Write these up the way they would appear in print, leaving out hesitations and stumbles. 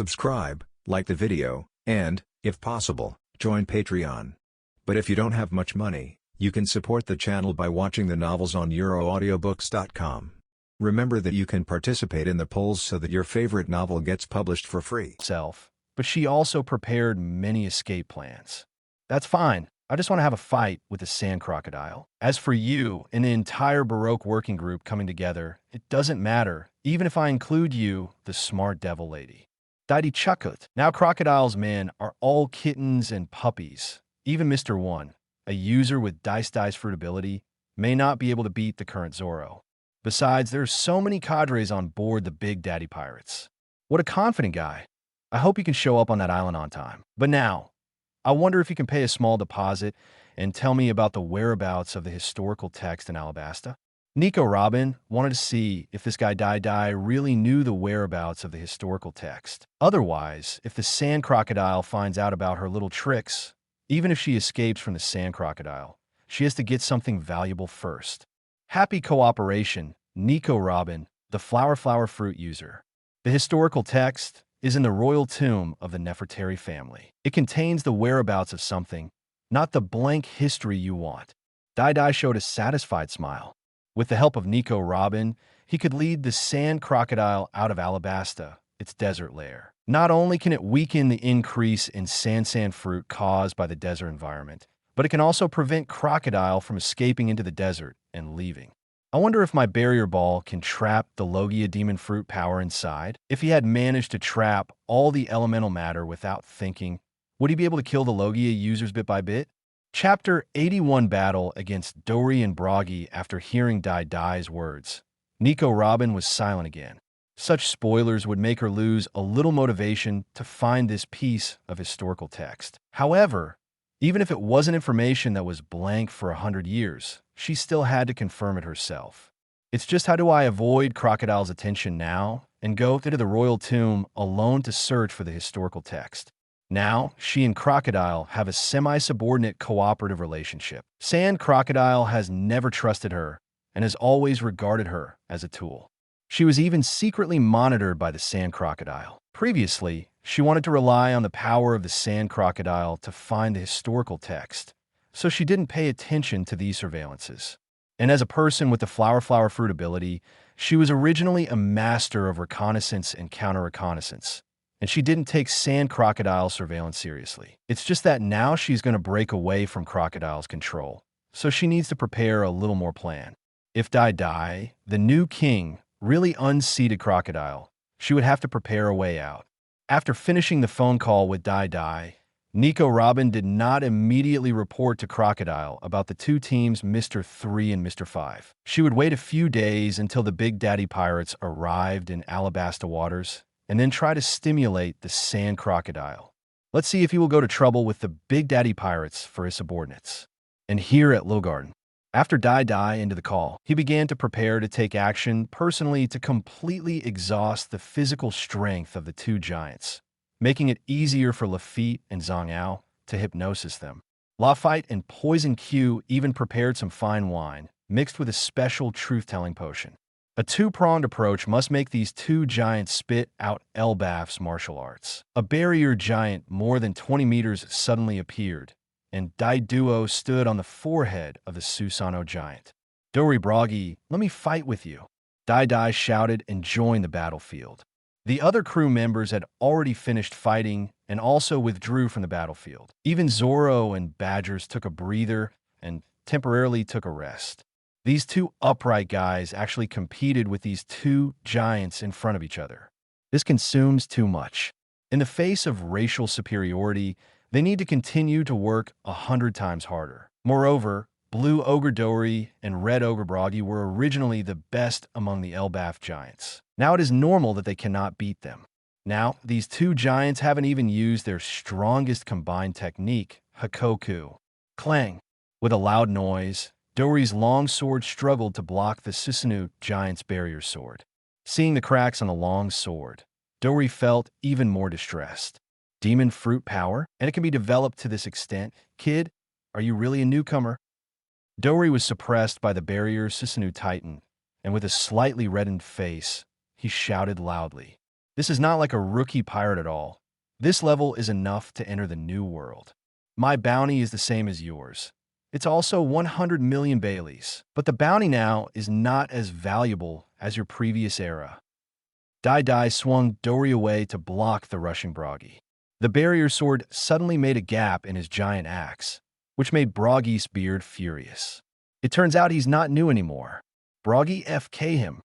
subscribe, like the video, and, if possible, join Patreon. But if you don't have much money, you can support the channel by watching the novels on euroaudiobooks.com. Remember that you can participate in the polls so that your favorite novel gets published for free. But she also prepared many escape plans. That's fine. I just want to have a fight with the sand crocodile. As for you and the entire Baroque working group coming together, it doesn't matter, even if I include you, the smart devil lady. Didi Chukut. Now Crocodile's men are all kittens and puppies. Even Mr. One, a user with dice fruit ability, may not be able to beat the current Zorro. Besides, there's so many cadres on board the Big Daddy Pirates. What a confident guy. I hope he can show up on that island on time. But now, I wonder if you can pay a small deposit and tell me about the whereabouts of the historical text in Alabasta. Nico Robin wanted to see if this guy Dai really knew the whereabouts of the historical text. Otherwise, if the sand crocodile finds out about her little tricks, even if she escapes from the sand crocodile, she has to get something valuable first. Happy cooperation, Nico Robin, the flower fruit user. The historical text is in the royal tomb of the Nefertari family. It contains the whereabouts of something, not the blank history you want. Dai showed a satisfied smile. With the help of Nico Robin, he could lead the sand crocodile out of Alabasta, its desert lair. Not only can it weaken the increase in sand fruit caused by the desert environment, but it can also prevent crocodile from escaping into the desert and leaving. I wonder if my barrier ball can trap the Logia demon fruit power inside. If he had managed to trap all the elemental matter without thinking, would he be able to kill the Logia users bit by bit? Chapter 81 Battle against Dory and Broggy. After hearing Dai's words, Nico Robin was silent again. Such spoilers would make her lose a little motivation to find this piece of historical text. However, even if it wasn't information that was blank for 100 years, she still had to confirm it herself. It's just, how do I avoid Crocodile's attention now and go into the royal tomb alone to search for the historical text? Now, she and Crocodile have a semi-subordinate cooperative relationship. Sand Crocodile has never trusted her and has always regarded her as a tool. She was even secretly monitored by the Sand Crocodile. Previously, she wanted to rely on the power of the Sand Crocodile to find the historical text, so she didn't pay attention to these surveillances. And as a person with the flower fruit ability, she was originally a master of reconnaissance and counter-reconnaissance, and she didn't take Sand Crocodile's surveillance seriously. It's just that now she's going to break away from Crocodile's control, so she needs to prepare a little more plan. If Dai, the new king, really unseated Crocodile, she would have to prepare a way out. After finishing the phone call with Dai, Nico Robin did not immediately report to Crocodile about the two teams, Mr. 3 and Mr. 5. She would wait a few days until the Big Daddy Pirates arrived in Alabasta waters, and then try to stimulate the Sand Crocodile. Let's see if he will go to trouble with the Big Daddy Pirates for his subordinates. And here at Logarden, after Dai into the call, he began to prepare to take action personally to completely exhaust the physical strength of the two giants, making it easier for Lafitte and Zhang Ao to hypnosis them. Lafitte and Poison Q even prepared some fine wine, mixed with a special truth-telling potion. A two-pronged approach must make these two giants spit out Elbaf's martial arts. A barrier giant more than 20 meters suddenly appeared, and Duo stood on the forehead of the Susanoo giant. Dory Broggy, let me fight with you. Dai shouted and joined the battlefield. The other crew members had already finished fighting and also withdrew from the battlefield. Even Zorro and Badgers took a breather and temporarily took a rest. These two upright guys actually competed with these two giants in front of each other. This consumes too much. In the face of racial superiority, they need to continue to work 100 times harder. Moreover, Blue Ogre Dory and Red Ogre Broggy were originally the best among the Elbaf giants. Now it is normal that they cannot beat them. Now, these two giants haven't even used their strongest combined technique, Hakoku. Clang! With a loud noise, Dory's long sword struggled to block the Susanoo giant's barrier sword. Seeing the cracks on the long sword, Dory felt even more distressed. Demon fruit power, and it can be developed to this extent. Kid, are you really a newcomer? Dory was suppressed by the barrier Susanoo titan, and with a slightly reddened face, he shouted loudly. This is not like a rookie pirate at all. This level is enough to enter the new world. My bounty is the same as yours. It's also 100 million Baileys, but the bounty now is not as valuable as your previous era. Dai swung Dory away to block the rushing Broggy. The barrier sword suddenly made a gap in his giant axe, which made Broggy's beard furious. It turns out he's not new anymore. Broggy FK him.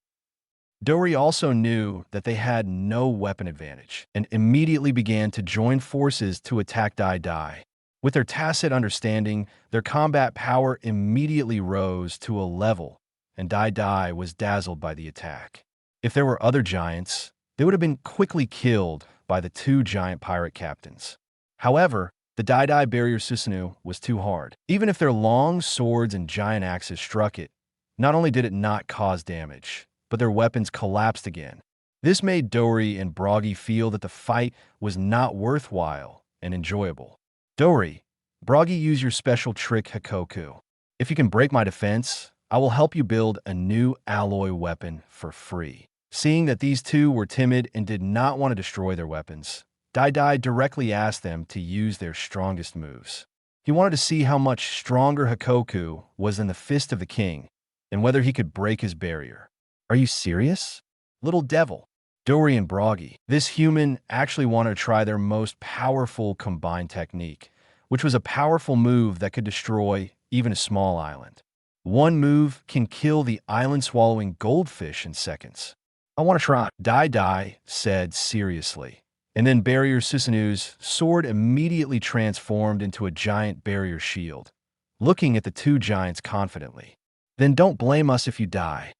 Dory also knew that they had no weapon advantage and immediately began to join forces to attack Dai. With their tacit understanding, their combat power immediately rose to a level, and Dai was dazzled by the attack. If there were other giants, they would have been quickly killed by the two giant pirate captains. However, the Dai barrier Susanoo was too hard. Even if their long swords and giant axes struck it, not only did it not cause damage, but their weapons collapsed again. This made Dory and Broggy feel that the fight was not worthwhile and enjoyable. Dory, Broggy, use your special trick Hakoku. If you can break my defense, I will help you build a new alloy weapon for free. Seeing that these two were timid and did not want to destroy their weapons, Dai directly asked them to use their strongest moves. He wanted to see how much stronger Hakoku was than the fist of the king, and whether he could break his barrier. Are you serious? Little devil. Dory and Broggy, this human actually wanted to try their most powerful combined technique, which was a powerful move that could destroy even a small island. One move can kill the island-swallowing goldfish in seconds. I want to try, Dai said seriously. And then Barrier Susanoo's sword immediately transformed into a giant barrier shield, looking at the two giants confidently. Then don't blame us if you die.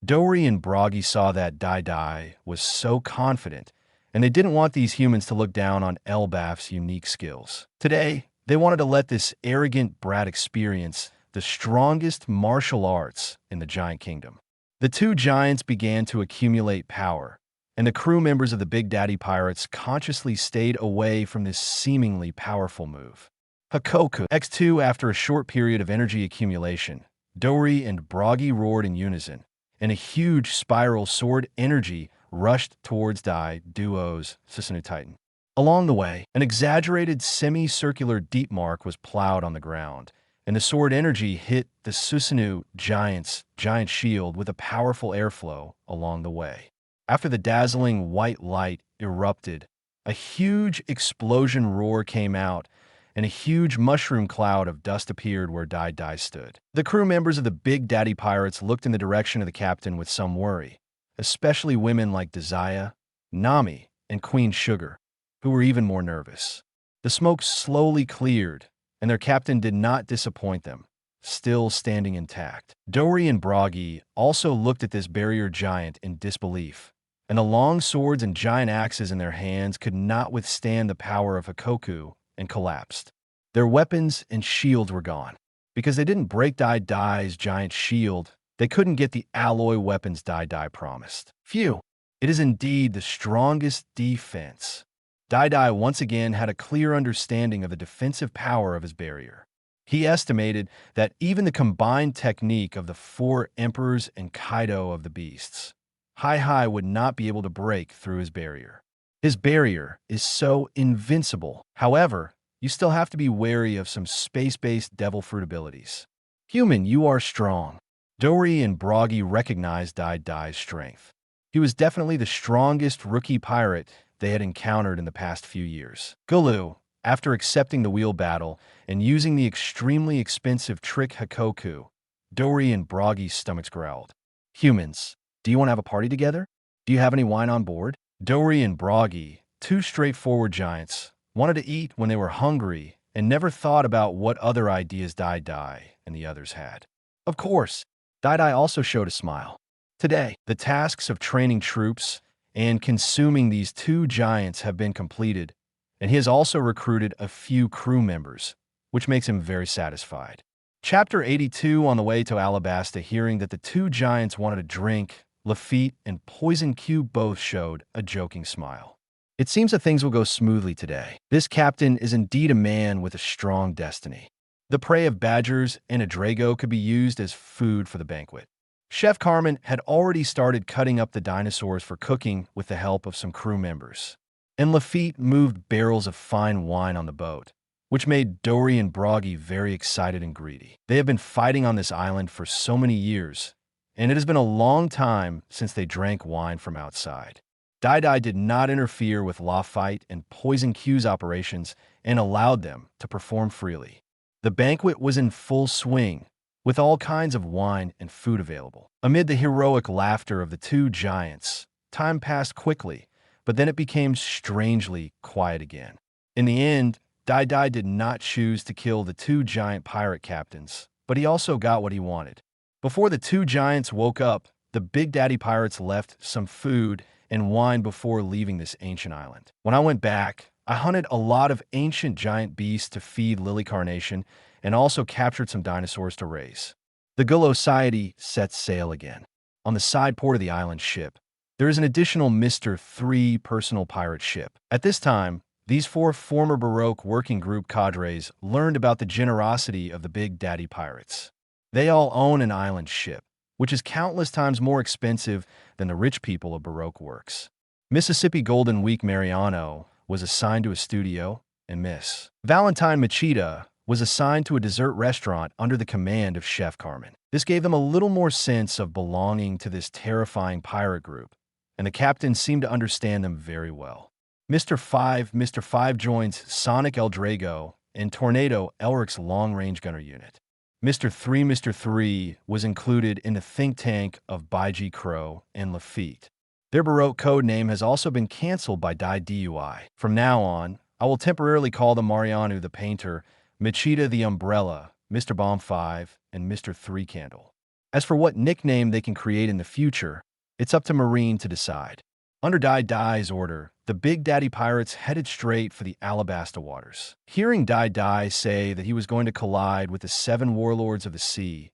Dory and Broggy saw that Dai was so confident, and they didn't want these humans to look down on Elbaf's unique skills. Today, they wanted to let this arrogant brat experience the strongest martial arts in the Giant Kingdom. The two giants began to accumulate power, and the crew members of the Big Daddy Pirates consciously stayed away from this seemingly powerful move. Hakoku X2. After a short period of energy accumulation, Dory and Broggy roared in unison, and a huge spiral sword energy rushed towards Duo's Susanoo Titan. Along the way, an exaggerated semicircular deep mark was plowed on the ground, and the sword energy hit the Susanoo giant's giant shield with a powerful airflow along the way. After the dazzling white light erupted, a huge explosion roar came out, and a huge mushroom cloud of dust appeared where Dai stood. The crew members of the Big Daddy Pirates looked in the direction of the captain with some worry, especially women like Desire, Nami, and Queen Sugar, who were even more nervous. The smoke slowly cleared, and their captain did not disappoint them, still standing intact. Dory and Broggy also looked at this barrier giant in disbelief, and the long swords and giant axes in their hands could not withstand the power of Hakoku and collapsed. Their weapons and shields were gone. Because they didn't break Dai's giant shield, they couldn't get the alloy weapons Dai promised. Phew, it is indeed the strongest defense. Dai once again had a clear understanding of the defensive power of his barrier. He estimated that even the combined technique of the four emperors and Kaido of the beasts, Hai would not be able to break through his barrier. His barrier is so invincible. However, you still have to be wary of some space-based devil fruit abilities. Human, you are strong. Dory and Broggy recognized Dai's strength. He was definitely the strongest rookie pirate they had encountered in the past few years. Gulu, after accepting the wheel battle and using the extremely expensive trick Hakoku, Dory and Broggy's stomachs growled. Humans, do you want to have a party together? Do you have any wine on board? Dory and Broggy, two straightforward giants, wanted to eat when they were hungry and never thought about what other ideas Dai and the others had. Of course, Dai also showed a smile. Today, the tasks of training troops and consuming these two giants have been completed, and he has also recruited a few crew members, which makes him very satisfied. Chapter 82. On the way to Alabasta, hearing that the two giants wanted a drink, Lafitte and Poison Cube both showed a joking smile. It seems that things will go smoothly today. This captain is indeed a man with a strong destiny. The prey of badgers and a drago could be used as food for the banquet. Chef Carmen had already started cutting up the dinosaurs for cooking with the help of some crew members. And Lafitte moved barrels of fine wine on the boat, which made Dory and Broggy very excited and greedy. They have been fighting on this island for so many years, and it has been a long time since they drank wine from outside. Dai did not interfere with Lafitte and Poison Q's operations and allowed them to perform freely. The banquet was in full swing, with all kinds of wine and food available. Amid the heroic laughter of the two giants, time passed quickly, but then it became strangely quiet again. In the end, Dai did not choose to kill the two giant pirate captains, but he also got what he wanted. Before the two giants woke up, the Big Daddy pirates left some food and wine before leaving this ancient island. When I went back, I hunted a lot of ancient giant beasts to feed Lily Carnation and also captured some dinosaurs to raise. The Gulosiety sets sail again. On the side port of the island ship, there is an additional Mr. 3 personal pirate ship. At this time, these 4 former Baroque working group cadres learned about the generosity of the Big Daddy pirates. They all own an island ship, which is countless times more expensive than the rich people of Baroque works. Mississippi Golden Week Mariano was assigned to a studio, and Miss Valentine Machida was assigned to a dessert restaurant under the command of Chef Carmen. This gave them a little more sense of belonging to this terrifying pirate group, and the captain seemed to understand them very well. Mr. 5 joins Sonic El Drago and Tornado Elric's long-range gunner unit. Mr. 3 was included in the think tank of Baiji Crow and Lafitte. Their Baroque code name has also been canceled by DUI. From now on, I will temporarily call them Mariano the Painter, Machida the Umbrella, Mr. Bomb 5, and Mr. 3 Candle. As for what nickname they can create in the future, it's up to Marine to decide. Under Dai's order, the Big Daddy pirates headed straight for the Alabasta waters. Hearing Dai say that he was going to collide with the 7 warlords of the sea,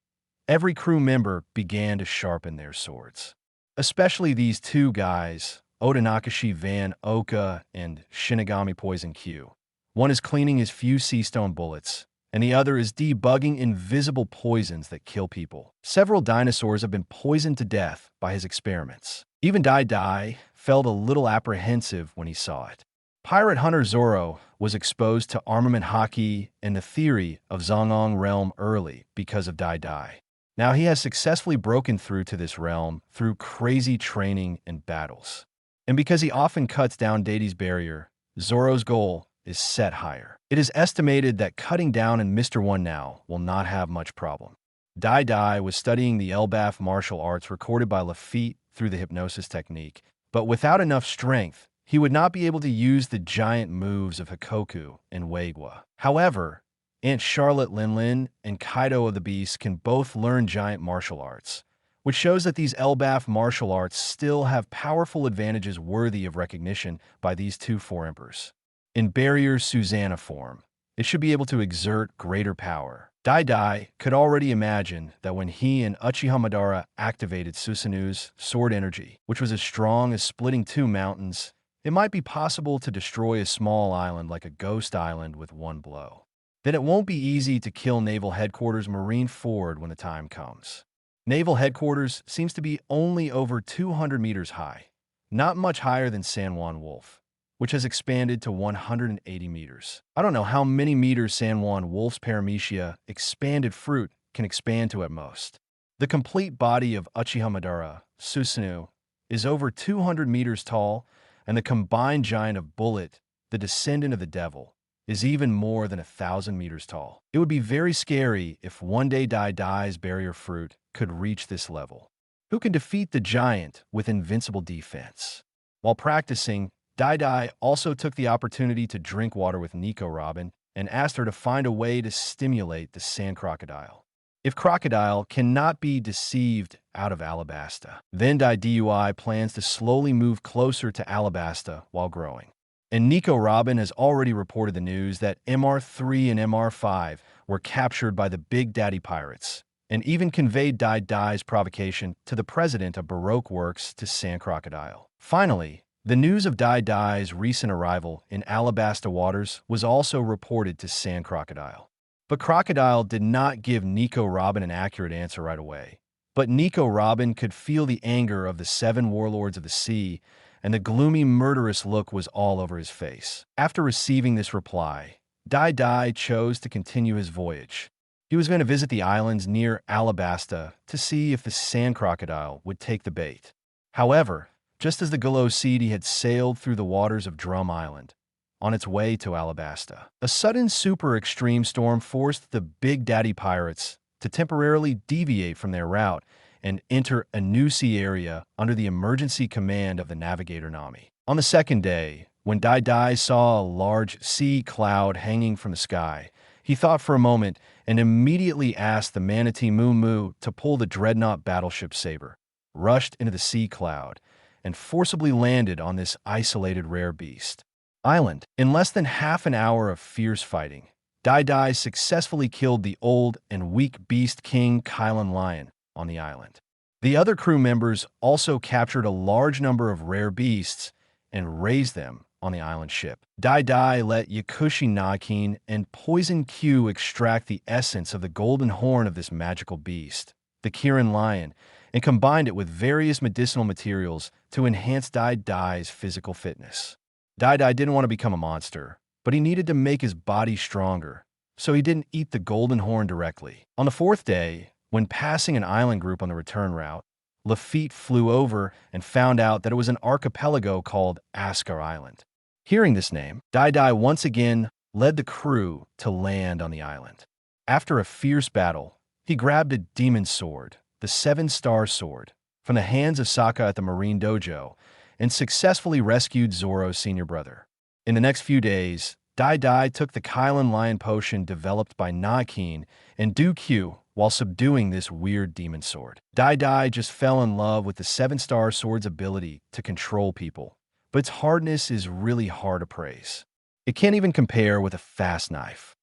every crew member began to sharpen their swords. Especially these 2 guys, Odanakashi Van Oka and Shinigami Poison Q. One is cleaning his few sea stone bullets, and the other is debugging invisible poisons that kill people. Several dinosaurs have been poisoned to death by his experiments. Even Dai felt a little apprehensive when he saw it. Pirate Hunter Zoro was exposed to armament hockey and the theory of Zongong realm early because of Dai. Now he has successfully broken through to this realm through crazy training and battles. And because he often cuts down Dai's barrier, Zoro's goal is set higher. It is estimated that cutting down in Mr. 1 now will not have much problem. Dai was studying the Elbaf martial arts recorded by Lafitte through the hypnosis technique, but without enough strength, he would not be able to use the giant moves of Hikoku and Weigwa. However, Aunt Charlotte Linlin and Kaido of the Beast can both learn giant martial arts, which shows that these Elbaf martial arts still have powerful advantages worthy of recognition by these 2 four emperors. In Barrier Susanoo form, it should be able to exert greater power. Dai could already imagine that when he and Uchiha Madara activated Susanoo's sword energy, which was as strong as splitting 2 mountains, it might be possible to destroy a small island like a ghost island with 1 blow. Then it won't be easy to kill Naval Headquarters Marine Ford when the time comes. Naval Headquarters seems to be only over 200 meters high, not much higher than San Juan Wolf, which has expanded to 180 meters. I don't know how many meters San Juan Wolf's Paramecia expanded fruit can expand to at most. The complete body of Uchiha Madara, Susanoo, is over 200 meters tall, and the combined giant of Bullet, the descendant of the devil, is even more than 1,000 meters tall. It would be very scary if one day Dai's barrier fruit could reach this level. Who can defeat the giant with invincible defense? While practicing, Dai also took the opportunity to drink water with Nico Robin and asked her to find a way to stimulate the sand crocodile. If crocodile cannot be deceived out of Alabasta, then DUI plans to slowly move closer to Alabasta while growing. And Nico Robin has already reported the news that MR3 and MR5 were captured by the Big Daddy pirates, and even conveyed Dai's provocation to the president of Baroque Works to Sand Crocodile. Finally, the news of Dai's recent arrival in Alabasta waters was also reported to Sand Crocodile. But Crocodile did not give Nico Robin an accurate answer right away. But Nico Robin could feel the anger of the 7 warlords of the sea, and the gloomy, murderous look was all over his face. After receiving this reply, Dai Dai chose to continue his voyage. He was going to visit the islands near Alabasta to see if the sand crocodile would take the bait. However, just as the Galocede had sailed through the waters of Drum Island, on its way to Alabasta, a sudden super extreme storm forced the Big Daddy pirates to temporarily deviate from their route and enter a new sea area under the emergency command of the navigator Nami. On the second day, when Dai Dai saw a large sea cloud hanging from the sky, he thought for a moment and immediately asked the manatee Moo Moo to pull the dreadnought battleship Saber, rushed into the sea cloud, and forcibly landed on this isolated rare beast. Island. In less than half an hour of fierce fighting, Dai Dai successfully killed the old and weak beast king Kylan Lion on the island. The other crew members also captured a large number of rare beasts and raised them on the island ship. Dai Dai let Yakushi Nakin and Poison Q extract the essence of the golden horn of this magical beast, the Kirin lion, and combined it with various medicinal materials to enhance Dai Dai's physical fitness. Dai Dai didn't want to become a monster, but he needed to make his body stronger, so he didn't eat the golden horn directly. On the fourth day, when passing an island group on the return route, Lafitte flew over and found out that it was an archipelago called Askar Island. Hearing this name, Dai Dai once again led the crew to land on the island. After a fierce battle, he grabbed a demon sword, the 7-star sword, from the hands of Sokka at the Marine Dojo, and successfully rescued Zoro's senior brother. In the next few days, Dai Dai took the Kylan Lion potion developed by Nakin and Du-Q while subduing this weird demon sword. Dai Dai just fell in love with the 7-star sword's ability to control people, but its hardness is really hard to praise. It can't even compare with a fast knife.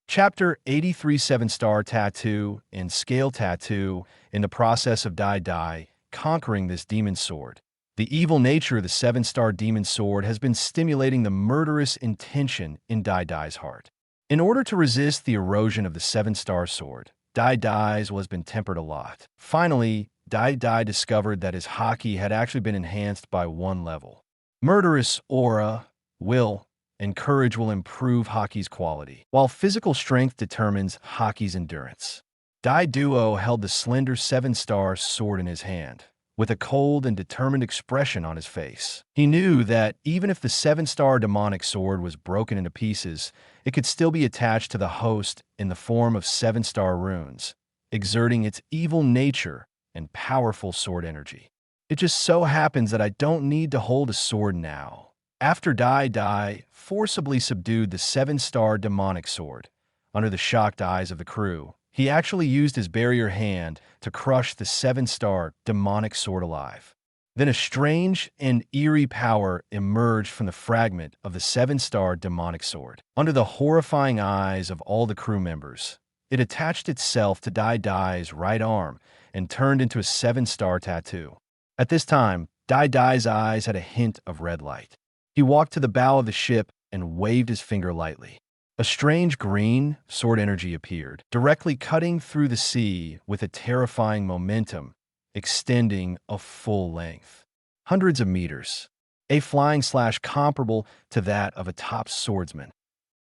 Chapter 83 7-star tattoo and scale tattoo in the process of Dai Dai conquering this demon sword. The evil nature of the 7-star demon sword has been stimulating the murderous intention in Dai Dai's heart. In order to resist the erosion of the 7-star sword, Dai Dai's has been tempered a lot. Finally, Dai Dai discovered that his haki had actually been enhanced by 1 level. Murderous aura, will, and courage will improve haki's quality, while physical strength determines haki's endurance. Dai Duo held the slender 7-star sword in his hand, with a cold and determined expression on his face. He knew that even if the 7-star demonic sword was broken into pieces, it could still be attached to the host in the form of 7-star runes, exerting its evil nature and powerful sword energy. It just so happens that I don't need to hold a sword now. After Dai Dai forcibly subdued the 7-star demonic sword, under the shocked eyes of the crew, he actually used his barrier hand to crush the 7-star demonic sword alive. Then a strange and eerie power emerged from the fragment of the 7-star demonic sword. Under the horrifying eyes of all the crew members, it attached itself to Dai Dai's right arm and turned into a 7-star tattoo. At this time, Dai Dai's eyes had a hint of red light. He walked to the bow of the ship and waved his finger lightly. A strange green sword energy appeared, directly cutting through the sea with a terrifying momentum, extending a full length. Hundreds of meters. A flying slash comparable to that of a top swordsman.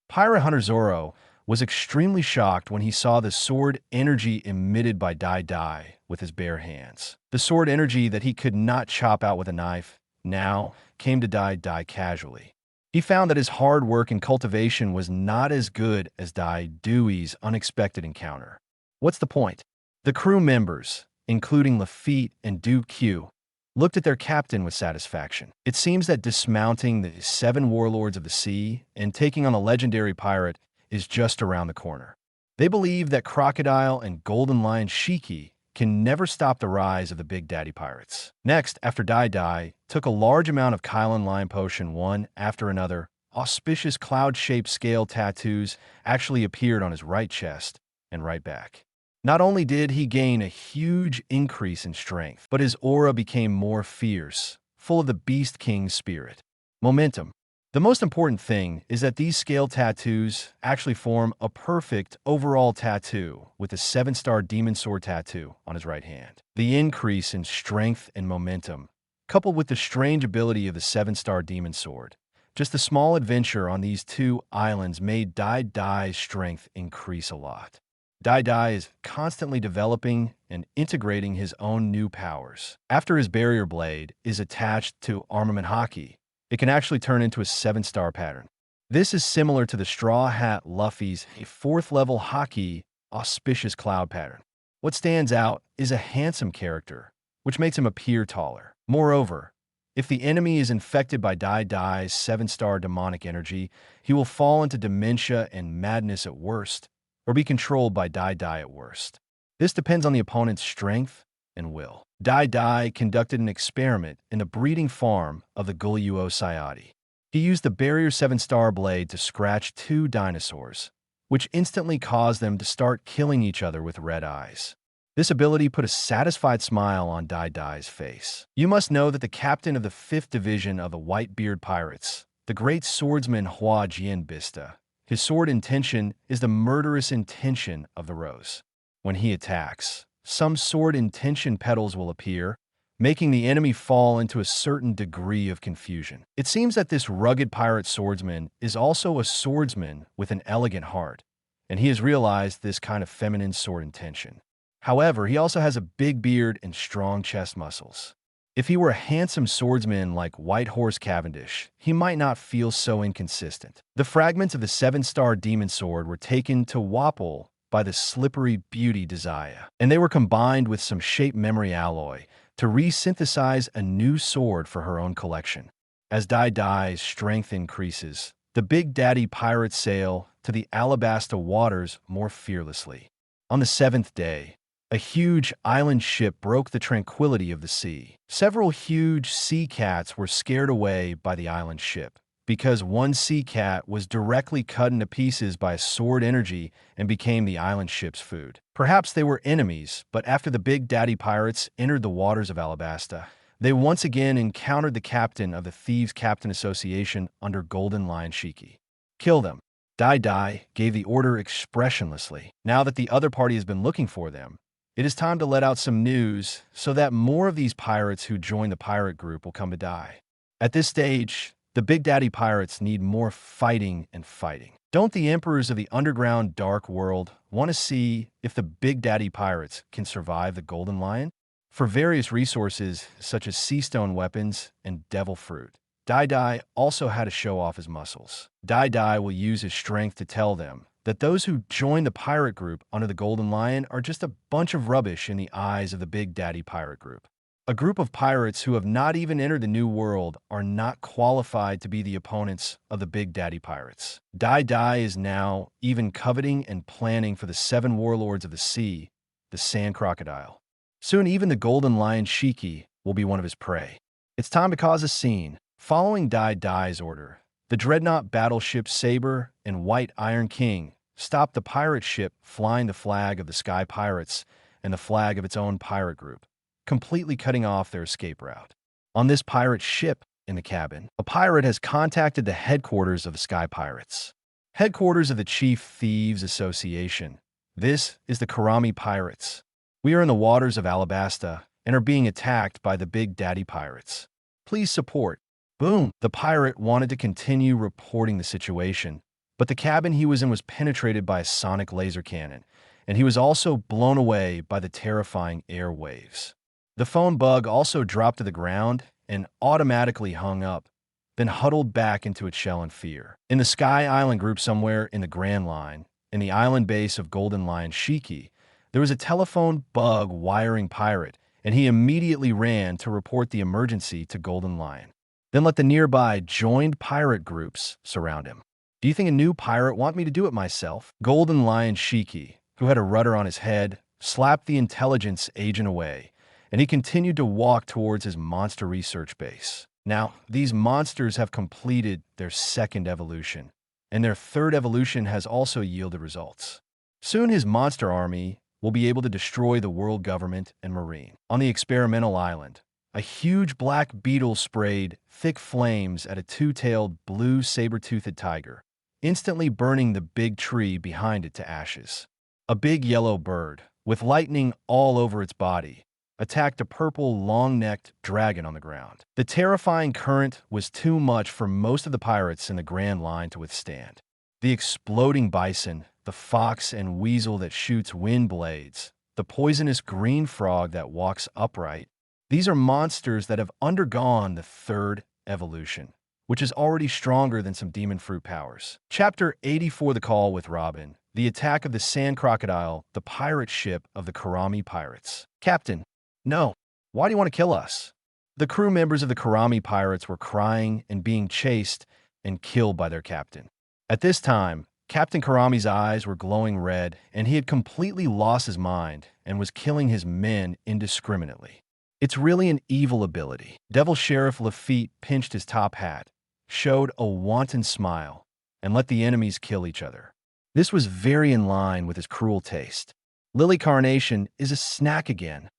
Pirate Hunter Zoro was extremely shocked when he saw the sword energy emitted by Dai Dai with his bare hands. The sword energy that he could not chop out with a knife now came to Dai Dai casually. He found that his hard work and cultivation was not as good as Dai Dui's unexpected encounter. What's the point? The crew members, including Lafitte and Du-Q, looked at their captain with satisfaction. It seems that dismounting the 7 warlords of the sea and taking on a legendary pirate is just around the corner. They believe that Crocodile and Golden Lion Shiki can never stop the rise of the Big Daddy pirates. Next, after Dai Dai took a large amount of Kylan Lion potion one after another, auspicious cloud-shaped scale tattoos actually appeared on his right chest and right back. Not only did he gain a huge increase in strength, but his aura became more fierce, full of the Beast King's spirit. Momentum. The most important thing is that these scale tattoos actually form a perfect overall tattoo with the 7-star demon sword tattoo on his right hand. The increase in strength and momentum, coupled with the strange ability of the 7-star demon sword, just the small adventure on these two islands made Dai Dai's strength increase a lot. Dai Dai is constantly developing and integrating his own new powers. After his barrier blade is attached to armament hockey, it can actually turn into a 7-star pattern. This is similar to the Straw Hat Luffy's 4th-level hockey auspicious cloud pattern. What stands out is a handsome character, which makes him appear taller. Moreover, if the enemy is infected by Dai Dai's 7-star demonic energy, he will fall into dementia and madness at worst, or be controlled by Dai Dai at worst. This depends on the opponent's strength and will. Dai Dai conducted an experiment in the breeding farm of the Gullyuo Sayati. He used the Barrier 7-star blade to scratch 2 dinosaurs, which instantly caused them to start killing each other with red eyes. This ability put a satisfied smile on Dai Dai's face. You must know that the captain of the 5th Division of the Whitebeard Pirates, the great swordsman Hua Jianbista, his sword intention is the murderous intention of the rose. When he attacks, some sword intention petals will appear, making the enemy fall into a certain degree of confusion. It seems that this rugged pirate swordsman is also a swordsman with an elegant heart, and he has realized this kind of feminine sword intention. However, he also has a big beard and strong chest muscles. If he were a handsome swordsman like White Horse Cavendish, he might not feel so inconsistent. The fragments of the 7-star demon sword were taken to Wapol by the slippery beauty Desire, and they were combined with some shape memory alloy to resynthesize a new sword for her own collection. As Dai Dai's strength increases, the Big Daddy pirates sail to the Alabasta waters more fearlessly. On the 7th day, a huge island ship broke the tranquility of the sea. Several huge sea cats were scared away by the island ship, because one sea cat was directly cut into pieces by sword energy and became the island ship's food. Perhaps they were enemies, but after the Big Daddy pirates entered the waters of Alabasta, they once again encountered the captain of the Thieves' Captain Association under Golden Lion Shiki. Kill them. Dai Dai gave the order expressionlessly. Now that the other party has been looking for them, it is time to let out some news so that more of these pirates who join the pirate group will come to die. At this stage, the Big Daddy pirates need more fighting and fighting. Don't the emperors of the underground dark world want to see if the Big Daddy pirates can survive the Golden Lion? For various resources such as sea stone weapons and devil fruit, Dai Dai also had to show off his muscles. Dai Dai will use his strength to tell them that those who join the pirate group under the Golden Lion are just a bunch of rubbish in the eyes of the Big Daddy pirate group. A group of pirates who have not even entered the New World are not qualified to be the opponents of the Big Daddy pirates. Dai Dai is now even coveting and planning for the 7 warlords of the sea, the Sand Crocodile. Soon even the Golden Lion Shiki will be one of his prey. It's time to cause a scene. Following Dai Dai's order, the dreadnought battleship Saber and White Iron King stopped the pirate ship flying the flag of the Sky Pirates and the flag of its own pirate group, completely cutting off their escape route. On this pirate ship, in the cabin, a pirate has contacted the headquarters of the Sky Pirates. Headquarters of the Chief Thieves Association. This is the Karami Pirates. We are in the waters of Alabasta and are being attacked by the Big Daddy Pirates. Please support. Boom! The pirate wanted to continue reporting the situation, but the cabin he was in was penetrated by a sonic laser cannon, and he was also blown away by the terrifying air waves. The phone bug also dropped to the ground and automatically hung up, then huddled back into its shell in fear. In the Sky Island group somewhere in the Grand Line, in the island base of Golden Lion Shiki, there was a telephone bug wiring pirate, and he immediately ran to report the emergency to Golden Lion. Then let the nearby joined pirate groups surround him. Do you think a new pirate want me to do it myself? Golden Lion Shiki, who had a rudder on his head, slapped the intelligence agent away, and he continued to walk towards his monster research base. Now, these monsters have completed their 2nd evolution, and their 3rd evolution has also yielded results. Soon his monster army will be able to destroy the world government and marine. On the experimental island, A huge black beetle sprayed thick flames at a two-tailed blue saber-toothed tiger, instantly burning the big tree behind it to ashes. A big yellow bird, with lightning all over its body, attacked a purple, long-necked dragon on the ground. The terrifying current was too much for most of the pirates in the Grand Line to withstand. The exploding bison, the fox and weasel that shoots wind blades, the poisonous green frog that walks upright, these are monsters that have undergone the third evolution, which is already stronger than some demon fruit powers. Chapter 84, The Call with Robin, the attack of the sand crocodile, the pirate ship of the Karami pirates. Captain, no. Why do you want to kill us? The crew members of the Karami pirates were crying and being chased and killed by their captain. At this time, Captain Karami's eyes were glowing red, and he had completely lost his mind and was killing his men indiscriminately. It's really an evil ability. Devil Sheriff Lafitte pinched his top hat, showed a wanton smile, and let the enemies kill each other. This was very in line with his cruel taste. Lily Carnation is a snack again.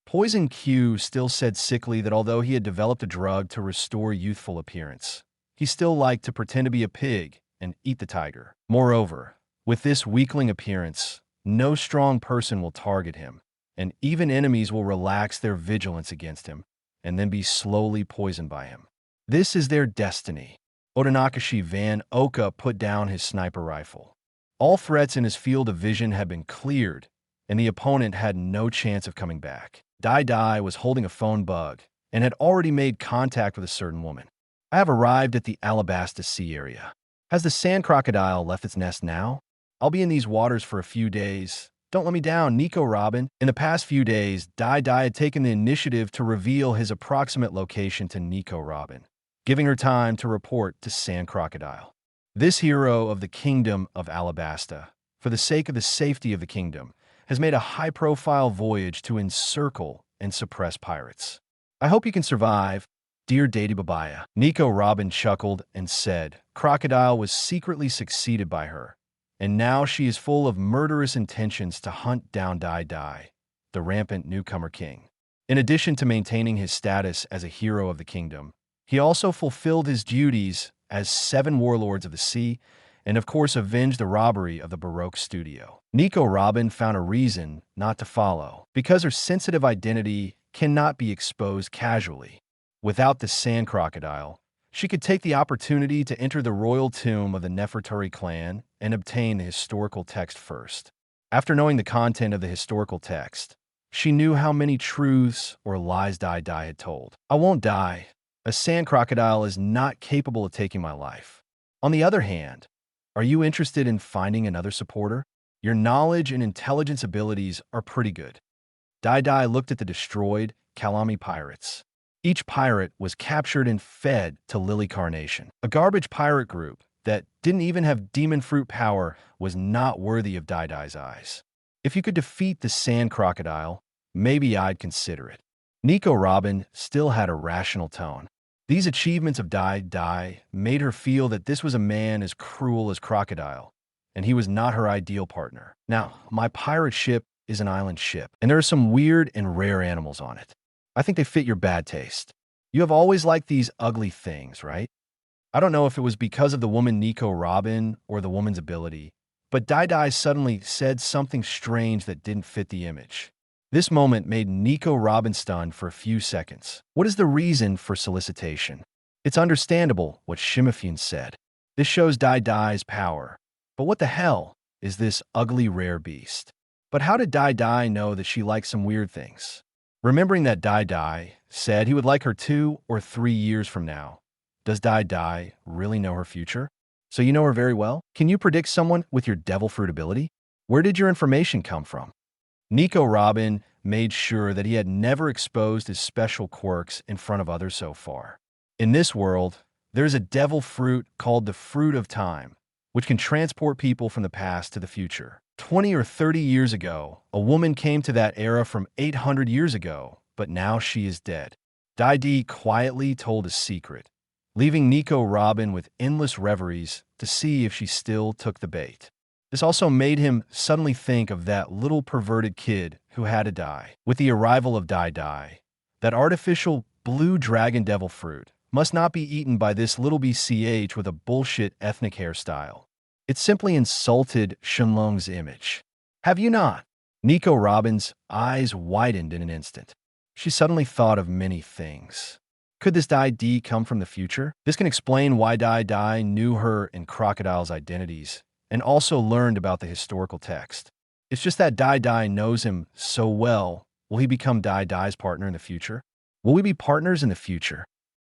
Poison Q still said sickly that although he had developed a drug to restore youthful appearance, he still liked to pretend to be a pig and eat the tiger. Moreover, with this weakling appearance, no strong person will target him, and even enemies will relax their vigilance against him and then be slowly poisoned by him. This is their destiny. Otonakashi Van Oka put down his sniper rifle. All threats in his field of vision had been cleared, and the opponent had no chance of coming back. Dai Dai was holding a phone bug and had already made contact with a certain woman. I have arrived at the Alabasta Sea area. Has the sand crocodile left its nest now? I'll be in these waters for a few days. Don't let me down, Nico Robin. In the past few days, Dai Dai had taken the initiative to reveal his approximate location to Nico Robin, giving her time to report to Sand Crocodile. This hero of the Kingdom of Alabasta, for the sake of the safety of the kingdom, has made a high-profile voyage to encircle and suppress pirates. I hope you can survive, dear Dady Babaya. Nico Robin chuckled and said, Crocodile was secretly succeeded by her, and now she is full of murderous intentions to hunt down Dai Dai, the rampant newcomer king. In addition to maintaining his status as a hero of the kingdom, he also fulfilled his duties as 7 warlords of the sea, and of course avenged the robbery of the Baroque studio. Nico Robin found a reason not to follow, because her sensitive identity cannot be exposed casually. Without the sand crocodile, she could take the opportunity to enter the royal tomb of the Nefertari clan and obtain the historical text first. After knowing the content of the historical text, she knew how many truths or lies Dai Dai had told. I won't die. A sand crocodile is not capable of taking my life. On the other hand, are you interested in finding another supporter? Your knowledge and intelligence abilities are pretty good. Dai Dai looked at the destroyed Kalami pirates. Each pirate was captured and fed to Lily Carnation. A garbage pirate group that didn't even have demon fruit power was not worthy of Dai Dai's eyes. If you could defeat the sand crocodile, maybe I'd consider it. Nico Robin still had a rational tone. These achievements of Dai Dai made her feel that this was a man as cruel as Crocodile, and he was not her ideal partner. Now, my pirate ship is an island ship, and there are some weird and rare animals on it. I think they fit your bad taste. You have always liked these ugly things, right? I don't know if it was because of the woman Nico Robin or the woman's ability, but Dai Dai suddenly said something strange that didn't fit the image. This moment made Nico Robin stunned for a few seconds. What is the reason for solicitation? It's understandable what Shimafune said. This shows Dai Dai's power. But what the hell is this ugly rare beast? But how did Dai Dai know that she liked some weird things? Remembering that Dai Dai said he would like her 2 or 3 years from now, does Dai Dai really know her future? So you know her very well? Can you predict someone with your devil fruit ability? Where did your information come from? Nico Robin made sure that he had never exposed his special quirks in front of others so far. In this world, there's a devil fruit called the Fruit of Time, which can transport people from the past to the future. 20 or 30 years ago, a woman came to that era from 800 years ago, but now she is dead. Dai Di quietly told a secret, leaving Nico Robin with endless reveries to see if she still took the bait. This also made him suddenly think of that little perverted kid who had to die. With the arrival of Dai Dai, That artificial blue dragon devil fruit must not be eaten by this little BCH with a bullshit ethnic hairstyle. It simply insulted Shenlong's image. Have you not? Nico Robin's eyes widened in an instant. She suddenly thought of many things. Could this Dai Di come from the future? This can explain why Dai Dai knew her and Crocodile's identities, and also learned about the historical text. It's just that Dai Dai knows him so well. Will he become Dai Dai's partner in the future? Will we be partners in the future?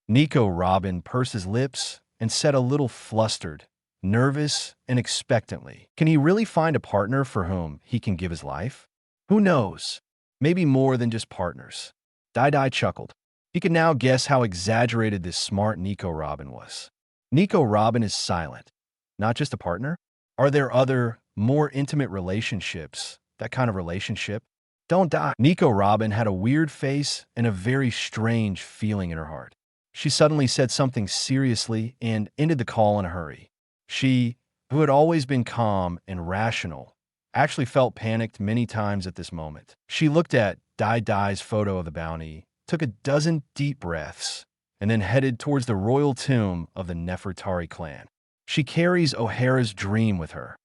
Nico Robin pursed his lips and said a little flustered, nervous, and expectantly. Can he really find a partner for whom he can give his life? Who knows? Maybe more than just partners. Dai Dai chuckled. He could now guess how exaggerated this smart Nico Robin was. Nico Robin is silent. Not just a partner? Are there other, more intimate relationships? That kind of relationship? Don't die. Nico Robin had a weird face and a very strange feeling in her heart. She suddenly said something seriously and ended the call in a hurry. She, who had always been calm and rational, actually felt panicked many times at this moment. She looked at Dai Dai's photo of the bounty, took a dozen deep breaths, and then headed towards the royal tomb of the Nefertari clan. She carries O'Hara's dream with her,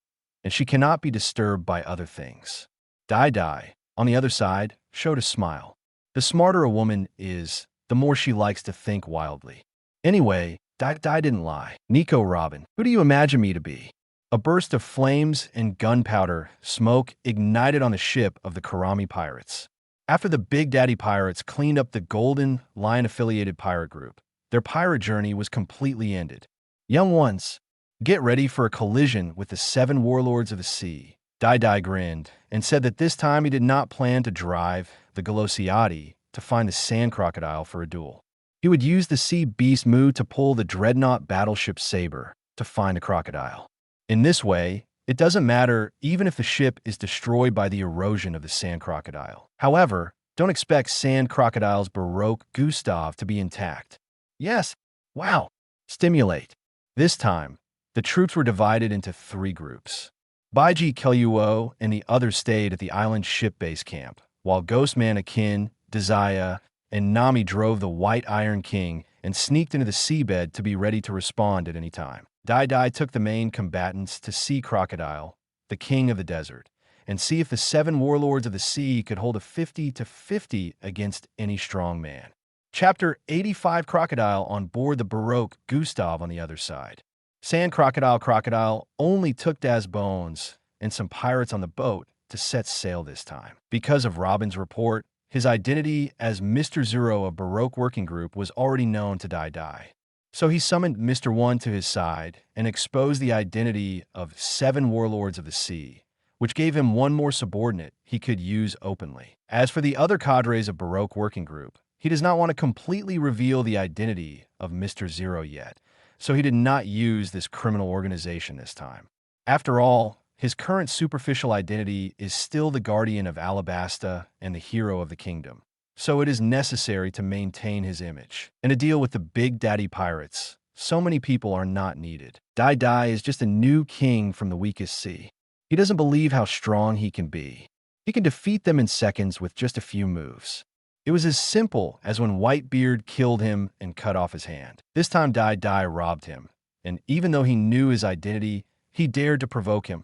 and she cannot be disturbed by other things. Dai Dai, on the other side, showed a smile. The smarter a woman is, the more she likes to think wildly. Anyway, Dai Dai didn't lie. Nico Robin, who do you imagine me to be? A burst of flames and gunpowder smoke ignited on the ship of the Karami pirates. After the Big Daddy pirates cleaned up the Golden Lion-affiliated pirate group, their pirate journey was completely ended. Young ones, get ready for a collision with the 7 warlords of the sea. Dai Dai grinned and said that this time he did not plan to drive the Galosiati to find the sand crocodile for a duel. He would use the sea beast Mu to pull the dreadnought battleship Saber to find the crocodile. In this way, it doesn't matter even if the ship is destroyed by the erosion of the sand crocodile. However, don't expect sand crocodile's Baroque Gustav to be intact. Yes, wow, stimulate. This time, the troops were divided into 3 groups. Baiji Kelyuo and the others stayed at the island ship base camp, while Ghostman Akin, Desire, and Nami drove the White Iron King and sneaked into the seabed to be ready to respond at any time. Dai Dai took the main combatants to see Crocodile, the king of the desert, and see if the 7 warlords of the sea could hold a 50-50 against any strong man. Chapter 85 Crocodile on board the Baroque Gustav on the other side. Sand Crocodile only took Daz Bones and some pirates on the boat to set sail this time. Because of Robin's report, his identity as Mr. Zero of Baroque Working Group was already known to Dai Dai. So he summoned Mr. One to his side and exposed the identity of 7 warlords of the sea, which gave him one more subordinate he could use openly. As for the other cadres of Baroque Working Group, he does not want to completely reveal the identity of Mr. Zero yet, so he did not use this criminal organization this time. After all, his current superficial identity is still the guardian of Alabasta and the hero of the kingdom, so it is necessary to maintain his image. In a deal with the Big Daddy pirates, so many people are not needed. Dai Dai is just a new king from the weakest sea. He doesn't believe how strong he can be. He can defeat them in seconds with just a few moves. It was as simple as when Whitebeard killed him and cut off his hand. This time Dai Dai robbed him, and even though he knew his identity, he dared to provoke him.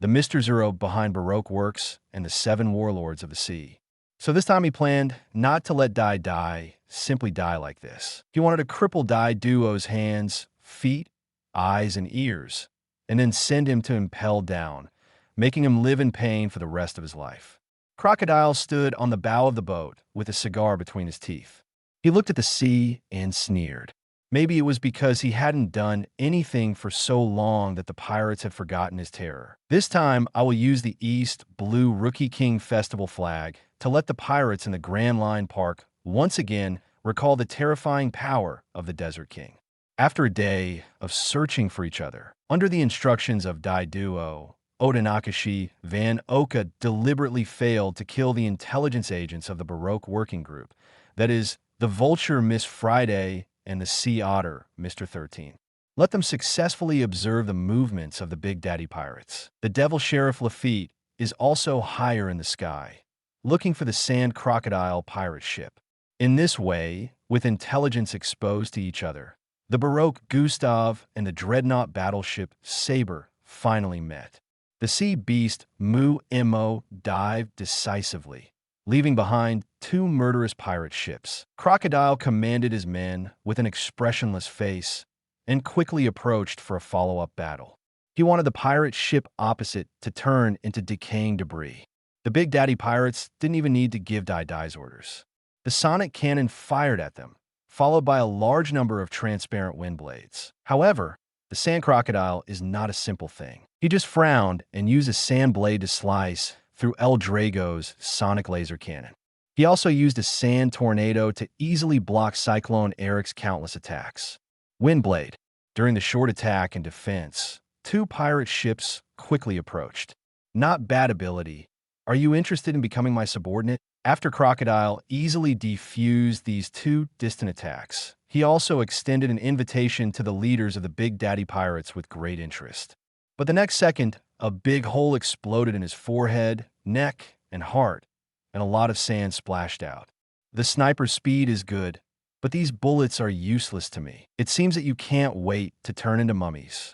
The Mr. Zero behind Baroque Works and the 7 warlords of the sea. So this time he planned not to let Dai Dai simply die like this. He wanted to cripple Dai Duo's hands, feet, eyes, and ears, and then send him to impel down, making him live in pain for the rest of his life. Crocodile stood on the bow of the boat with a cigar between his teeth. He looked at the sea and sneered. Maybe it was because he hadn't done anything for so long that the pirates had forgotten his terror. This time, I will use the East Blue Rookie King Festival flag to let the pirates in the Grand Line Park once again recall the terrifying power of the Desert King. After a day of searching for each other, under the instructions of Dai Duo, Oda Nakashi, Van Oka deliberately failed to kill the intelligence agents of the Baroque Working Group, that is, the Vulture Miss Friday and the Sea Otter Mr. 13. Let them successfully observe the movements of the Big Daddy pirates. The Devil Sheriff Lafitte is also higher in the sky, looking for the Sand Crocodile pirate ship. In this way, with intelligence exposed to each other, the Baroque Gustav and the dreadnought battleship Sabre finally met. The sea beast Mu-Mo dived decisively, leaving behind two murderous pirate ships. Crocodile commanded his men with an expressionless face and quickly approached for a follow-up battle. He wanted the pirate ship opposite to turn into decaying debris. The Big Daddy pirates didn't even need to give Dai's orders. The sonic cannon fired at them, followed by a large number of transparent wind blades. However, the sand crocodile is not a simple thing. He just frowned and used a sand blade to slice through El Drago's sonic laser cannon. He also used a sand tornado to easily block Cyclone Eric's countless attacks. Windblade. During the short attack and defense, two pirate ships quickly approached. Not bad ability. Are you interested in becoming my subordinate? After Crocodile easily defused these two distant attacks, he also extended an invitation to the leaders of the Big Daddy pirates with great interest. But the next second, a big hole exploded in his forehead, neck, and heart, and a lot of sand splashed out. The sniper's speed is good, but these bullets are useless to me. It seems that you can't wait to turn into mummies.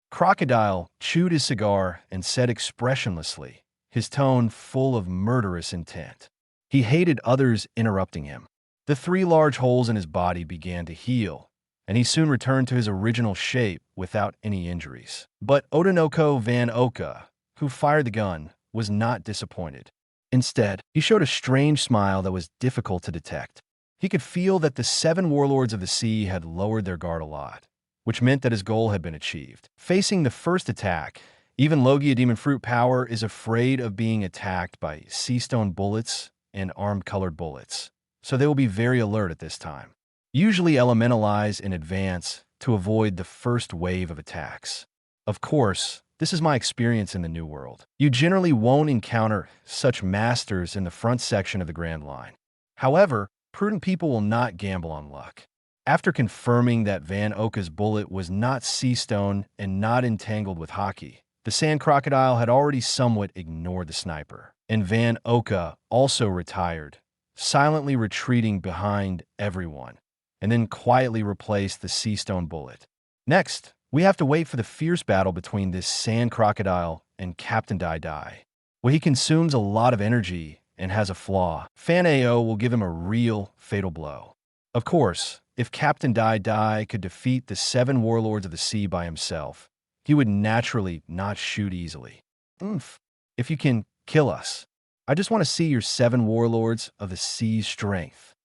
Crocodile chewed his cigar and said expressionlessly, his tone full of murderous intent. He hated others interrupting him. The three large holes in his body began to heal, and he soon returned to his original shape without any injuries. But Odinoko Van Oka, who fired the gun, was not disappointed. Instead, he showed a strange smile that was difficult to detect. He could feel that the 7 warlords of the sea had lowered their guard a lot, which meant that his goal had been achieved. Facing the first attack, even Logia Demon Fruit Power is afraid of being attacked by sea stone bullets and armed-colored bullets, so they will be very alert at this time. Usually elementalize in advance to avoid the first wave of attacks. Of course, this is my experience in the New World. You generally won't encounter such masters in the front section of the Grand Line. However, prudent people will not gamble on luck. After confirming that Van Oka's bullet was not sea stone and not entangled with hockey, the sand crocodile had already somewhat ignored the sniper, and Van Oka also retired, silently retreating behind everyone, and then quietly replaced the sea stone bullet. Next, we have to wait for the fierce battle between this sand crocodile and Captain Dai. Well, he consumes a lot of energy and has a flaw. Fan AO will give him a real fatal blow. Of course, if Captain Dai could defeat the 7 warlords of the sea by himself, he would naturally not shoot easily. If you can kill us, I just want to see your 7 warlords of the sea's strength.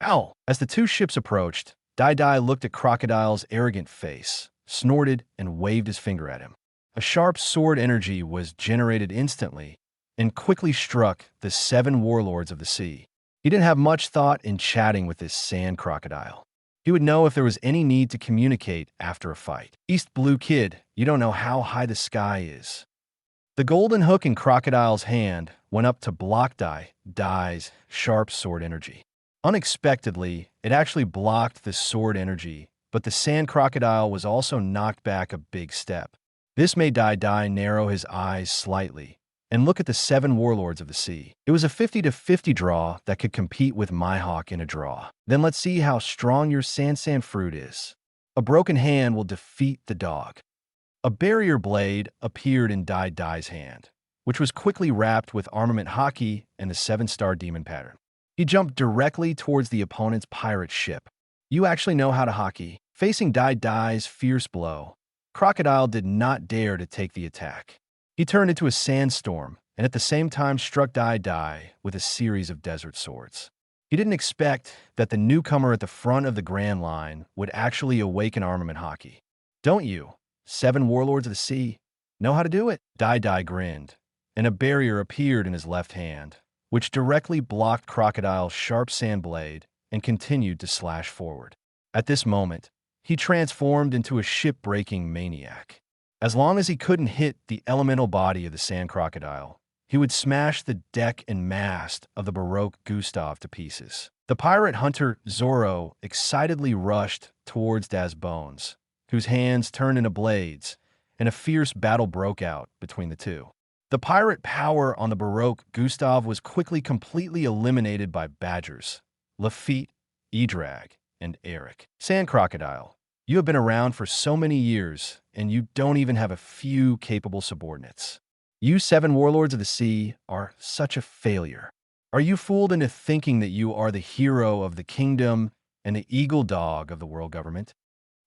Ow! As the two ships approached, Dai looked at Crocodile's arrogant face, snorted, and waved his finger at him. A sharp sword energy was generated instantly and quickly struck the 7 warlords of the sea. He didn't have much thought in chatting with this sand crocodile. He would know if there was any need to communicate after a fight. East Blue Kid, you don't know how high the sky is. The golden hook in Crocodile's hand went up to block Dai's sharp sword energy. Unexpectedly, it actually blocked the sword energy, but the sand crocodile was also knocked back a big step. This made Dai narrow his eyes slightly and look at the 7 warlords of the sea. It was a 50-50 draw that could compete with my hawk in a draw. Then let's see how strong your sand fruit is. A broken hand will defeat the dog. A barrier blade appeared in Dai's hand, which was quickly wrapped with armament hockey and the 7-star demon pattern. He jumped directly towards the opponent's pirate ship. You actually know how to hockey. Facing Dai's fierce blow, Crocodile did not dare to take the attack. He turned into a sandstorm and at the same time struck Dai with a series of desert swords. He didn't expect that the newcomer at the front of the Grand Line would actually awaken armament hockey. Don't you, 7 warlords of the sea, know how to do it? Dai grinned, and a barrier appeared in his left hand, which directly blocked Crocodile's sharp sand blade and continued to slash forward. At this moment, he transformed into a ship-breaking maniac. As long as he couldn't hit the elemental body of the sand crocodile, he would smash the deck and mast of the Baroque Gustav to pieces. The pirate hunter Zorro excitedly rushed towards Daz Bones, whose hands turned into blades, and a fierce battle broke out between the two. The pirate power on the Baroque Gustav was quickly completely eliminated by badgers, Lafitte, Edrag, and Eric. Sand Crocodile, you have been around for so many years, and you don't even have a few capable subordinates. You 7 warlords of the sea are such a failure. Are you fooled into thinking that you are the hero of the kingdom and the eagle dog of the world government?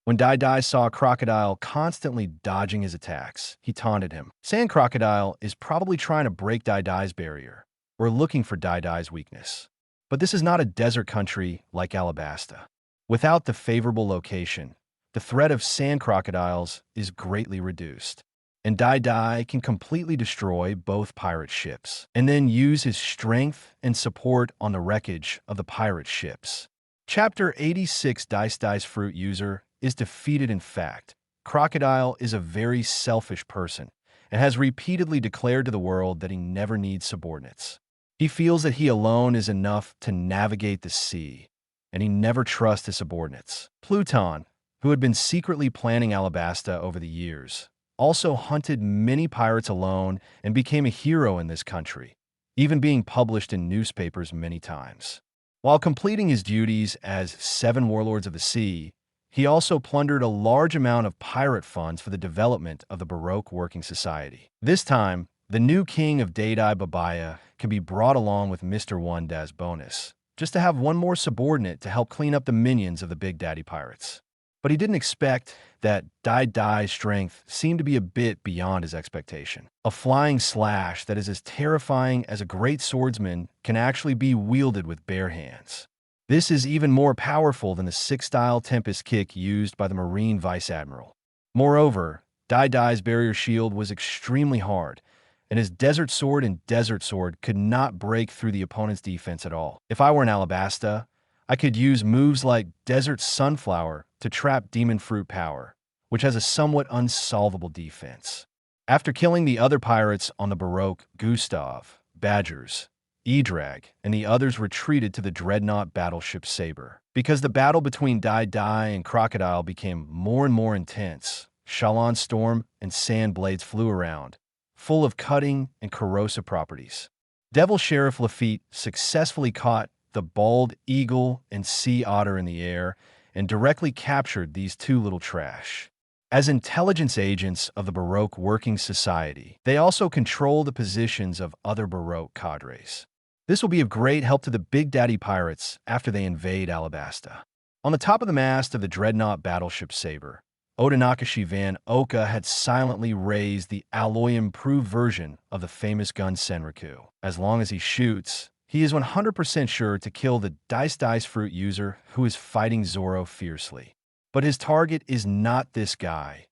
When Dai Dai saw a crocodile constantly dodging his attacks, he taunted him. Sand Crocodile is probably trying to break Dai Dai's barrier, or looking for Dai Dai's weakness. But this is not a desert country like Alabasta. Without the favorable location, the threat of sand crocodiles is greatly reduced, and Dai Dai can completely destroy both pirate ships, and then use his strength and support on the wreckage of the pirate ships. Chapter 86 Dice Fruit User is defeated. In fact, Crocodile is a very selfish person and has repeatedly declared to the world that he never needs subordinates. He feels that he alone is enough to navigate the sea, and he never trusts his subordinates. Pluton, who had been secretly planning Alabasta over the years, also hunted many pirates alone and became a hero in this country, even being published in newspapers many times. While completing his duties as 7 warlords of the sea, he also plundered a large amount of pirate funds for the development of the Baroque working society. This time, the new king of Dai Babaya can be brought along with Mr. One Das Bonus, just to have one more subordinate to help clean up the minions of the Big Daddy Pirates. But he didn't expect that Dai Dai's strength seemed to be a bit beyond his expectation. A flying slash that is as terrifying as a great swordsman can actually be wielded with bare hands. This is even more powerful than the 6-style Tempest kick used by the Marine Vice Admiral. Moreover, Dai Dai's barrier shield was extremely hard, and his Desert Sword and Desert Sword could not break through the opponent's defense at all. If I were in Alabasta, I could use moves like Desert Sunflower to trap Demon Fruit Power, which has a somewhat unsolvable defense. After killing the other pirates on the Baroque, Gustav, Badgers, Edrag, and the others retreated to the dreadnought battleship Saber. Because the battle between Dai Dai and Crocodile became more and more intense, Shalon Storm and Sand Blades flew around, full of cutting and corrosive properties. Devil Sheriff Lafitte successfully caught the bald eagle and sea otter in the air and directly captured these 2 little trash. As intelligence agents of the Baroque working society, they also control the positions of other Baroque cadres. This will be of great help to the Big Daddy Pirates after they invade Alabasta. On the top of the mast of the dreadnought battleship Saber, Odanakashi Van Oka had silently raised the alloy-improved version of the famous gun Senriku. As long as he shoots, he is 100% sure to kill the Dice Fruit user who is fighting Zoro fiercely. But his target is not this guy,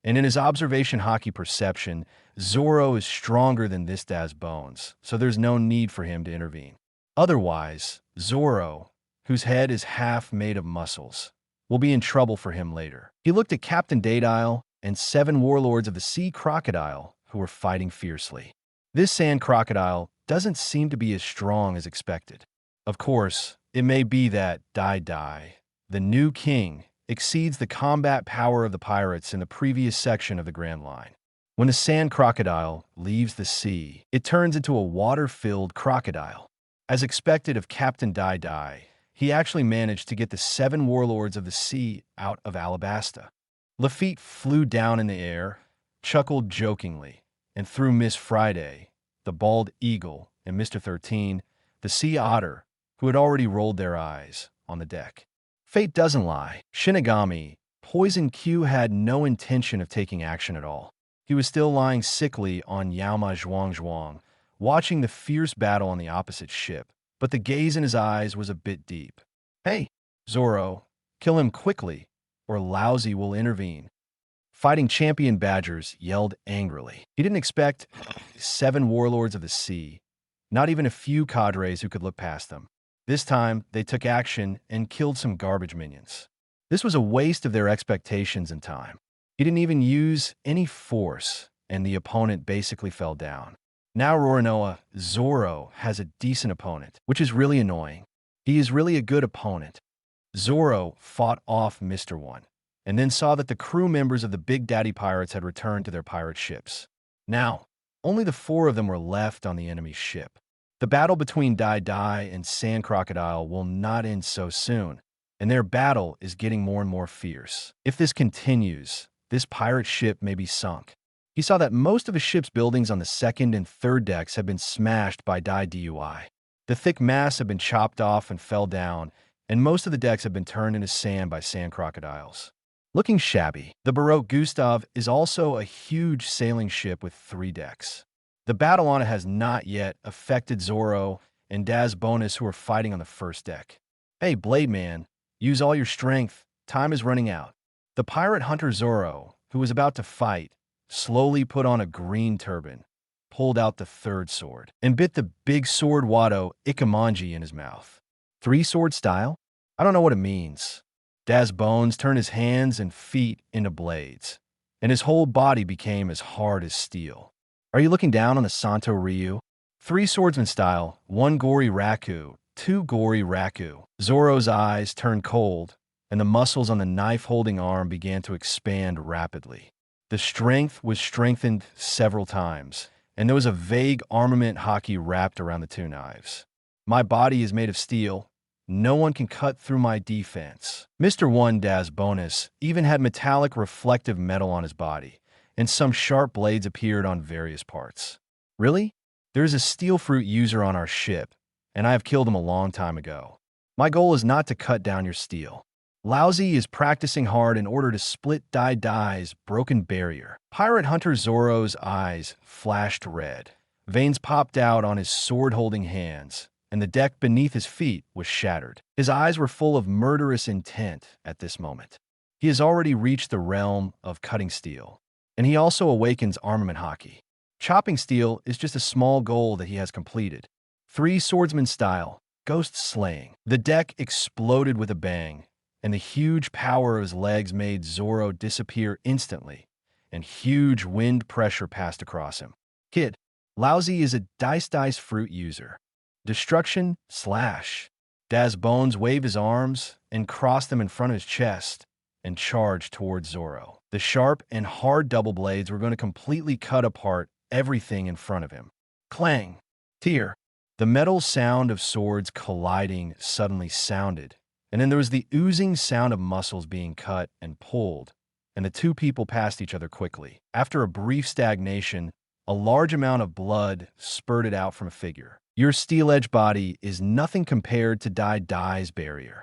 and in his observation hockey perception, Zoro is stronger than this Das Bones, so there's no need for him to intervene. Otherwise, Zoro, whose head is half made of muscles, will be in trouble for him later. He looked at Captain Daedile and 7 warlords of the sea crocodile who were fighting fiercely. This sand crocodile doesn't seem to be as strong as expected. Of course, it may be that Dai Dai, the new king, exceeds the combat power of the pirates in the previous section of the Grand Line. When the sand crocodile leaves the sea, it turns into a water-filled crocodile. As expected of Captain Dai Dai, he actually managed to get the 7 warlords of the sea out of Alabasta. Lafitte flew down in the air, chuckled jokingly, and threw Miss Friday, the bald eagle, and Mr. 13, the sea otter, who had already rolled their eyes, on the deck. Fate doesn't lie. Shinigami, Poison Q had no intention of taking action at all. He was still lying sickly on Yaoma Zhuang, watching the fierce battle on the opposite ship, but the gaze in his eyes was a bit deep. Hey, Zoro, kill him quickly, or Lousy will intervene. Fighting champion Badgers yelled angrily. He didn't expect 7 warlords of the sea, not even a few cadres who could look past them. This time, they took action and killed some garbage minions. This was a waste of their expectations and time. He didn't even use any force, and the opponent basically fell down. Now Roronoa, Zoro, has a decent opponent, which is really annoying. He is really a good opponent. Zoro fought off Mr. One, and then saw that the crew members of the Big Daddy Pirates had returned to their pirate ships. Now, only the 4 of them were left on the enemy's ship. The battle between Dai and Sand Crocodile will not end so soon, and their battle is getting more and more fierce. If this continues, this pirate ship may be sunk. He saw that most of his ship's buildings on the second and third decks had been smashed by DUI. The thick masts had been chopped off and fell down, and most of the decks had been turned into sand by sand crocodiles. Looking shabby, the Baroque Gustav is also a huge sailing ship with 3 decks. The battle on it has not yet affected Zoro and Das Bonus, who are fighting on the first deck. Hey, Blade Man, use all your strength. Time is running out. The pirate hunter Zoro, who was about to fight, slowly put on a green turban, pulled out the 3rd sword, and bit the big sword Wado Ikamanji in his mouth. 3-sword style? I don't know what it means. Das Bones turned his hands and feet into blades, and his whole body became as hard as steel. Are you looking down on the Santo Ryu? 3 swordsman style, 1 gory raku, 2 gory raku. Zoro's eyes turned cold, and the muscles on the knife-holding arm began to expand rapidly. The strength was strengthened several times, and there was a vague armament hockey wrapped around the 2 knives. My body is made of steel. No one can cut through my defense. Mr. 1 Das Bonus even had metallic reflective metal on his body, and some sharp blades appeared on various parts. Really? There's a steel fruit user on our ship, and I have killed him a long time ago. My goal is not to cut down your steel. Lousy is practicing hard in order to split Dai's broken barrier. Pirate Hunter Zoro's eyes flashed red. Veins popped out on his sword-holding hands, and the deck beneath his feet was shattered. His eyes were full of murderous intent at this moment. He has already reached the realm of cutting steel, and he also awakens armament hockey. Chopping steel is just a small goal that he has completed. 3 swordsman style, ghost slaying. The deck exploded with a bang, and the huge power of his legs made Zoro disappear instantly, and huge wind pressure passed across him. Kid, Lousy is a dice fruit user. Destruction slash. Das Bones waved his arms and crossed them in front of his chest and charged towards Zoro. The sharp and hard double blades were going to completely cut apart everything in front of him. Clang. Tear. The metal sound of swords colliding suddenly sounded, and then there was the oozing sound of muscles being cut and pulled, and the 2 people passed each other quickly. After a brief stagnation, a large amount of blood spurted out from a figure. Your steel-edged body is nothing compared to Dai's barrier.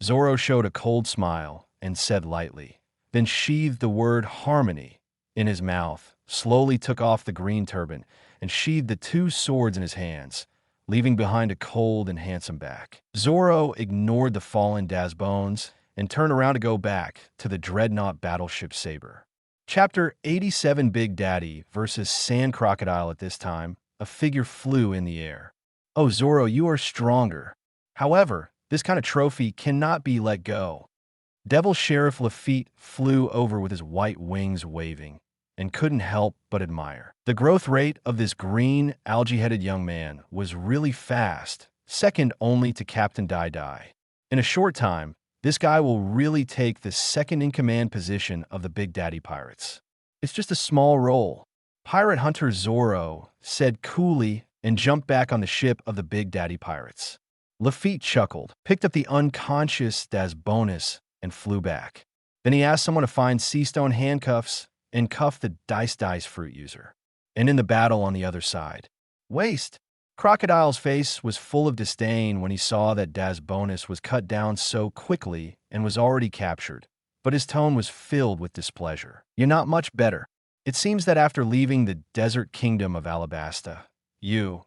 Zoro showed a cold smile and said lightly, then sheathed the word harmony in his mouth, slowly took off the green turban, and sheathed the 2 swords in his hands, leaving behind a cold and handsome back. Zoro ignored the fallen Das Bones and turned around to go back to the dreadnought battleship Saber. Chapter 87 Big Daddy versus Sand Crocodile. At this time, a figure flew in the air. Oh, Zoro, you are stronger. However, this kind of trophy cannot be let go. Devil Sheriff Lafitte flew over with his white wings waving and couldn't help but admire. The growth rate of this green, algae-headed young man was really fast, second only to Captain Dai. In a short time, this guy will really take the second-in-command position of the Big Daddy Pirates. It's just a small role. Pirate Hunter Zoro said coolly and jumped back on the ship of the Big Daddy Pirates. Lafitte chuckled, picked up the unconscious Das Bonus, and flew back. Then he asked someone to find Seastone handcuffs and cuff the dice fruit user. And in the battle on the other side, waste. Crocodile's face was full of disdain when he saw that Das Bonus was cut down so quickly and was already captured, but his tone was filled with displeasure. You're not much better. It seems that after leaving the desert kingdom of Alabasta, you,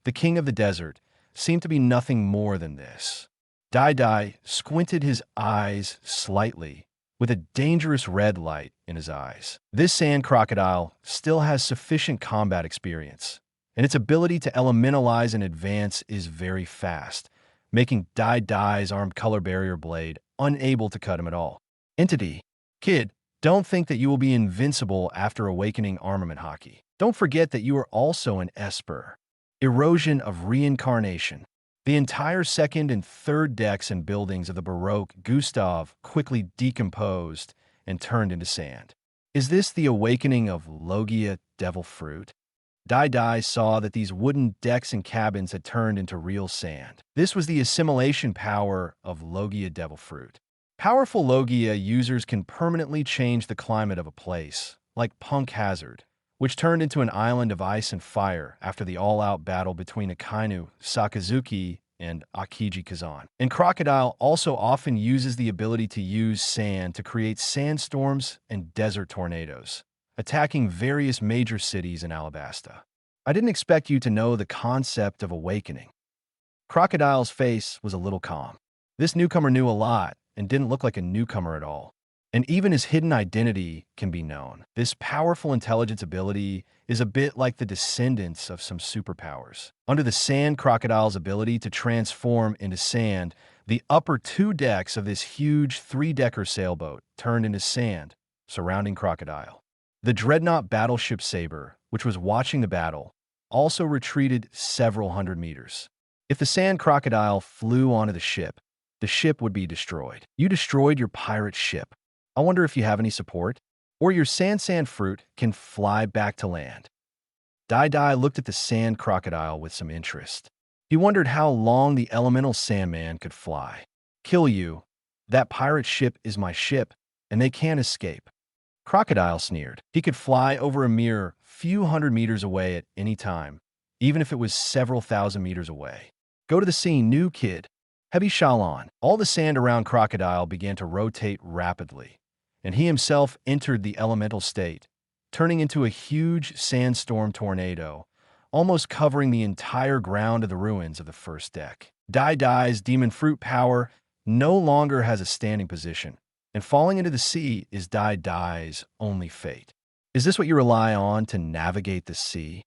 the king of the desert, seem to be nothing more than this. Dai squinted his eyes slightly, with a dangerous red light in his eyes. This sand crocodile still has sufficient combat experience, and its ability to elementalize and advance is very fast, making Dai's armed color barrier blade unable to cut him at all. Entity, kid, don't think that you will be invincible after awakening armament hockey. Don't forget that you are also an Esper. Erosion of reincarnation. The entire second and third decks and buildings of the Baroque Gustav quickly decomposed and turned into sand. Is this the awakening of Logia devil fruit? Dai saw that these wooden decks and cabins had turned into real sand. This was the assimilation power of Logia devil fruit. Powerful Logia users can permanently change the climate of a place, like Punk Hazard, which turned into an island of ice and fire after the all-out battle between Akainu Sakazuki and Akiji Kazan. And Crocodile also often uses the ability to use sand to create sandstorms and desert tornadoes, attacking various major cities in Alabasta. I didn't expect you to know the concept of awakening. Crocodile's face was a little calm. This newcomer knew a lot and didn't look like a newcomer at all. And even his hidden identity can be known. This powerful intelligence ability is a bit like the descendants of some superpowers. Under the sand crocodile's ability to transform into sand, the upper 2 decks of this huge 3-decker sailboat turned into sand, surrounding Crocodile. The dreadnought battleship Saber, which was watching the battle, also retreated several hundred meters. If the sand crocodile flew onto the ship would be destroyed. You destroyed your pirate ship. I wonder if you have any support? Or your sand fruit can fly back to land. Dai looked at the sand crocodile with some interest. He wondered how long the elemental sandman could fly. Kill you. That pirate ship is my ship, and they can't escape. Crocodile sneered. He could fly over a mere few hundred meters away at any time, even if it was several thousand meters away. Go to the scene, new kid. Heavy Shalon. All the sand around Crocodile began to rotate rapidly, and he himself entered the elemental state, turning into a huge sandstorm tornado, almost covering the entire ground of the ruins of the first deck. Dai's demon fruit power no longer has a standing position, and falling into the sea is Dai's only fate. Is this what you rely on to navigate the sea?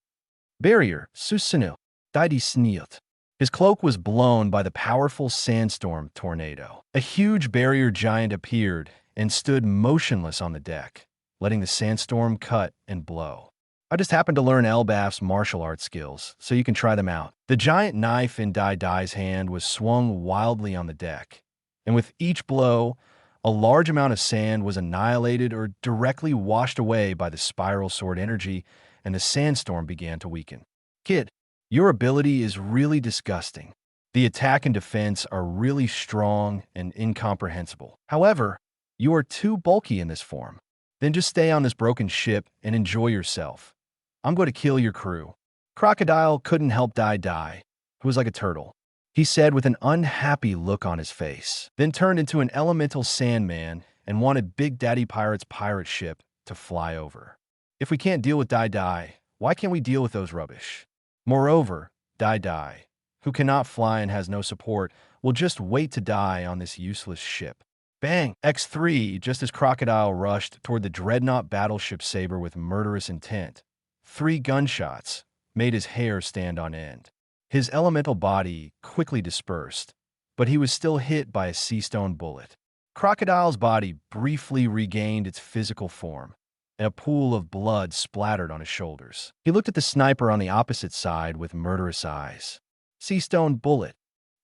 Barrier, Susanoo, Dai sneeled. His cloak was blown by the powerful sandstorm tornado. A huge barrier giant appeared and stood motionless on the deck, letting the sandstorm cut and blow. I just happened to learn Elbaf's martial arts skills, so you can try them out. The giant knife in Dai's hand was swung wildly on the deck, and with each blow, a large amount of sand was annihilated or directly washed away by the spiral sword energy, and the sandstorm began to weaken. Kid, your ability is really disgusting. The attack and defense are really strong and incomprehensible. However, you are too bulky in this form. Then just stay on this broken ship and enjoy yourself. I'm going to kill your crew. Crocodile couldn't help Dai, who was like a turtle. He said with an unhappy look on his face, then turned into an elemental sandman and wanted Big Daddy Pirate's pirate ship to fly over. If we can't deal with Dai, why can't we deal with those rubbish? Moreover, Dai, who cannot fly and has no support, will just wait to die on this useless ship. Bang! X3, just as Crocodile rushed toward the dreadnought battleship Saber with murderous intent. 3 gunshots made his hair stand on end. His elemental body quickly dispersed, but he was still hit by a sea stone bullet. Crocodile's body briefly regained its physical form, and a pool of blood splattered on his shoulders. He looked at the sniper on the opposite side with murderous eyes. Sea stone bullet.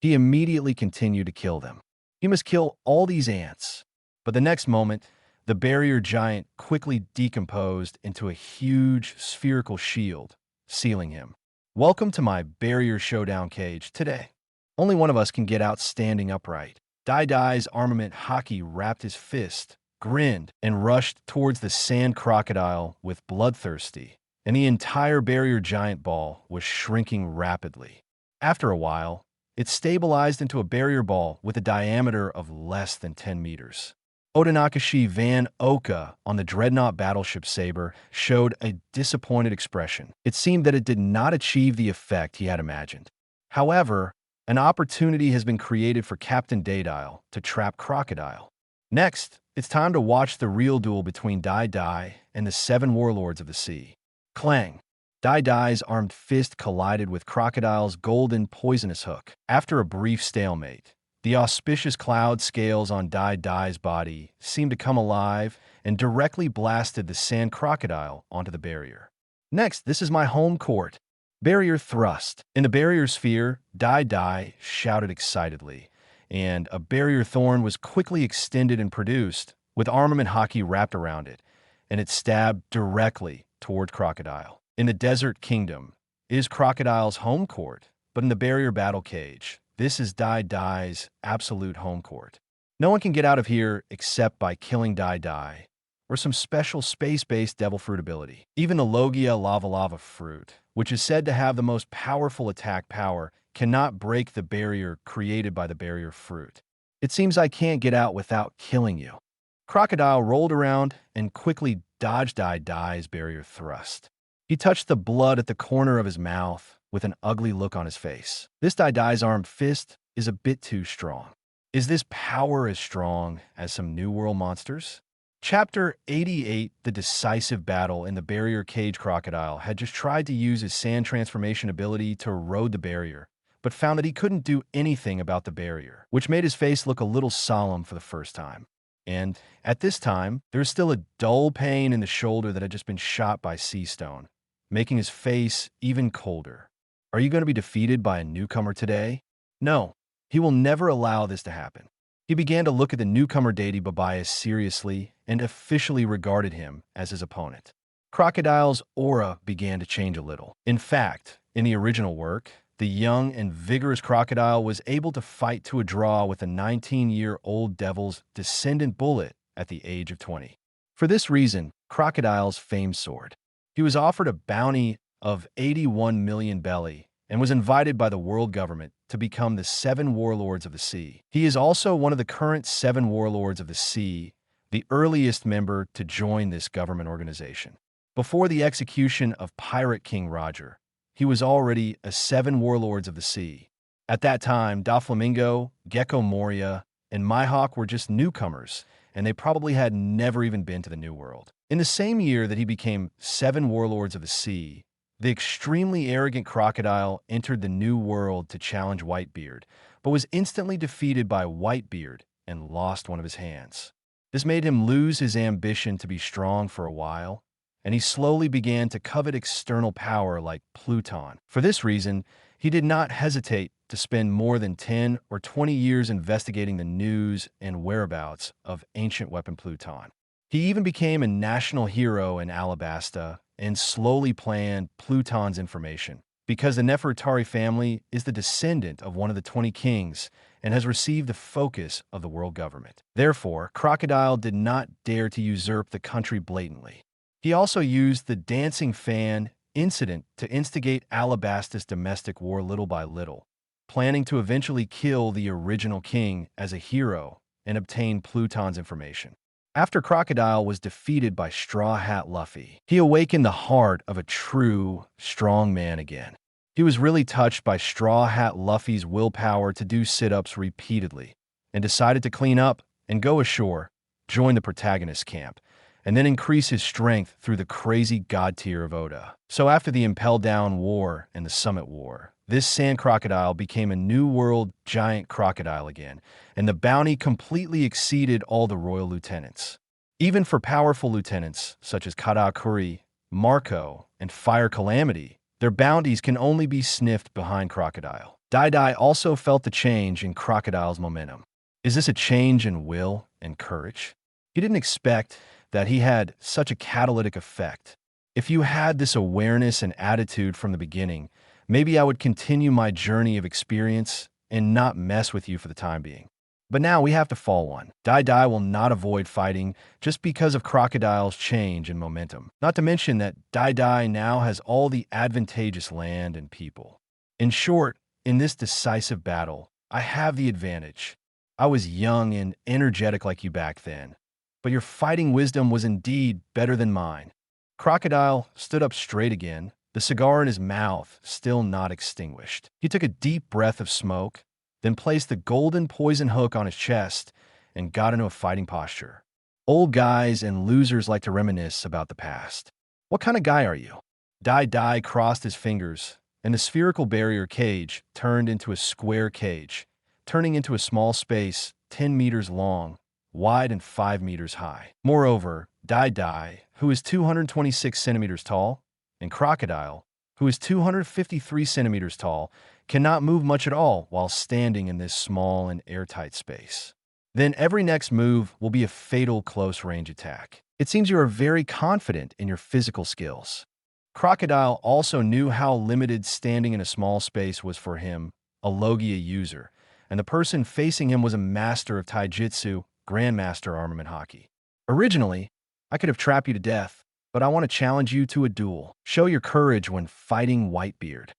He immediately continued to kill them. He must kill all these ants. But the next moment, the barrier giant quickly decomposed into a huge spherical shield, sealing him. Welcome to my barrier showdown cage today. Only one of us can get out standing upright. Dai's armament hockey wrapped his fist, grinned, and rushed towards the sand crocodile with bloodthirsty, and the entire barrier giant ball was shrinking rapidly. After a while, it stabilized into a barrier ball with a diameter of less than 10 meters. Odanakashi Van Oka on the dreadnought battleship Saber showed a disappointed expression. It seemed that it did not achieve the effect he had imagined. However, an opportunity has been created for Captain Daedile to trap Crocodile. Next, it's time to watch the real duel between Dai and the 7 warlords of the sea. Clang! Dai's armed fist collided with Crocodile's golden poisonous hook. After a brief stalemate, the auspicious cloud scales on Dai's body seemed to come alive and directly blasted the sand crocodile onto the barrier. Next, this is my home court. Barrier thrust. In the barrier sphere, Dai shouted excitedly, and a barrier thorn was quickly extended and produced, with armament hockey wrapped around it, and it stabbed directly toward Crocodile. In the Desert Kingdom, it is Crocodile's home court, but in the Barrier Battle Cage, this is Dai Dai's absolute home court. No one can get out of here except by killing Dai Dai, or some special space-based devil fruit ability. Even the Logia Lava Fruit, which is said to have the most powerful attack power, cannot break the barrier created by the barrier fruit. It seems I can't get out without killing you. Crocodile rolled around and quickly dodged Dai Dai's barrier thrust. He touched the blood at the corner of his mouth with an ugly look on his face. This Dai Dai's armed fist is a bit too strong. Is this power as strong as some New World monsters? Chapter 88, The Decisive Battle in the Barrier Cage. Crocodile had just tried to use his sand transformation ability to erode the barrier, but found that he couldn't do anything about the barrier, which made his face look a little solemn for the first time. And at this time, there's still a dull pain in the shoulder that had just been shot by Sea Stone, making his face even colder. Are you going to be defeated by a newcomer today? No, he will never allow this to happen. He began to look at the newcomer deity Babias seriously and officially regarded him as his opponent. Crocodile's aura began to change a little. In fact, in the original work, the young and vigorous Crocodile was able to fight to a draw with a 19-year-old devil's descendant bullet at the age of 20. For this reason, Crocodile's fame soared. He was offered a bounty of 81 million belly and was invited by the world government to become the 7 Warlords of the Sea. He is also one of the current 7 Warlords of the Sea, the earliest member to join this government organization. Before the execution of Pirate King Roger, he was already a 7 Warlords of the Sea. At that time, Doflamingo, Gecko Moria, and Mihawk were just newcomers, and they probably had never even been to the New World. In the same year that he became 7 Warlords of the Sea, the extremely arrogant Crocodile entered the New World to challenge Whitebeard, but was instantly defeated by Whitebeard and lost one of his hands. This made him lose his ambition to be strong for a while, and he slowly began to covet external power like Pluton. For this reason, he did not hesitate to spend more than 10 or 20 years investigating the news and whereabouts of ancient weapon Pluton. He even became a national hero in Alabasta and slowly planned Pluton's information. Because the Nefertari family is the descendant of one of the 20 kings and has received the focus of the world government. Therefore, Crocodile did not dare to usurp the country blatantly. He also used the dancing fan incident to instigate Alabasta's domestic war little by little, planning to eventually kill the original king as a hero and obtain Pluton's information. After Crocodile was defeated by Straw Hat Luffy, he awakened the heart of a true, strong man again. He was really touched by Straw Hat Luffy's willpower to do sit-ups repeatedly, and decided to clean up and go ashore, join the protagonist's camp, and then increase his strength through the crazy god tier of Oda. So after the Impel Down War and the Summit War, this sand crocodile became a New World giant crocodile again, and the bounty completely exceeded all the royal lieutenants. Even for powerful lieutenants such as Katakuri, Marco, and Fire Calamity, their bounties can only be sniffed behind Crocodile. Dai Dai also felt the change in Crocodile's momentum. Is this a change in will and courage? He didn't expect that he had such a catalytic effect. If you had this awareness and attitude from the beginning, maybe I would continue my journey of experience and not mess with you for the time being. But now we have to fall one. Dai Dai will not avoid fighting just because of Crocodile's change in momentum. Not to mention that Dai Dai now has all the advantageous land and people. In short, in this decisive battle, I have the advantage. I was young and energetic like you back then, but your fighting wisdom was indeed better than mine. Crocodile stood up straight again, the cigar in his mouth still not extinguished. He took a deep breath of smoke, then placed the golden poison hook on his chest and got into a fighting posture. Old guys and losers like to reminisce about the past. What kind of guy are you? Dai Dai crossed his fingers, and the spherical barrier cage turned into a square cage, turning into a small space 10 meters long, wide and 5 meters high. Moreover, Dai Dai, who is 226 centimeters tall, and Crocodile, who is 253 centimeters tall, cannot move much at all while standing in this small and airtight space. Then every next move will be a fatal close-range attack. It seems you are very confident in your physical skills. Crocodile also knew how limited standing in a small space was for him, a Logia user, and the person facing him was a master of taijutsu, grandmaster armament hockey. Originally, I could have trapped you to death, but I want to challenge you to a duel. Show your courage when fighting Whitebeard.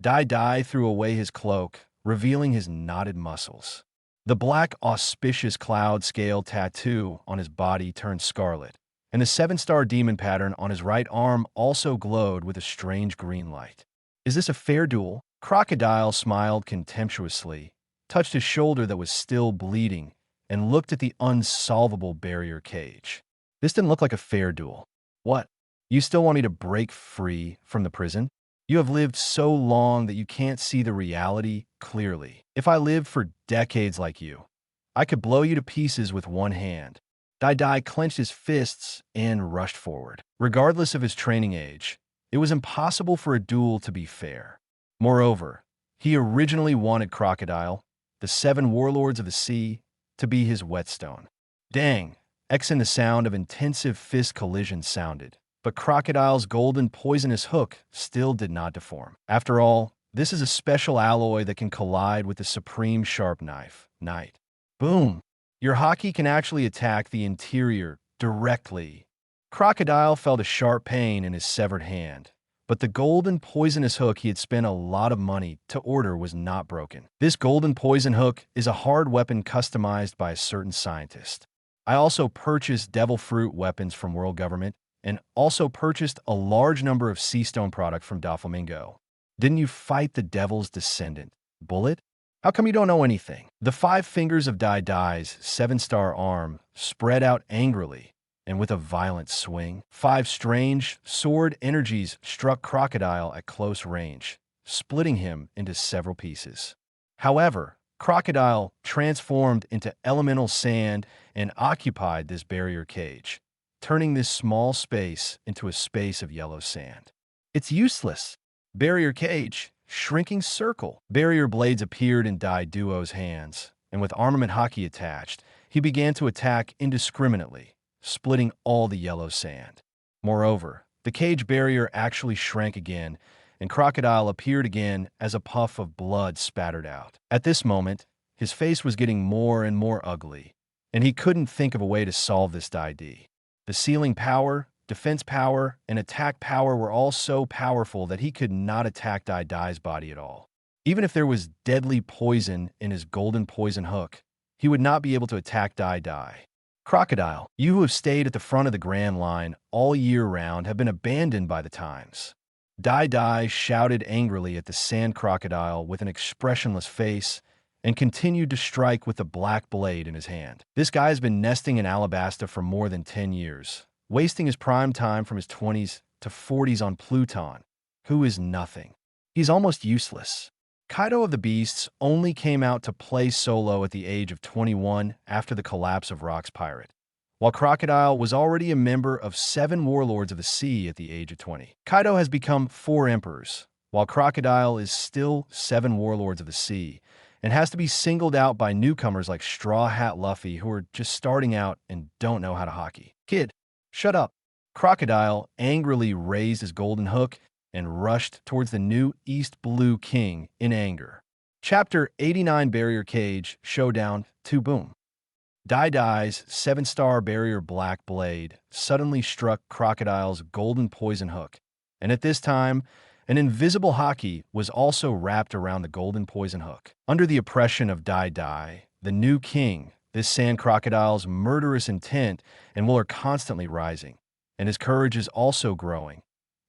Dai threw away his cloak, revealing his knotted muscles. The black auspicious cloud scale tattoo on his body turned scarlet, and the 7-star demon pattern on his right arm also glowed with a strange green light. Is this a fair duel? Crocodile smiled contemptuously, touched his shoulder that was still bleeding, and looked at the unsolvable barrier cage. This didn't look like a fair duel. What? You still want me to break free from the prison? You have lived so long that you can't see the reality clearly. If I lived for decades like you, I could blow you to pieces with one hand. Dai clenched his fists and rushed forward. Regardless of his training age, it was impossible for a duel to be fair. Moreover, he originally wanted Crocodile, the 7 warlords of the sea, to be his whetstone. Dang! Xing the sound of intensive fist collision sounded, but Crocodile's golden poisonous hook still did not deform. After all, this is a special alloy that can collide with the supreme sharp knife, Knight. Boom! Your hockey can actually attack the interior directly. Crocodile felt a sharp pain in his severed hand, but the golden poisonous hook he had spent a lot of money to order was not broken. This golden poison hook is a hard weapon customized by a certain scientist. I also purchased devil fruit weapons from world government and also purchased a large number of sea stone product from Doflamingo. Didn't you fight the devil's descendant, Bullet? How come you don't know anything? The 5 fingers of Dai's 7-star arm spread out angrily, and with a violent swing, 5 strange sword energies struck Crocodile at close range, splitting him into several pieces. However, Crocodile transformed into elemental sand and occupied this barrier cage, turning this small space into a space of yellow sand. It's useless. Barrier cage, shrinking circle. Barrier blades appeared in Dai Duo's hands, and with armament hockey attached, he began to attack indiscriminately, splitting all the yellow sand. Moreover, the cage barrier actually shrank again, and Crocodile appeared again as a puff of blood spattered out. At this moment, his face was getting more and more ugly, and he couldn't think of a way to solve this Dai. The sealing power, defense power, and attack power were all so powerful that he could not attack Dai's body at all. Even if there was deadly poison in his golden poison hook, he would not be able to attack Dai. Crocodile, you who have stayed at the front of the Grand Line all year round have been abandoned by the times. Dai shouted angrily at the sand crocodile with an expressionless face and continued to strike with the black blade in his hand. This guy has been nesting in Alabasta for more than 10 years, wasting his prime time from his 20s to 40s on Pluton, who is nothing. He's almost useless. Kaido of the Beasts only came out to play solo at the age of 21 after the collapse of Rock's Pirate, while Crocodile was already a member of 7 Warlords of the Sea at the age of 20. Kaido has become 4 Emperors, while Crocodile is still 7 Warlords of the Sea, and has to be singled out by newcomers like Straw Hat Luffy who are just starting out and don't know how to hockey. Kid, shut up. Crocodile angrily raised his golden hook and rushed towards the new East Blue King in anger. Chapter 89 Barrier Cage Showdown 2 Boom. Dai's 7-star barrier black blade suddenly struck Crocodile's golden poison hook, and at this time, an invisible hockey was also wrapped around the golden poison hook. Under the oppression of Dai, the new king, this sand crocodile's murderous intent and will are constantly rising, and his courage is also growing,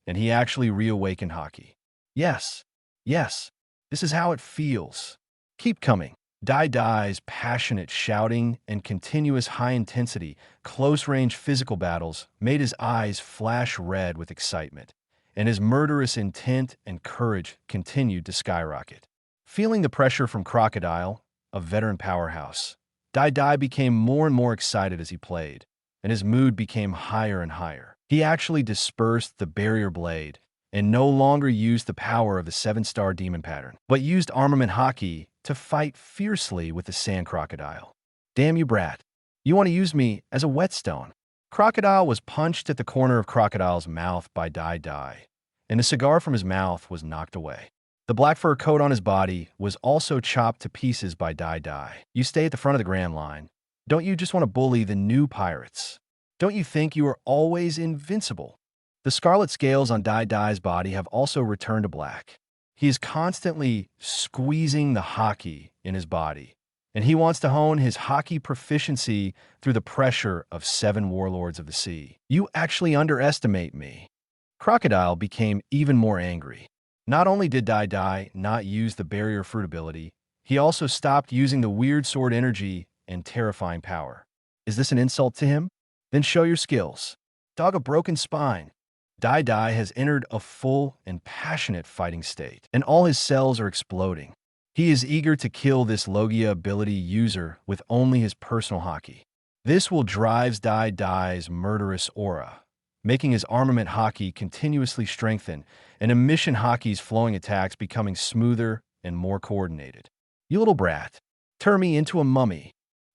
and he actually reawakened hockey. Yes, this is how it feels. Keep coming. Dai's passionate shouting and continuous high-intensity, close-range physical battles made his eyes flash red with excitement, and his murderous intent and courage continued to skyrocket. Feeling the pressure from Crocodile, a veteran powerhouse, Dai became more and more excited as he played, and his mood became higher and higher. He actually dispersed the barrier blade and no longer used the power of the 7-star demon pattern, but used armament hockey to fight fiercely with the sand crocodile. Damn you, brat. You want to use me as a whetstone. Crocodile was punched at the corner of Crocodile's mouth by Dai, and the cigar from his mouth was knocked away. The black fur coat on his body was also chopped to pieces by Dai Dai. You stay at the front of the Grand Line. Don't you just want to bully the new pirates? Don't you think you are always invincible? The scarlet scales on Dai Dai's body have also returned to black. He is constantly squeezing the hockey in his body, and he wants to hone his hockey proficiency through the pressure of 7 warlords of the sea. You actually underestimate me. Crocodile became even more angry. Not only did Dai Dai not use the barrier fruit ability, he also stopped using the weird sword energy and terrifying power. Is this an insult to him? Then show your skills. Dog a broken spine. Dai Dai has entered a full and passionate fighting state, and all his cells are exploding. He is eager to kill this Logia ability user with only his personal hockey. This will drive Dai Dai's murderous aura, making his armament hockey continuously strengthen and emission hockey's flowing attacks becoming smoother and more coordinated. You little brat, turn me into a mummy.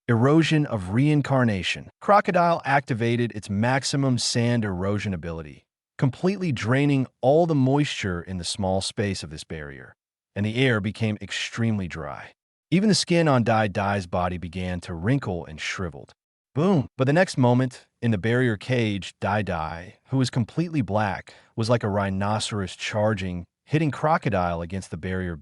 Erosion of reincarnation. Crocodile activated its maximum sand erosion ability, completely draining all the moisture in the small space of this barrier, and the air became extremely dry. Even the skin on Dai Dai's body began to wrinkle and shriveled. Boom! But the next moment, in the barrier cage, Dai Dai, who was completely black, was like a rhinoceros charging, hitting Crocodile against the barrier.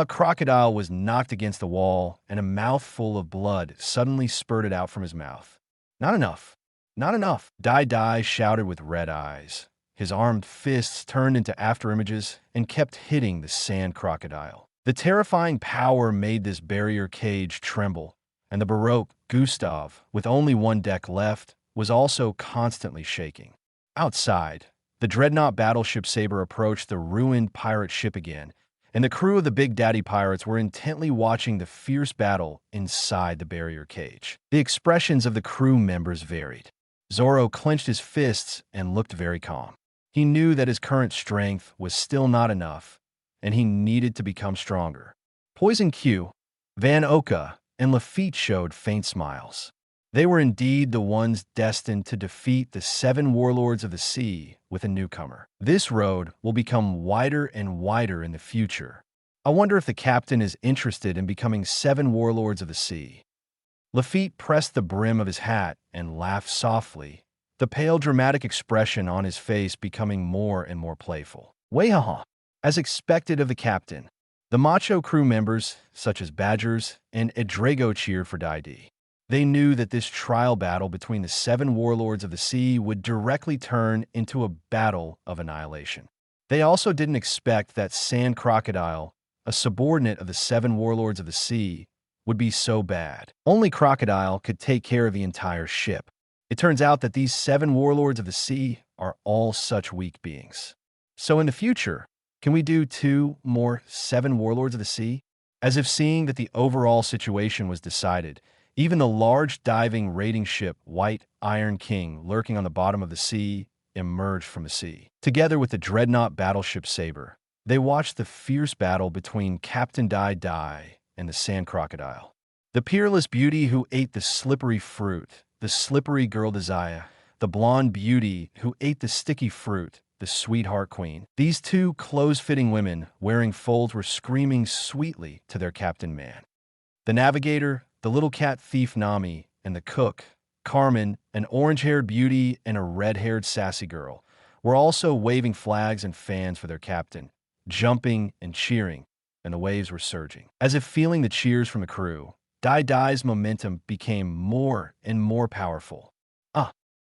Crocodile was knocked against the wall, and a mouthful of blood suddenly spurted out from his mouth. Not enough. Not enough. Dai Dai shouted with red eyes. His armed fists turned into afterimages and kept hitting the sand crocodile. The terrifying power made this barrier cage tremble, and the Baroque Gustav, with only 1 deck left, was also constantly shaking. Outside, the dreadnought battleship Saber approached the ruined pirate ship again, and the crew of the Big Daddy Pirates were intently watching the fierce battle inside the barrier cage. The expressions of the crew members varied. Zoro clenched his fists and looked very calm. He knew that his current strength was still not enough, and he needed to become stronger. Poison Q, Van Oka, and Lafitte showed faint smiles. They were indeed the ones destined to defeat the 7 warlords of the sea with a newcomer. This road will become wider and wider in the future. I wonder if the captain is interested in becoming 7 warlords of the sea. Lafitte pressed the brim of his hat and laughed softly, the pale dramatic expression on his face becoming more and more playful. Wahaha! As expected of the captain, the macho crew members, such as Badgers and Edrago, cheered for Dai Dai. They knew that this trial battle between the 7 warlords of the sea would directly turn into a battle of annihilation. They also didn't expect that Sand Crocodile, a subordinate of the 7 warlords of the sea, would be so bad. Only Crocodile could take care of the entire ship. It turns out that these 7 warlords of the sea are all such weak beings. So in the future, can we do 2 more 7 warlords of the sea? As if seeing that the overall situation was decided, even the large diving raiding ship White Iron King lurking on the bottom of the sea emerged from the sea. Together with the dreadnought battleship Saber, they watched the fierce battle between Captain Dai Dai and the Sand Crocodile. The peerless beauty who ate the slippery fruit, the slippery girl Desire, the blonde beauty who ate the sticky fruit, the sweetheart queen. These 2 close-fitting women wearing folds were screaming sweetly to their captain man. The navigator, the little cat thief Nami, and the cook, Carmen, an orange-haired beauty and a red-haired sassy girl, were also waving flags and fans for their captain, jumping and cheering, and the waves were surging. As if feeling the cheers from the crew, Dai Dai's momentum became more and more powerful.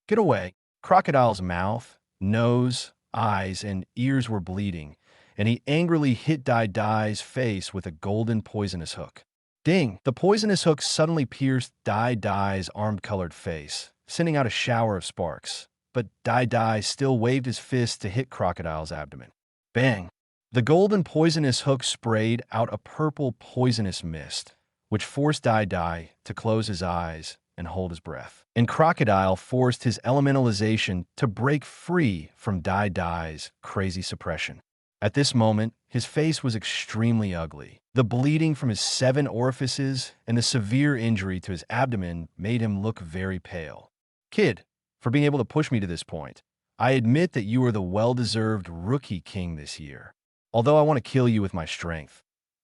Get away. Crocodile's mouth, nose, eyes, and ears were bleeding, and he angrily hit Dai Dai's face with a golden poisonous hook. Ding! The poisonous hook suddenly pierced Dai Dai's armed-colored face, sending out a shower of sparks. But Dai Dai still waved his fist to hit Crocodile's abdomen. Bang! The golden poisonous hook sprayed out a purple poisonous mist, which forced Dai Dai to close his eyes and hold his breath. And Crocodile forced his elementalization to break free from Dai Dai's crazy suppression. At this moment, his face was extremely ugly. The bleeding from his 7 orifices and the severe injury to his abdomen made him look very pale. Kid, for being able to push me to this point, I admit that you are the well-deserved rookie king this year. Although I want to kill you with my strength,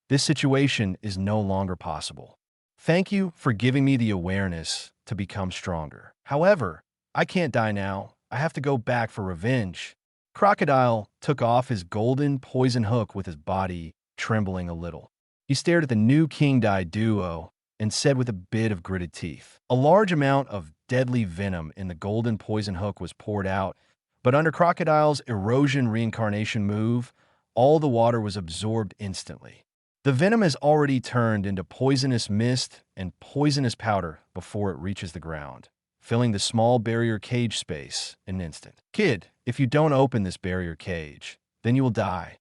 this situation is no longer possible. Thank you for giving me the awareness to become stronger. However, I can't die now. I have to go back for revenge. Crocodile took off his golden poison hook with his body trembling a little. He stared at the new King Dai duo and said with a bit of gritted teeth. A large amount of deadly venom in the golden poison hook was poured out, but under Crocodile's erosion reincarnation move, all the water was absorbed instantly. The venom has already turned into poisonous mist and poisonous powder before it reaches the ground, filling the small barrier cage space in an instant. Kid, if you don't open this barrier cage, then you will die.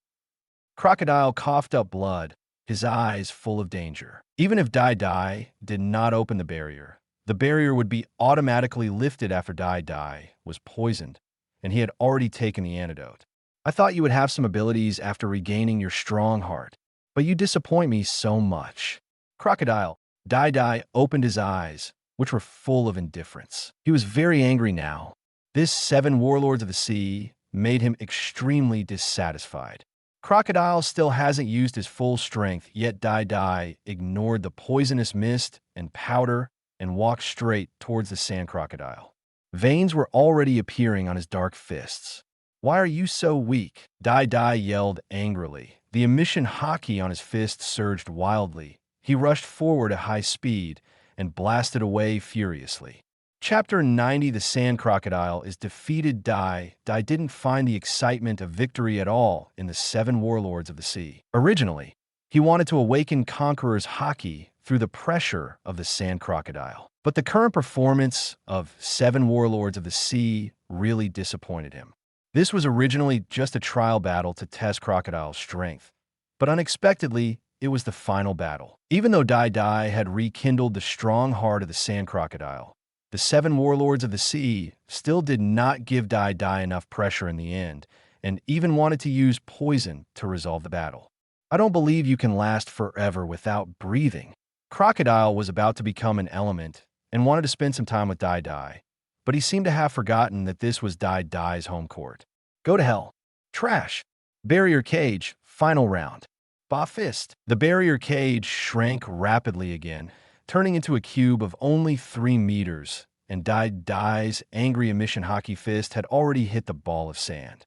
Crocodile coughed up blood, his eyes full of danger. Even if Dai did not open the barrier would be automatically lifted after Dai was poisoned, and he had already taken the antidote. I thought you would have some abilities after regaining your strong heart, but you disappoint me so much. Crocodile, Dai opened his eyes, which were full of indifference. He was very angry now. This 7 warlords of the sea made him extremely dissatisfied. Crocodile still hasn't used his full strength, yet Dai ignored the poisonous mist and powder and walked straight towards the sand crocodile. Veins were already appearing on his dark fists. Why are you so weak? Dai yelled angrily. The emission haki on his fist surged wildly. He rushed forward at high speed and blasted away furiously. Chapter 90, The Sand Crocodile, is defeated Dai didn't find the excitement of victory at all in the 7 warlords of the sea. Originally, he wanted to awaken Conqueror's haki through the pressure of the Sand Crocodile. But the current performance of 7 warlords of the sea really disappointed him. This was originally just a trial battle to test Crocodile's strength, but unexpectedly, it was the final battle. Even though Dai had rekindled the strong heart of the Sand Crocodile, the 7 warlords of the sea still did not give Dai enough pressure in the end, and even wanted to use poison to resolve the battle. I don't believe you can last forever without breathing. Crocodile was about to become an element and wanted to spend some time with Dai, but he seemed to have forgotten that this was Dai's home court. Go to hell. Trash. Barrier cage, final round. Ba fist. The barrier cage shrank rapidly again, turning into a cube of only 3 meters, and Dai's angry emission hockey fist had already hit the ball of sand.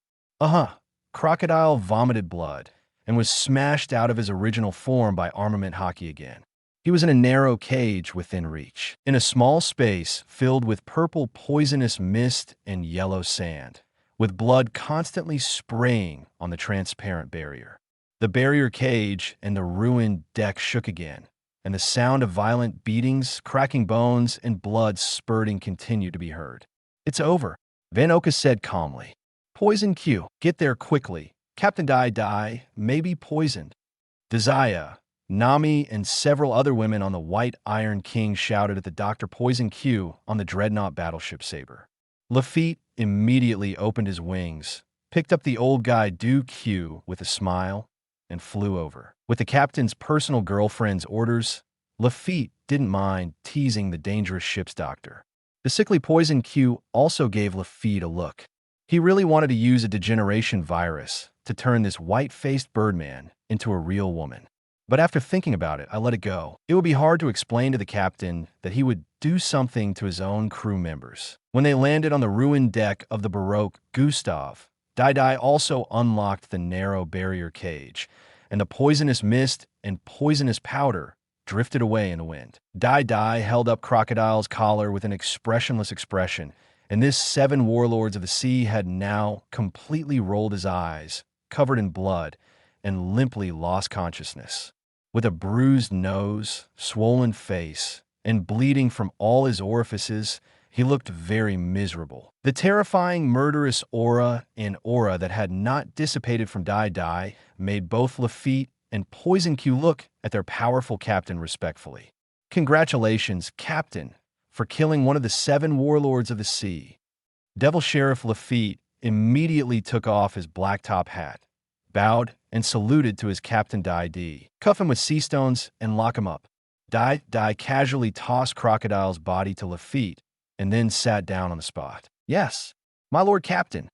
Crocodile vomited blood and was smashed out of his original form by armament hockey again. He was in a narrow cage within reach, in a small space filled with purple poisonous mist and yellow sand, with blood constantly spraying on the transparent barrier. The barrier cage and the ruined deck shook again, and the sound of violent beatings, cracking bones, and blood spurting continued to be heard. It's over, Van Oka said calmly. Poison Q, get there quickly. Captain Dai may be poisoned. Desire, Nami, and several other women on the White Iron King shouted at the Dr. Poison Q on the dreadnought battleship Saber. Lafitte immediately opened his wings, picked up the old guy Du Q with a smile, and flew over. With the captain's personal girlfriend's orders, Lafitte didn't mind teasing the dangerous ship's doctor. The sickly Poison Q also gave Lafitte a look. He really wanted to use a degeneration virus to turn this white-faced birdman into a real woman. But after thinking about it, I let it go. It would be hard to explain to the captain that he would do something to his own crew members. When they landed on the ruined deck of the Baroque Gustav, Dai also unlocked the narrow barrier cage, and the poisonous mist and poisonous powder drifted away in the wind. Dai held up Crocodile's collar with an expressionless expression, and this 7 warlords of the sea had now completely rolled his eyes, covered in blood, and limply lost consciousness. With a bruised nose, swollen face, and bleeding from all his orifices, he looked very miserable. The terrifying, murderous aura that had not dissipated from Dai made both Lafitte and Poison Q look at their powerful captain respectfully. Congratulations, Captain, for killing one of the 7 warlords of the sea. Devil Sheriff Lafitte immediately took off his black top hat, bowed, and saluted to his Captain Dai. Cuff him with sea stones and lock him up. Dai casually tossed Crocodile's body to Lafitte and then sat down on the spot. Yes, my Lord Captain,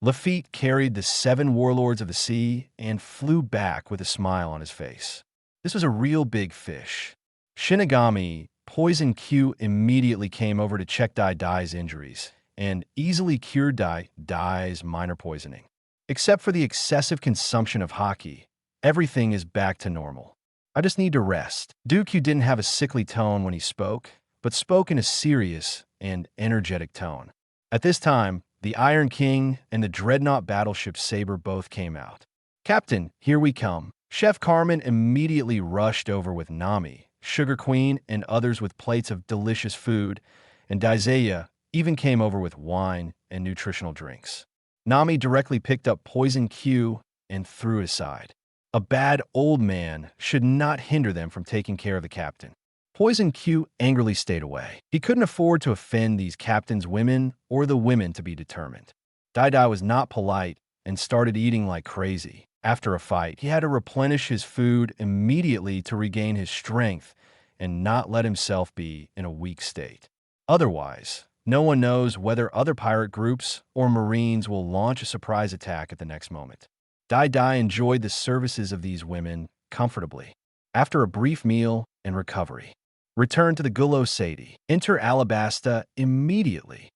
Lafitte carried the 7 warlords of the sea and flew back with a smile on his face. This was a real big fish. Shinigami, Poison Q immediately came over to check Dai's injuries and easily cured Dai's minor poisoning. Except for the excessive consumption of haki, everything is back to normal. I just need to rest. Dooku didn't have a sickly tone when he spoke, but spoke in a serious and energetic tone. At this time, the Iron King and the dreadnought battleship Saber both came out. "Captain, here we come." Chef Carmen immediately rushed over with Nami, Sugar Queen, and others with plates of delicious food, and Daizeya even came over with wine and nutritional drinks. Nami directly picked up Poison Q and threw it aside. A bad old man should not hinder them from taking care of the captain. Poison Q angrily stayed away. He couldn't afford to offend these captain's women or the women to be determined. Dai was not polite and started eating like crazy. After a fight, he had to replenish his food immediately to regain his strength and not let himself be in a weak state. Otherwise, no one knows whether other pirate groups or Marines will launch a surprise attack at the next moment. Dai enjoyed the services of these women comfortably. After a brief meal and recovery, returned to the Gulo Sadie. Enter Alabasta immediately.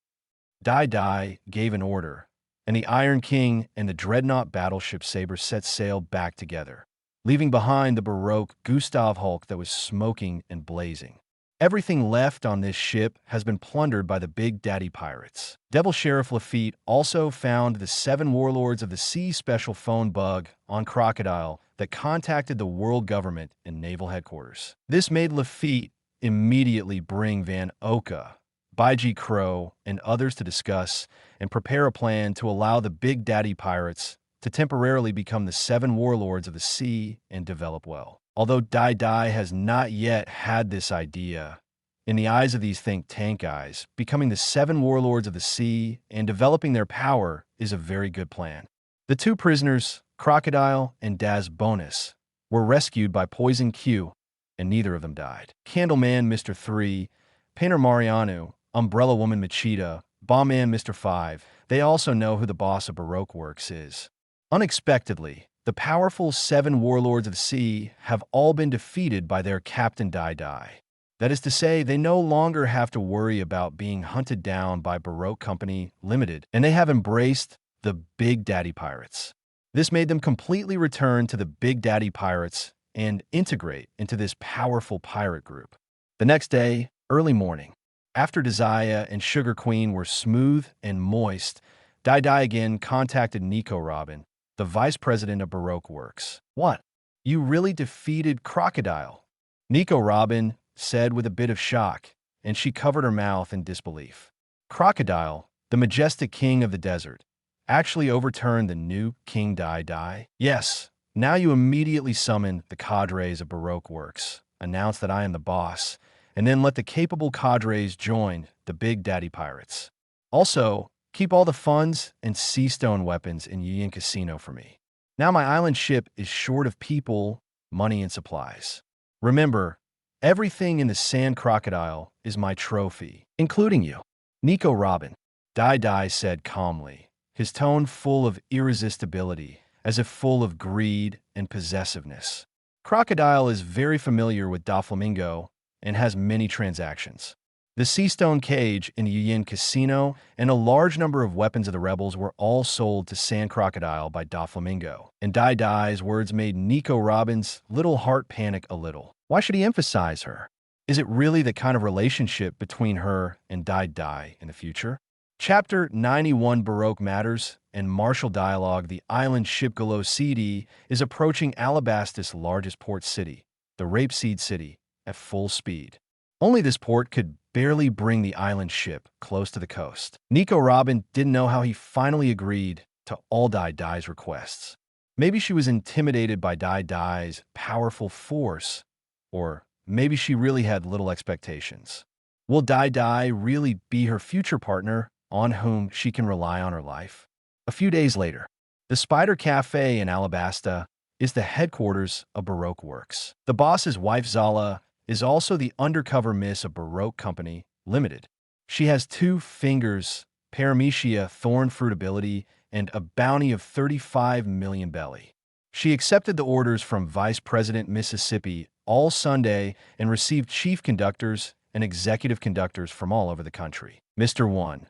Dai gave an order, and the Iron King and the dreadnought battleship Saber set sail back together, leaving behind the Baroque Gustav Hulk that was smoking and blazing. Everything left on this ship has been plundered by the Big Daddy pirates. Devil Sheriff Lafitte also found the 7 warlords of the sea special phone bug on Crocodile that contacted the world government and naval headquarters. This made Lafitte immediately bring Van Oka, Baiji Crow, and others to discuss and prepare a plan to allow the Big Daddy pirates to temporarily become the 7 warlords of the sea and develop well. Although Dai has not yet had this idea, in the eyes of these think tank guys, becoming the 7 warlords of the sea and developing their power is a very good plan. The 2 prisoners, Crocodile and Daz Bonus, were rescued by Poison Q, and neither of them died. Candleman Mr. 3, Painter Mariano, Umbrella Woman Machida, Bombman Mr. 5, they also know who the boss of Baroque Works is. Unexpectedly, the powerful 7 warlords of the sea have all been defeated by their captain Dai. That is to say, they no longer have to worry about being hunted down by Baroque Company Limited, and they have embraced the Big Daddy Pirates. This made them completely return to the Big Daddy Pirates and integrate into this powerful pirate group. The next day, early morning, after Dazaya and Sugar Queen were smooth and moist, Dai again contacted Nico Robin, the vice president of Baroque Works. "What? You really defeated Crocodile?" Nico Robin said with a bit of shock, and she covered her mouth in disbelief. Crocodile, the majestic king of the desert, actually overturned the new King Dai? "Yes. Now you immediately summon the cadres of Baroque Works, announce that I am the boss, and then let the capable cadres join the Big Daddy Pirates. Also, keep all the funds and sea stone weapons in Yin Casino for me. Now my island ship is short of people, money, and supplies. Remember, everything in the Sand Crocodile is my trophy, including you." Nico Robin, Dai said calmly, his tone full of irresistibility, as if full of greed and possessiveness. Crocodile is very familiar with Doflamingo and has many transactions. The sea stone cage in the Yin Casino and a large number of weapons of the rebels were all sold to Sand Crocodile by Doflamingo, and Dai's words made Nico Robin's little heart panic a little. Why should he emphasize her? Is it really the kind of relationship between her and Dai in the future? Chapter 91 Baroque Matters and Martial Dialogue. The island ship Gulo CD is approaching Alabastus' largest port city, the Rapeseed City, at full speed. Only this port could barely bring the island ship close to the coast. Nico Robin didn't know how he finally agreed to all Dai's requests. Maybe she was intimidated by Dai's powerful force, or maybe she really had little expectations. Will Dai really be her future partner on whom she can rely on her life? A few days later, the Spider Cafe in Alabasta is the headquarters of Baroque Works. The boss's wife Zala is also the undercover miss of Baroque Company Limited. She has 2 fingers, Paramecia thorn fruit ability, and a bounty of 35 million belly. She accepted the orders from Vice President Mississippi all Sunday and received chief conductors and executive conductors from all over the country. Mr. 1,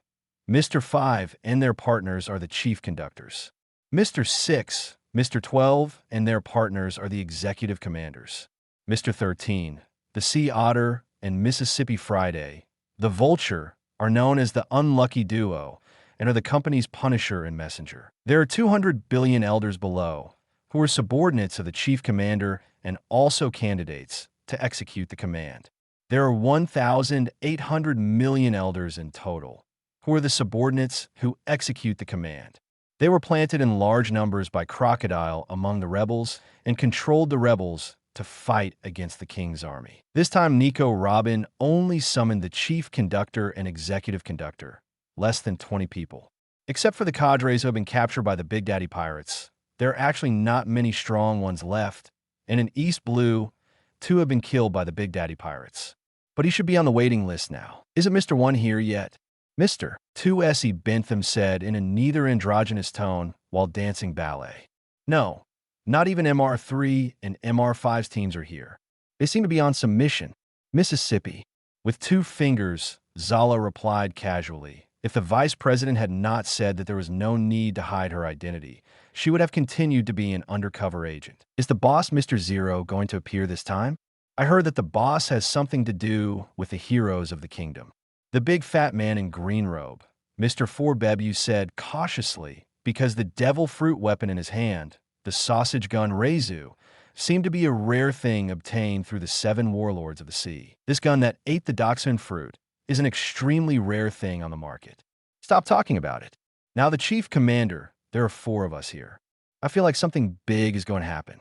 Mr. 5, and their partners are the chief conductors. Mr. 6, Mr. 12, and their partners are the executive commanders. Mr. 13, the Sea Otter, and Mississippi Friday, the Vulture, are known as the Unlucky Duo and are the company's Punisher and Messenger. There are 200 billion elders below, who are subordinates of the chief commander and also candidates to execute the command. There are 1,800 million elders in total, who are the subordinates who execute the command. They were planted in large numbers by Crocodile among the rebels and controlled the rebels to fight against the king's army. This time, Nico Robin only summoned the chief conductor and executive conductor, less than 20 people. Except for the cadres who have been captured by the Big Daddy Pirates, there are actually not many strong ones left, and in East Blue, 2 have been killed by the Big Daddy Pirates. But he should be on the waiting list now. Isn't Mr. 1 here yet? Mr. 2 S.E. Bentham said in a neither androgynous tone while dancing ballet. No, not even MR3 and MR5's teams are here. They seem to be on some mission. Mississippi. With 2 fingers, Zala replied casually. If the vice president had not said that there was no need to hide her identity, she would have continued to be an undercover agent. Is the boss, Mr. Zero, going to appear this time? I heard that the boss has something to do with the heroes of the kingdom. The big fat man in green robe, Mr. Forbebu, said cautiously, because the devil fruit weapon in his hand, the sausage gun Rezu, seemed to be a rare thing obtained through the 7 warlords of the sea. This gun that ate the dachshund fruit is an extremely rare thing on the market. Stop talking about it. Now the chief commander, there are 4 of us here. I feel like something big is going to happen.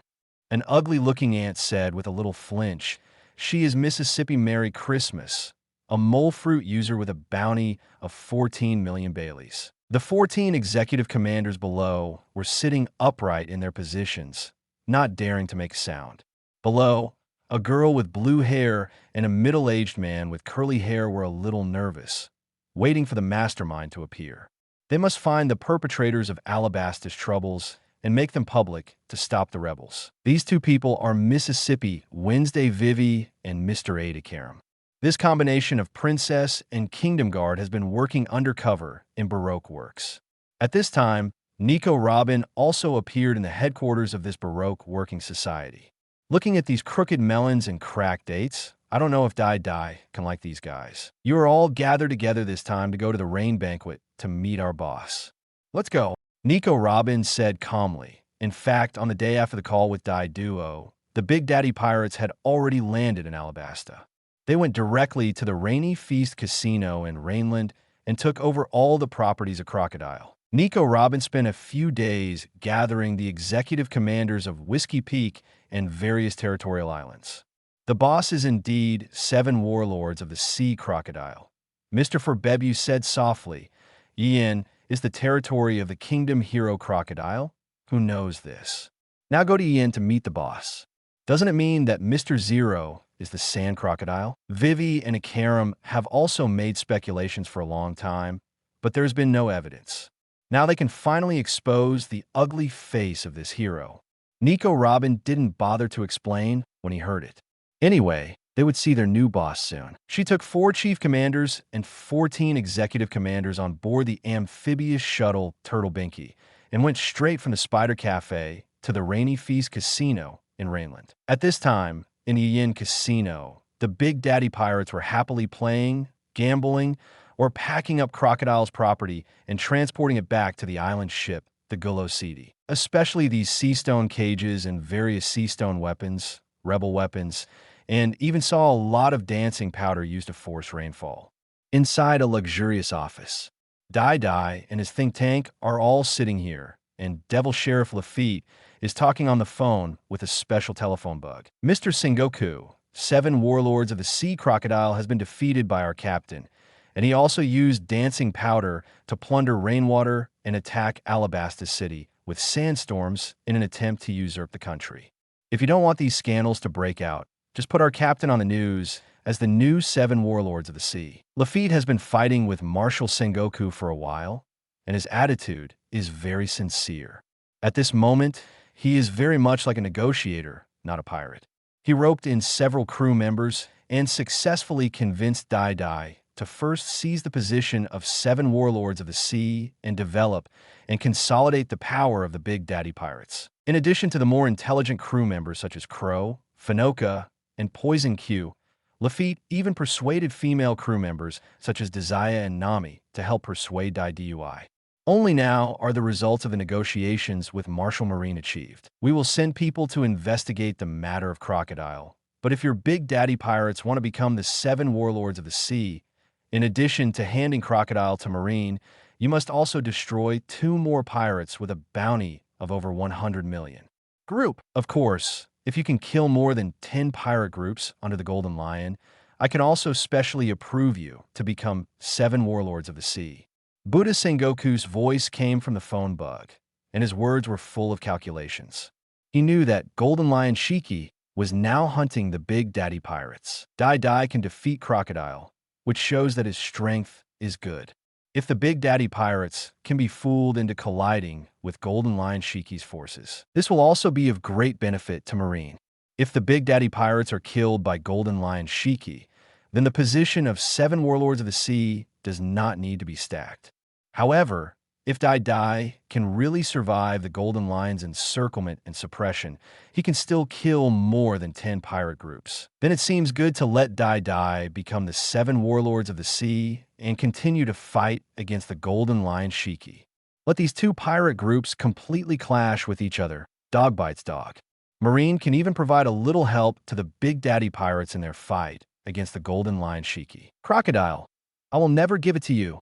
An ugly-looking ant said with a little flinch, she is Mississippi Merry Christmas, a mole fruit user with a bounty of 14 million Baileys. The 14 executive commanders below were sitting upright in their positions, not daring to make a sound. Below, a girl with blue hair and a middle-aged man with curly hair were a little nervous, waiting for the mastermind to appear. They must find the perpetrators of Alabasta's troubles and make them public to stop the rebels. These 2 people are Mississippi Wednesday Vivi and Mr. Ada Karam. This combination of princess and kingdom guard has been working undercover in Baroque works. At this time, Nico Robin also appeared in the headquarters of this Baroque working society. Looking at these crooked melons and cracked dates, I don't know if Die can like these guys. You are all gathered together this time to go to the rain banquet to meet our boss. Let's go. Nico Robin said calmly. In fact, on the day after the call with Die Duo, the Big Daddy Pirates had already landed in Alabasta. They went directly to the Rainy Feast Casino in Rainland and took over all the properties of Crocodile. Nico Robin spent a few days gathering the executive commanders of Whiskey Peak and various territorial islands. The boss is indeed 7 warlords of the sea crocodile. Mr. Forbebu said softly, Yin is the territory of the kingdom hero crocodile? Who knows this? Now go to Yin to meet the boss. Doesn't it mean that Mr. Zero is the sand crocodile? Vivi and Akaram have also made speculations for a long time, but there's been no evidence. Now they can finally expose the ugly face of this hero. Nico Robin didn't bother to explain when he heard it. Anyway, they would see their new boss soon. She took 4 chief commanders and 14 executive commanders on board the amphibious shuttle Turtle Binky and went straight from the Spider Cafe to the Rainy Feast Casino in Rainland. At this time, in Yin Casino, the Big Daddy Pirates were happily playing, gambling, or packing up Crocodile's property and transporting it back to the island ship, the Gullo City. Especially these sea stone cages and various sea stone weapons, rebel weapons, and even saw a lot of dancing powder used to force rainfall. Inside a luxurious office, Die and his think tank are all sitting here, and Devil Sheriff Lafitte is talking on the phone with a special telephone bug. Mr. Sengoku, 7 warlords of the sea crocodile, has been defeated by our captain, and he also used dancing powder to plunder rainwater and attack Alabasta City with sandstorms in an attempt to usurp the country. If you don't want these scandals to break out, just put our captain on the news as the new 7 warlords of the sea. Lafitte has been fighting with Marshal Sengoku for a while, and his attitude is very sincere. At this moment, he is very much like a negotiator, not a pirate. He roped in several crew members and successfully convinced Dai Dai to first seize the position of 7 warlords of the sea and develop and consolidate the power of the Big Daddy Pirates. In addition to the more intelligent crew members such as Crow, Finoka, and Poison Q, Lafitte even persuaded female crew members such as Desire and Nami to help persuade Dai Dui. Only now are the results of the negotiations with Marshal Marine achieved. We will send people to investigate the matter of Crocodile, but if your Big Daddy Pirates want to become the 7 warlords of the sea, in addition to handing Crocodile to Marine, you must also destroy 2 more pirates with a bounty of over 100 million. Group. Of course, if you can kill more than 10 pirate groups under the Golden Lion, I can also specially approve you to become 7 warlords of the sea. Buddha Sengoku's voice came from the phone bug, and his words were full of calculations. He knew that Golden Lion Shiki was now hunting the Big Daddy Pirates. Dai Dai can defeat Crocodile, which shows that his strength is good. If the Big Daddy Pirates can be fooled into colliding with Golden Lion Shiki's forces, this will also be of great benefit to Marine. If the Big Daddy Pirates are killed by Golden Lion Shiki, then the position of 7 warlords of the sea does not need to be stacked. However, if Dai Dai can really survive the Golden Lion's encirclement and suppression, he can still kill more than 10 pirate groups. Then it seems good to let Dai Dai become the 7 warlords of the sea and continue to fight against the Golden Lion Shiki. Let these 2 pirate groups completely clash with each other. Dog bites dog. Marine can even provide a little help to the Big Daddy Pirates in their fight against the Golden Lion Shiki. Crocodile, I will never give it to you.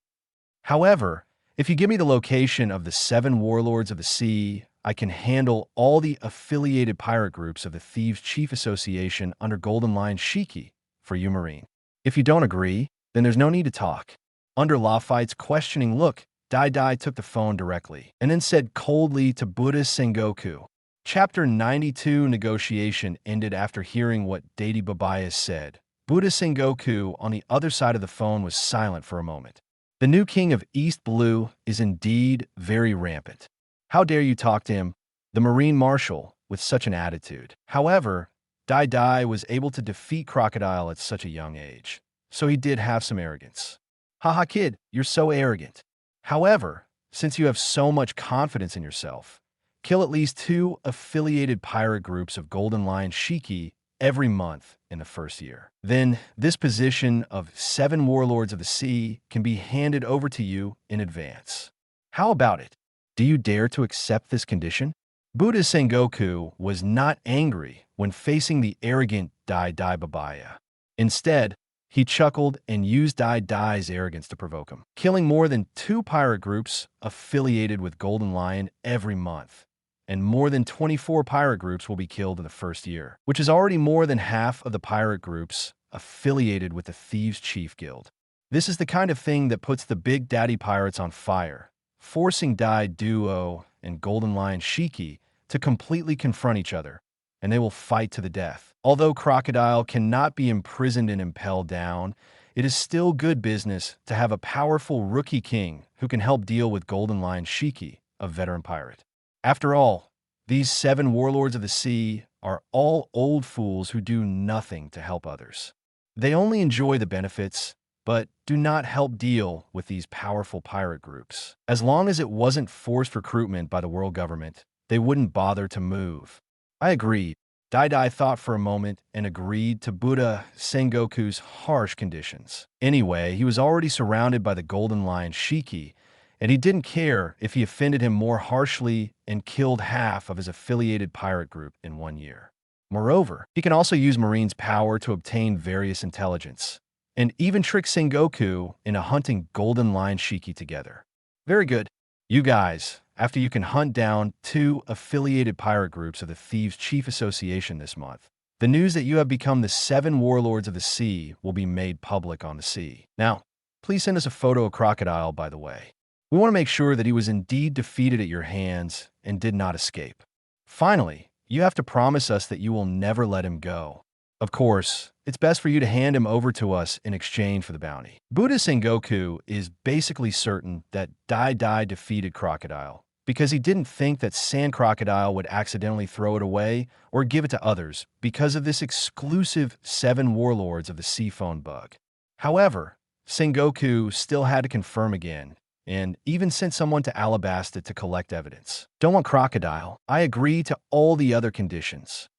However, if you give me the location of the 7 warlords of the sea, I can handle all the affiliated pirate groups of the Thieves' Chief Association under Golden Lion Shiki for you, Marine. If you don't agree, then there's no need to talk. Under Lafayette's questioning look, Dai Dai took the phone directly and then said coldly to Buddha Sengoku. Chapter 92 negotiation ended after hearing what Deity Babayas said. Buddha Sengoku on the other side of the phone was silent for a moment. The new king of East Blue is indeed very rampant. How dare you talk to him, the Marine Marshal, with such an attitude? However, Dai Dai was able to defeat Crocodile at such a young age, so he did have some arrogance. Haha kid, you're so arrogant. However, since you have so much confidence in yourself, kill at least 2 affiliated pirate groups of Golden Lion Shiki every month in the first year. Then, this position of 7 warlords of the sea can be handed over to you in advance. How about it? Do you dare to accept this condition? Buddha Sengoku was not angry when facing the arrogant Dai Dai Babaya. Instead, he chuckled and used Dai Dai's arrogance to provoke him, killing more than 2 pirate groups affiliated with Golden Lion every month. And more than 24 pirate groups will be killed in the first year, which is already more than half of the pirate groups affiliated with the Thieves' Chief Guild. This is the kind of thing that puts the Big Daddy Pirates on fire, forcing Dai Duo and Golden Lion Shiki to completely confront each other, and they will fight to the death. Although Crocodile cannot be imprisoned and impelled down, it is still good business to have a powerful rookie king who can help deal with Golden Lion Shiki, a veteran pirate. After all, these 7 warlords of the sea are all old fools who do nothing to help others. They only enjoy the benefits, but do not help deal with these powerful pirate groups. As long as it wasn't forced recruitment by the world government, they wouldn't bother to move. I agreed. Dai Dai thought for a moment and agreed to Buddha Sengoku's harsh conditions. Anyway, he was already surrounded by the Golden Lion Shiki, and he didn't care if he offended him more harshly and killed half of his affiliated pirate group in 1 year. Moreover, he can also use Marine's power to obtain various intelligence, and even trick Sengoku into hunting Golden Lion Shiki together. Very good. You guys, after you can hunt down 2 affiliated pirate groups of the Thieves' Chief Association this month, the news that you have become the 7 warlords of the sea will be made public on the sea. Now, please send us a photo of Crocodile, by the way. We want to make sure that he was indeed defeated at your hands and did not escape. Finally, you have to promise us that you will never let him go. Of course, It's best for you to hand him over to us in exchange for the bounty. Buddha Sengoku is basically certain that Dai Dai defeated Crocodile because he didn't think that Sand Crocodile would accidentally throw it away or give it to others because of this exclusive 7 warlords of the sea phone bug. However, Sengoku still had to confirm again, and even sent someone to Alabasta to collect evidence. Don't want Crocodile. I agree to all the other conditions.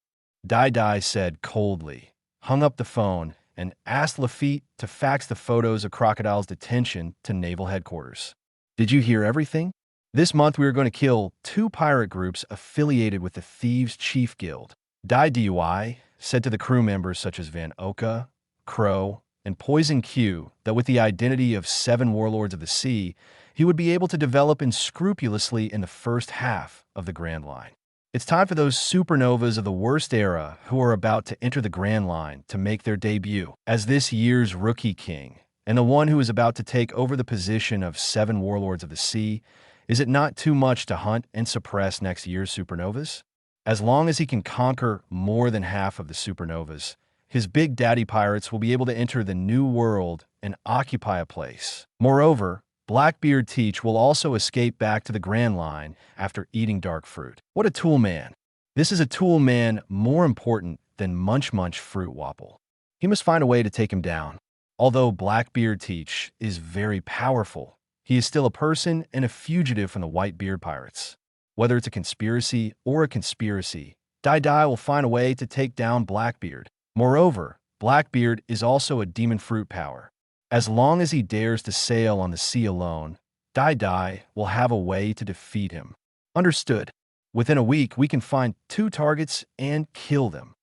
Dai Dai said coldly, hung up the phone, and asked Lafitte to fax the photos of Crocodile's detention to Naval Headquarters. Did you hear everything? This month we are going to kill 2 pirate groups affiliated with the Thieves' Chief Guild. Dai Dui said to the crew members such as Van Oka, Crow, and Poison Q that with the identity of 7 warlords of the sea, he would be able to develop unscrupulously in the first half of the Grand Line. It's time for those supernovas of the worst era who are about to enter the Grand Line to make their debut as this year's Rookie King, and the one who is about to take over the position of 7 warlords of the sea. Is it not too much to hunt and suppress next year's supernovas? As long as he can conquer more than half of the supernovas, his big daddy pirates will be able to enter the new world and occupy a place. Moreover, Blackbeard Teach will also escape back to the Grand Line after eating dark fruit. What a tool man. This is a tool man more important than Munch Munch Fruit Wapple. He must find a way to take him down. Although Blackbeard Teach is very powerful, he is still a person and a fugitive from the Whitebeard pirates. Whether it's a conspiracy or a conspiracy, Dai Dai will find a way to take down Blackbeard. Moreover, Blackbeard is also a demon fruit power. As long as he dares to sail on the sea alone, Dai Dai will have a way to defeat him. Understood. Within a week, we can find 2 targets and kill them.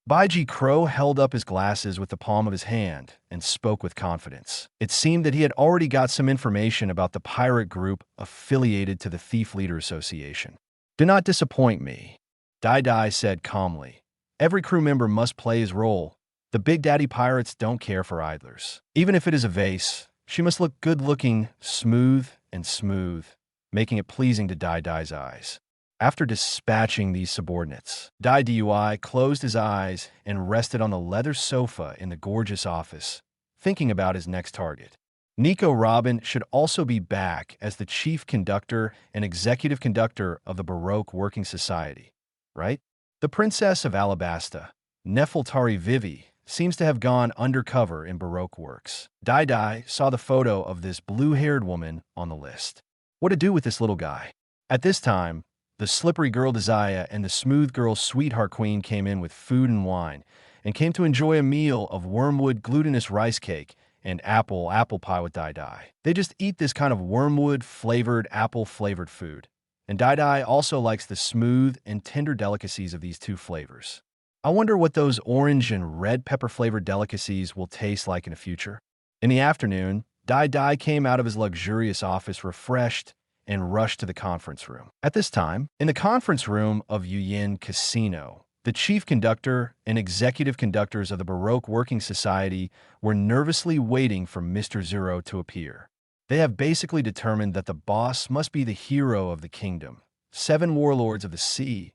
Baiji Crow held up his glasses with the palm of his hand and spoke with confidence. It seemed that he had already got some information about the pirate group affiliated to the Thief Leader Association. Do not disappoint me, Dai Dai said calmly. Every crew member must play his role. The Big Daddy pirates don't care for idlers. Even if it is a vase, she must look good-looking, smooth, making it pleasing to Dai Dai's eyes. After dispatching these subordinates, Dai Dui closed his eyes and rested on the leather sofa in the gorgeous office, thinking about his next target. Nico Robin should also be back as the chief conductor and executive conductor of the Baroque Working Society, right? The Princess of Alabasta, Nefeltari Vivi, seems to have gone undercover in Baroque works. Dai Dai saw the photo of this blue-haired woman on the list. What to do with this little guy? At this time, the slippery girl Desire and the smooth girl Sweetheart Queen came in with food and wine, and came to enjoy a meal of wormwood glutinous rice cake and apple pie with Dai Dai. They just eat this kind of wormwood-flavored, apple-flavored food. And Dai Dai also likes the smooth and tender delicacies of these 2 flavors. I wonder what those orange and red pepper-flavored delicacies will taste like in the future. In the afternoon, Dai Dai came out of his luxurious office refreshed and rushed to the conference room. At this time, in the conference room of Yuyin Casino, the chief conductor and executive conductors of the Baroque Working Society were nervously waiting for Mr. Zero to appear. They have basically determined that the boss must be the hero of the kingdom, 7 warlords of the sea,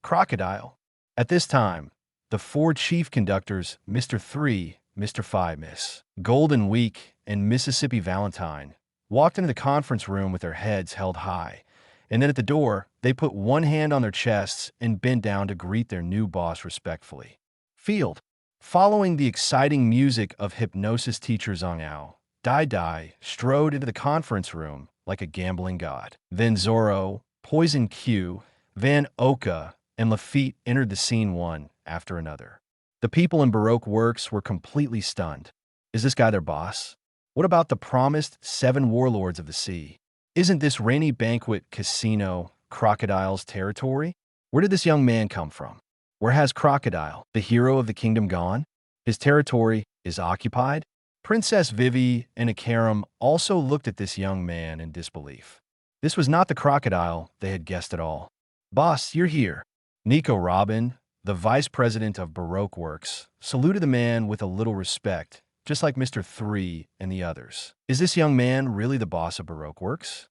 Crocodile. At this time, the 4 chief conductors, Mr. 3, Mr. 5, Miss Golden Week, and Mississippi Valentine, walked into the conference room with their heads held high, and then at the door, they put one hand on their chests and bent down to greet their new boss respectfully. Field. Following the exciting music of hypnosis teacher Zhang Ao, Dai Dai strode into the conference room like a gambling god. Then Zorro, Poison Q, Van Oka, and Lafitte entered the scene one after another. The people in Baroque Works were completely stunned. Is this guy their boss? What about the promised 7 warlords of the sea? Isn't this Rainy Banquet Casino Crocodile's territory? Where did this young man come from? Where has Crocodile, the hero of the kingdom, gone? His territory is occupied? Princess Vivi and Akaram also looked at this young man in disbelief. This was not the Crocodile they had guessed at all. Boss, you're here. Nico Robin, the vice president of Baroque Works, saluted the man with a little respect, just like Mr. 3 and the others. Is this young man really the boss of Baroque Works?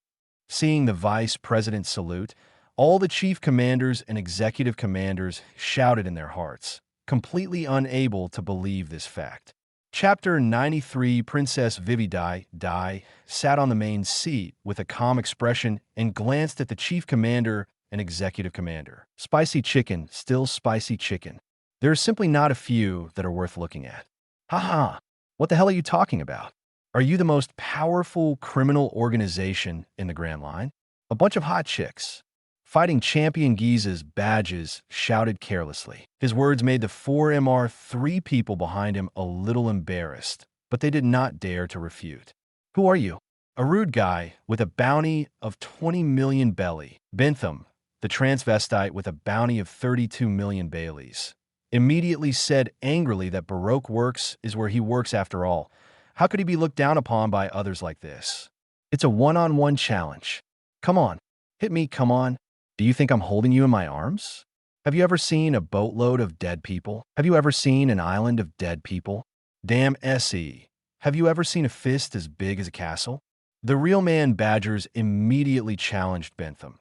Seeing the vice president salute, all the chief commanders and executive commanders shouted in their hearts, completely unable to believe this fact. Chapter 93. Princess Vivi Dai sat on the main seat with a calm expression and glanced at the chief commander and executive commander. Spicy chicken, still spicy chicken. There are simply not a few that are worth looking at. Haha, what the hell are you talking about? Are you the most powerful criminal organization in the Grand Line? A bunch of hot chicks, fighting Champion Giza's badges, shouted carelessly. His words made the 4MR3 people behind him a little embarrassed, but they did not dare to refute. Who are you? A rude guy with a bounty of 20 million belly. Bentham, the transvestite with a bounty of 32 million Baileys, immediately said angrily that Baroque Works is where he works after all. How could he be looked down upon by others like this? It's a one-on-one challenge. Come on, hit me, come on. Do you think I'm holding you in my arms? Have you ever seen a boatload of dead people? Have you ever seen an island of dead people? Damn SE. Have you ever seen a fist as big as a castle? The real man Badgers immediately challenged Bentham.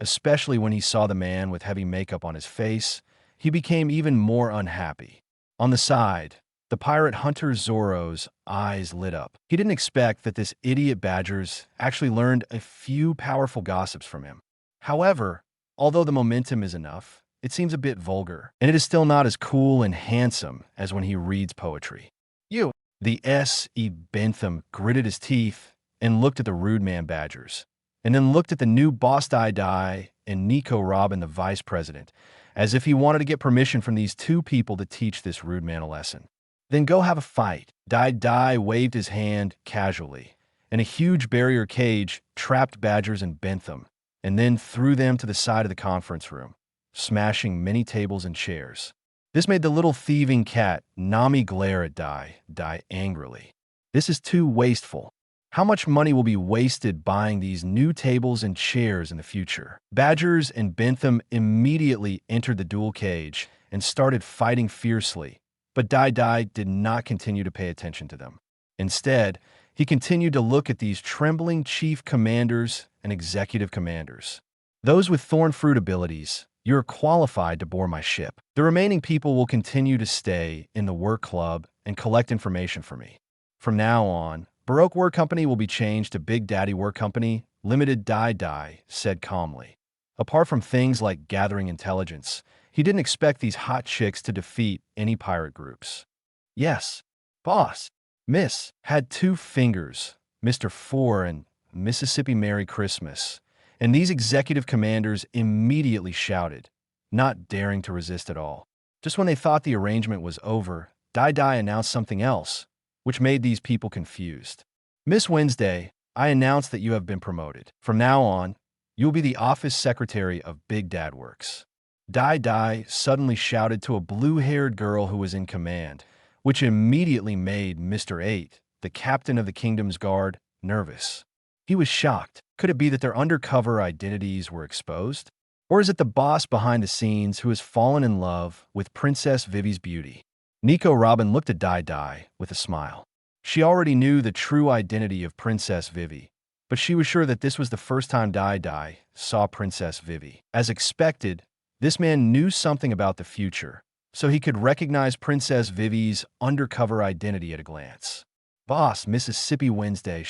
Especially when he saw the man with heavy makeup on his face, he became even more unhappy. On the side, the pirate hunter Zorro's eyes lit up. He didn't expect that this idiot Badgers actually learned a few powerful gossips from him. However, although the momentum is enough, it seems a bit vulgar, and it is still not as cool and handsome as when he reads poetry. You! The S.E. Bentham gritted his teeth and looked at the rude man Badgers, and then looked at the new boss Dai and Nico Robin, the vice president, as if he wanted to get permission from these two people to teach this rude man a lesson. Then go have a fight. Dai waved his hand casually, and a huge barrier cage trapped Badgers and Bentham, and then threw them to the side of the conference room, smashing many tables and chairs. This made the little thieving cat Nami glare at Dai angrily. This is too wasteful. How much money will be wasted buying these new tables and chairs in the future? Badgers and Bentham immediately entered the duel cage and started fighting fiercely, but Dai did not continue to pay attention to them. Instead, he continued to look at these trembling chief commanders and executive commanders. Those with thorn fruit abilities, you're qualified to board my ship. The remaining people will continue to stay in the work club and collect information for me. From now on, Baroque Work Company will be changed to Big Daddy Work Company, Limited. Dai said calmly. Apart from things like gathering intelligence, he didn't expect these hot chicks to defeat any pirate groups. Yes, boss. Miss had two fingers, Mr. 4 and Mississippi Merry Christmas, and these executive commanders immediately shouted, not daring to resist at all. Just when they thought the arrangement was over, Dai announced something else, which made these people confused. Miss Wednesday, I announce that you have been promoted. From now on, you will be the office secretary of Big Dad Works. Dai suddenly shouted to a blue-haired girl who was in command, which immediately made Mr. 8, the captain of the Kingdom's Guard, nervous. He was shocked. Could it be that their undercover identities were exposed? Or is it the boss behind the scenes who has fallen in love with Princess Vivi's beauty? Nico Robin looked at Dai with a smile. She already knew the true identity of Princess Vivi, but she was sure that this was the first time Dai saw Princess Vivi. As expected, this man knew something about the future, so he could recognize Princess Vivi's undercover identity at a glance. Boss, Mississippi Wednesday,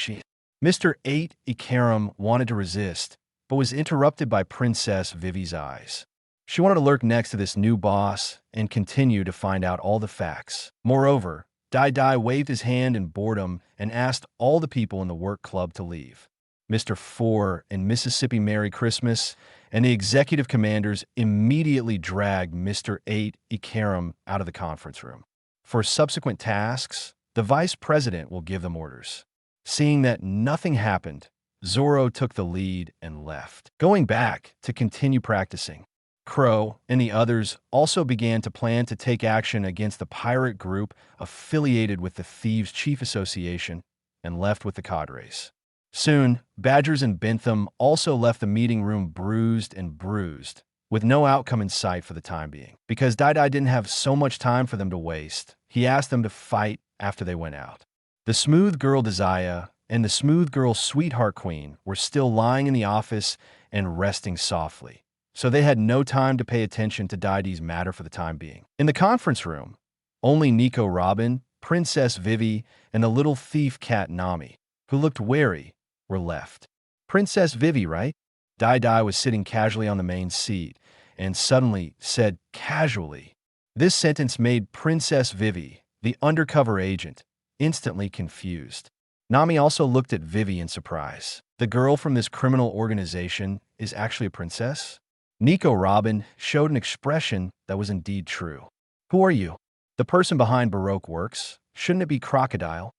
Mr. 8 Ikaram wanted to resist, but was interrupted by Princess Vivi's eyes. She wanted to lurk next to this new boss and continue to find out all the facts. Moreover, Dai waved his hand in boredom and asked all the people in the work club to leave. Mr. 4 and Mississippi Merry Christmas and the executive commanders immediately dragged Mr. 8 Ikaram out of the conference room. For subsequent tasks, the vice president will give them orders. Seeing that nothing happened, Zorro took the lead and left, going back to continue practicing. Crow and the others also began to plan to take action against the pirate group affiliated with the Thieves' Chief Association and left with the cadres. Soon, Badgers and Bentham also left the meeting room bruised, with no outcome in sight for the time being. Because Dai didn't have so much time for them to waste, he asked them to fight after they went out. The smooth girl Desire and the smooth girl Sweetheart Queen were still lying in the office and resting softly, so they had no time to pay attention to Didi's matter for the time being. In the conference room, only Nico Robin, Princess Vivi, and the little thief cat Nami, who looked wary, were left. Princess Vivi, right? Didi was sitting casually on the main seat and suddenly said casually. This sentence made Princess Vivi, the undercover agent, instantly confused. Nami also looked at Vivi in surprise. The girl from this criminal organization is actually a princess? Nico Robin showed an expression that was indeed true. Who are you? The person behind Baroque Works. Shouldn't it be Crocodile?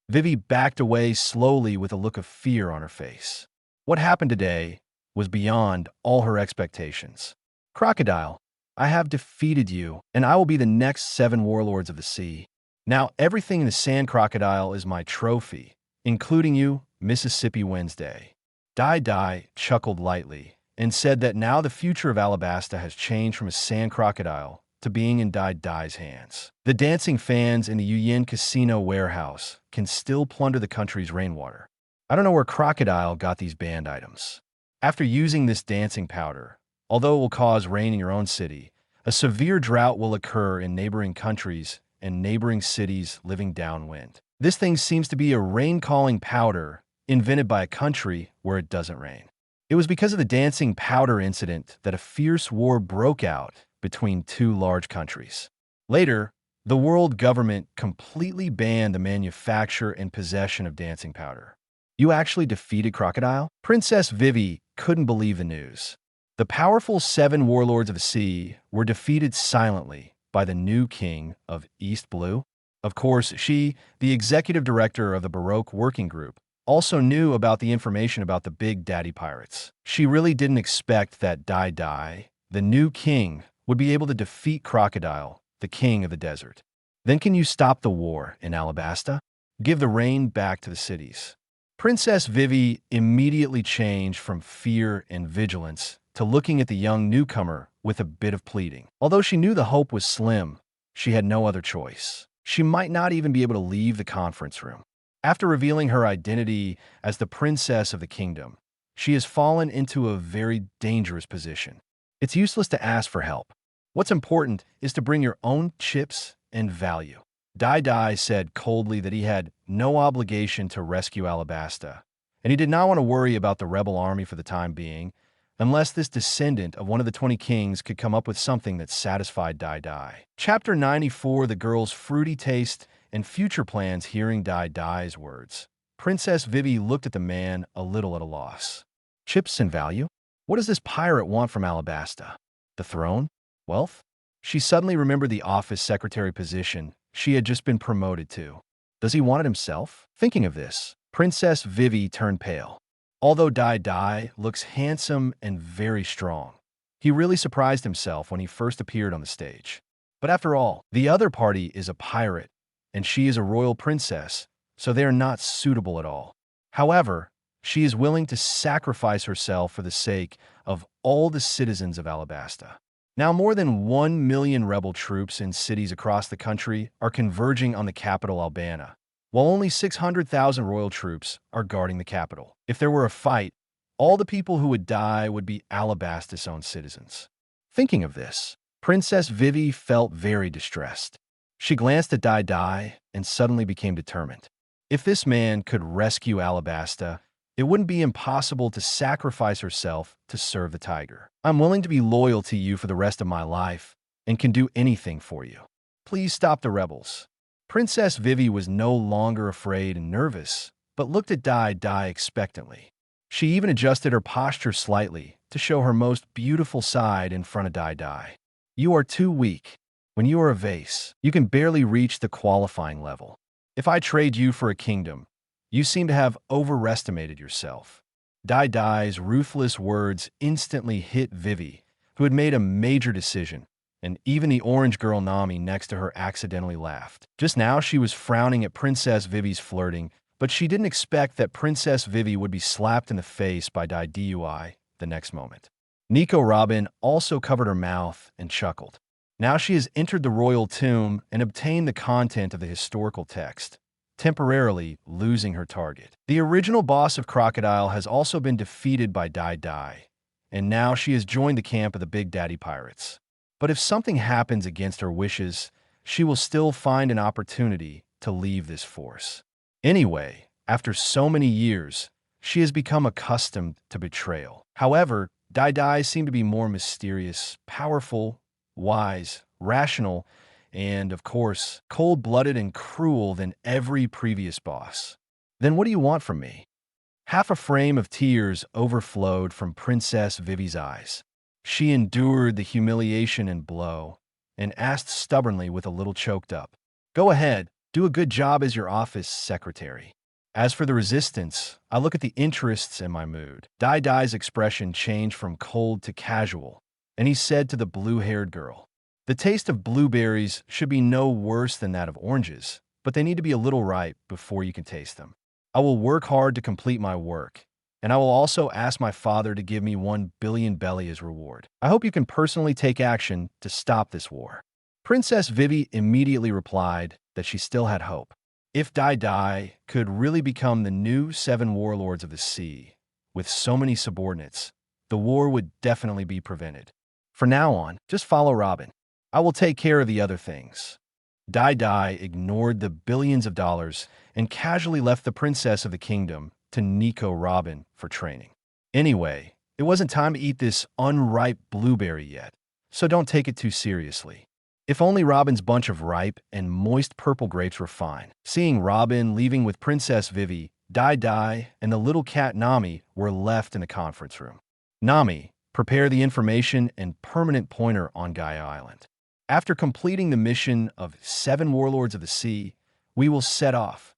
Vivi backed away slowly with a look of fear on her face. What happened today was beyond all her expectations. Crocodile, I have defeated you, and I will be the next 7 warlords of the sea. Now everything in the Sand Crocodile is my trophy, including you, Mississippi Wednesday. Didi chuckled lightly and said that now the future of Alabasta has changed from a sand crocodile to being in Didi's hands. The dancing fans in the Yuyin Casino warehouse can still plunder the country's rainwater. I don't know where Crocodile got these banned items. After using this dancing powder, although it will cause rain in your own city, a severe drought will occur in neighboring countries and neighboring cities living downwind. This thing seems to be a rain-calling powder invented by a country where it doesn't rain. It was because of the dancing powder incident that a fierce war broke out between 2 large countries. Later, the world government completely banned the manufacture and possession of dancing powder. You actually defeated Crocodile? Princess Vivi couldn't believe the news. The powerful 7 warlords of the sea were defeated silently by the new king of East Blue. Of course, she, the executive director of the Baroque Working Group, also knew about the information about the Big Daddy Pirates. She really didn't expect that Didi, the new king, would be able to defeat Crocodile, the king of the desert. Then can you stop the war in Alabasta? Give the rain back to the cities. Princess Vivi immediately changed from fear and vigilance to looking at the young newcomer with a bit of pleading. Although she knew the hope was slim, she had no other choice. She might not even be able to leave the conference room. After revealing her identity as the princess of the kingdom, she has fallen into a very dangerous position. It's useless to ask for help. What's important is to bring your own chips and value. Didi said coldly that he had no obligation to rescue Alabasta, and he did not want to worry about the rebel army for the time being, unless this descendant of one of the 20 kings could come up with something that satisfied Didi. Chapter 94, the girl's fruity taste and future plans. Hearing Didi's words, Princess Vivi looked at the man a little at a loss. Chips and value? What does this pirate want from Alabasta? The throne? Wealth? She suddenly remembered the office secretary position she had just been promoted to. Does he want it himself? Thinking of this, Princess Vivi turned pale. Although Didi looks handsome and very strong, he really surprised himself when he first appeared on the stage. But after all, the other party is a pirate, and she is a royal princess, so they are not suitable at all. However, she is willing to sacrifice herself for the sake of all the citizens of Alabasta. Now more than 1 million rebel troops in cities across the country are converging on the capital Albana, while only 600,000 royal troops are guarding the capital. If there were a fight, all the people who would die would be Alabasta's own citizens. Thinking of this, Princess Vivi felt very distressed. She glanced at Didi and suddenly became determined. If this man could rescue Alabasta, it wouldn't be impossible to sacrifice herself to serve the tiger. I'm willing to be loyal to you for the rest of my life and can do anything for you. Please stop the rebels. Princess Vivi was no longer afraid and nervous, but looked at Didi expectantly. She even adjusted her posture slightly to show her most beautiful side in front of Didi. You are too weak. When you are a vase, you can barely reach the qualifying level. If I trade you for a kingdom, you seem to have overestimated yourself. Didi's ruthless words instantly hit Vivi, who had made a major decision, and even the orange girl Nami next to her accidentally laughed. Just now she was frowning at Princess Vivi's flirting, but she didn't expect that Princess Vivi would be slapped in the face by Didi the next moment. Nico Robin also covered her mouth and chuckled. Now she has entered the royal tomb and obtained the content of the historical text, temporarily losing her target. The original boss of Crocodile has also been defeated by Didi, and now she has joined the camp of the Big Daddy Pirates. But if something happens against her wishes, she will still find an opportunity to leave this force. Anyway, after so many years, she has become accustomed to betrayal. However, Dai Dai seem to be more mysterious, powerful, wise, rational, and, of course, cold-blooded and cruel than every previous boss. Then what do you want from me? Half a frame of tears overflowed from Princess Vivi's eyes. She endured the humiliation and blow, and asked stubbornly with a little choked up, "Go ahead, do a good job as your office secretary." As for the resistance, I look at the interests in my mood. Dai Dai's expression changed from cold to casual, and he said to the blue-haired girl, "The taste of blueberries should be no worse than that of oranges, but they need to be a little ripe before you can taste them. I will work hard to complete my work, and I will also ask my father to give me 1 billion belly as reward. I hope you can personally take action to stop this war." Princess Vivi immediately replied that she still had hope. If Dai Dai could really become the new 7 warlords of the sea, with so many subordinates, the war would definitely be prevented. From now on, just follow Robin. I will take care of the other things. Dai Dai ignored the billions of dollars and casually left the princess of the kingdom to Nico Robin for training. Anyway, it wasn't time to eat this unripe blueberry yet, so don't take it too seriously. If only Robin's bunch of ripe and moist purple grapes were fine. Seeing Robin leaving with Princess Vivi, Dai Dai and the little cat Nami were left in the conference room. "Nami, prepare the information and permanent pointer on Gaia Island. After completing the mission of 7 warlords of the sea, we will set off."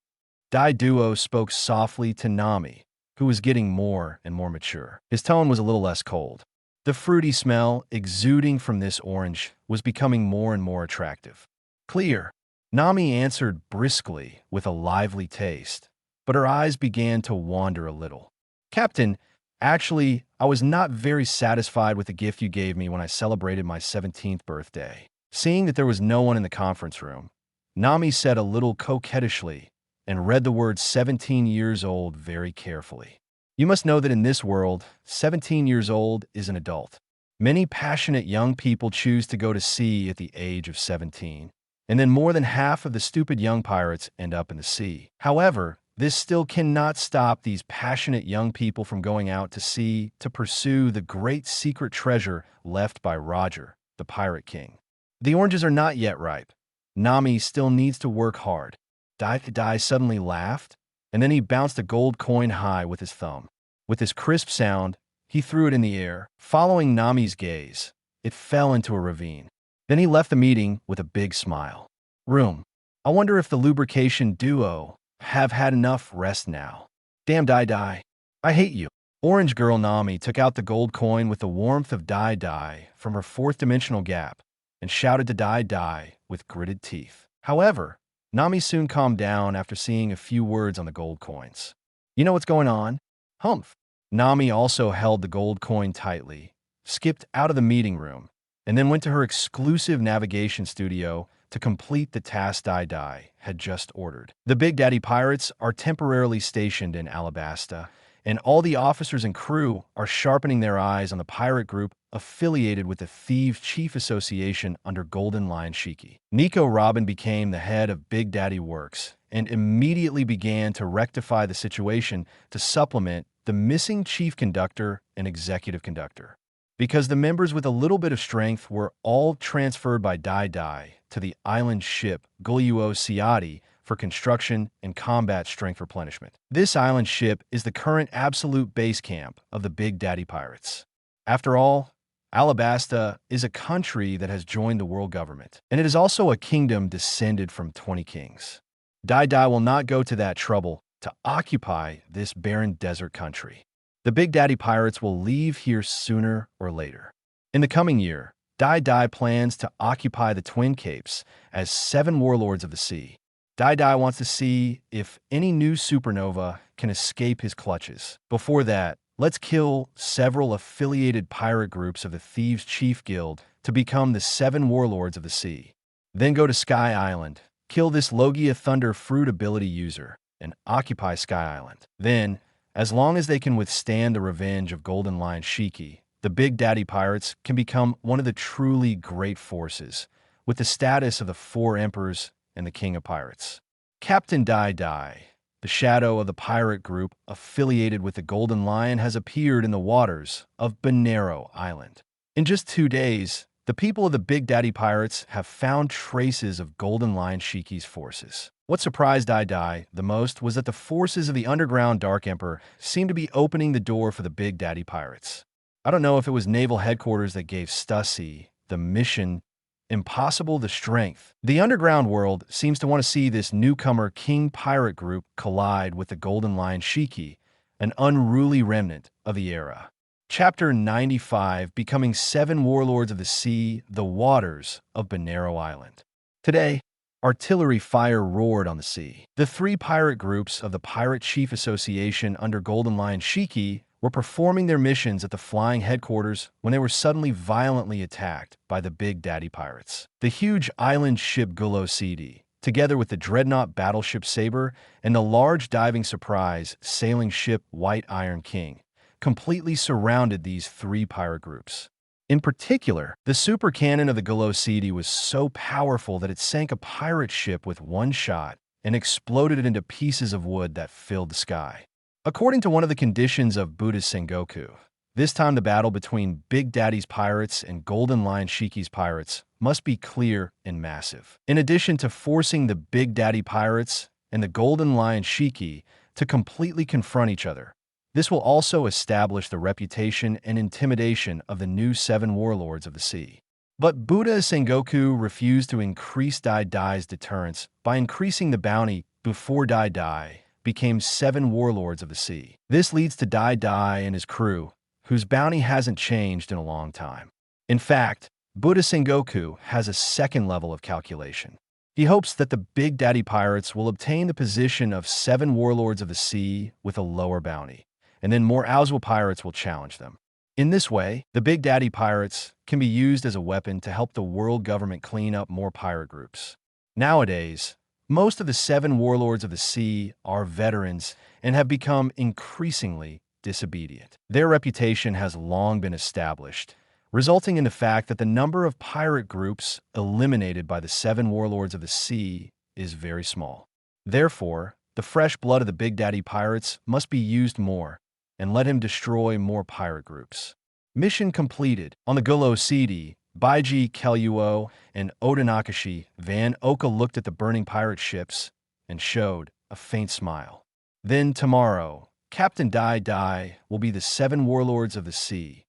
Dai Duo spoke softly to Nami, who was getting more and more mature. His tone was a little less cold. The fruity smell exuding from this orange was becoming more and more attractive. "Clear," Nami answered briskly with a lively taste, but her eyes began to wander a little. "Captain, actually, I was not very satisfied with the gift you gave me when I celebrated my 17th birthday." Seeing that there was no one in the conference room, Nami said a little coquettishly and read the word 17 years old very carefully. "You must know that in this world, 17 years old is an adult. Many passionate young people choose to go to sea at the age of 17, and then more than half of the stupid young pirates end up in the sea. However, this still cannot stop these passionate young people from going out to sea to pursue the great secret treasure left by Roger, the Pirate King. The oranges are not yet ripe. Nami still needs to work hard." Dai Dai suddenly laughed, and then he bounced a gold coin high with his thumb. With this crisp sound, he threw it in the air. Following Nami's gaze, it fell into a ravine. Then he left the meeting with a big smile. "Room. I wonder if the lubrication duo have had enough rest now. Damn Dai Dai. I hate you." Orange Girl Nami took out the gold coin with the warmth of Dai Dai from her 4th-dimensional gap and shouted to Dai Dai with gritted teeth. However, Nami soon calmed down after seeing a few words on the gold coins. "You know what's going on? Humph." Nami also held the gold coin tightly, skipped out of the meeting room, and then went to her exclusive navigation studio to complete the task Dai Dai had just ordered. The Big Daddy Pirates are temporarily stationed in Alabasta, and all the officers and crew are sharpening their eyes on the pirate group affiliated with the Thieves' Chief Association under Golden Lion Shiki. Nico Robin became the head of Big Daddy Works and immediately began to rectify the situation to supplement the missing chief conductor and executive conductor. Because the members with a little bit of strength were all transferred by Dai Dai to the island ship Guluo Siati for construction and combat strength replenishment. This island ship is the current absolute base camp of the Big Daddy Pirates. After all, Alabasta is a country that has joined the world government, and it is also a kingdom descended from 20 kings. Dai Dai will not go to that trouble to occupy this barren desert country. The Big Daddy Pirates will leave here sooner or later. In the coming year, Dai Dai plans to occupy the Twin Capes as 7 warlords of the sea. Dai Dai wants to see if any new supernova can escape his clutches. Before that, let's kill several affiliated pirate groups of the Thieves' Chief Guild to become the 7 warlords of the sea. Then go to Sky Island, kill this Logia Thunder Fruit ability user, and occupy Sky Island. Then, as long as they can withstand the revenge of Golden Lion Shiki, the Big Daddy Pirates can become one of the truly great forces, with the status of the Four Emperors and the King of Pirates. Captain Dai Dai, the shadow of the pirate group affiliated with the Golden Lion, has appeared in the waters of Banero Island. In just 2 days, the people of the Big Daddy Pirates have found traces of Golden Lion Shiki's forces. What surprised Dai Dai the most was that the forces of the underground Dark Emperor seemed to be opening the door for the Big Daddy Pirates. I don't know if it was naval headquarters that gave Stussy the mission impossible the strength. The underground world seems to want to see this newcomer King Pirate group collide with the Golden Lion Shiki, an unruly remnant of the era. Chapter 95, Becoming 7 Warlords of the Sea, the Waters of Banero Island. Today, artillery fire roared on the sea. The 3 pirate groups of the Pirate Chief Association under Golden Lion Shiki were performing their missions at the flying headquarters when they were suddenly violently attacked by the Big Daddy Pirates. The huge island ship Gulosidi, together with the dreadnought battleship Saber and the large diving surprise sailing ship White Iron King, completely surrounded these 3 pirate groups. In particular, the super cannon of the Gulosidi was so powerful that it sank a pirate ship with one shot and exploded it into pieces of wood that filled the sky. According to one of the conditions of Buddha's Sengoku, this time the battle between Big Daddy's pirates and Golden Lion Shiki's pirates must be clear and massive. In addition to forcing the Big Daddy pirates and the Golden Lion Shiki to completely confront each other, this will also establish the reputation and intimidation of the new 7 warlords of the sea. But Buddha Sengoku refused to increase Dai Dai's deterrence by increasing the bounty before Dai Dai became 7 warlords of the sea. This leads to Dai Dai and his crew, whose bounty hasn't changed in a long time. In fact, Buddha Sengoku has a second level of calculation. He hopes that the Big Daddy Pirates will obtain the position of 7 warlords of the sea with a lower bounty, and then more Aozul pirates will challenge them. In this way, the Big Daddy Pirates can be used as a weapon to help the world government clean up more pirate groups. Nowadays, most of the 7 warlords of the sea are veterans and have become increasingly disobedient. Their reputation has long been established, resulting in the fact that the number of pirate groups eliminated by the 7 warlords of the sea is very small. Therefore, the fresh blood of the Big Daddy Pirates must be used more, and let him destroy more pirate groups. Mission completed. On the Gulosidi, Baiji Kelluo and Odanakashi Van Oka looked at the burning pirate ships and showed a faint smile. Then tomorrow, Captain Dai Dai will be the 7 warlords of the sea.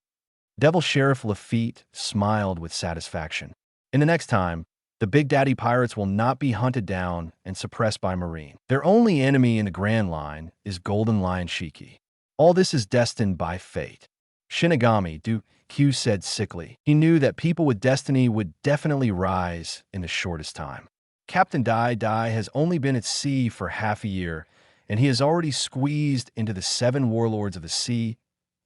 Devil Sheriff Lafitte smiled with satisfaction. In the next time, the Big Daddy Pirates will not be hunted down and suppressed by Marine. Their only enemy in the Grand Line is Golden Lion Shiki. All this is destined by fate. Shinigami Q said sickly. He knew that people with destiny would definitely rise in the shortest time. Captain Dai Dai has only been at sea for half a year, and he has already squeezed into the 7 warlords of the sea,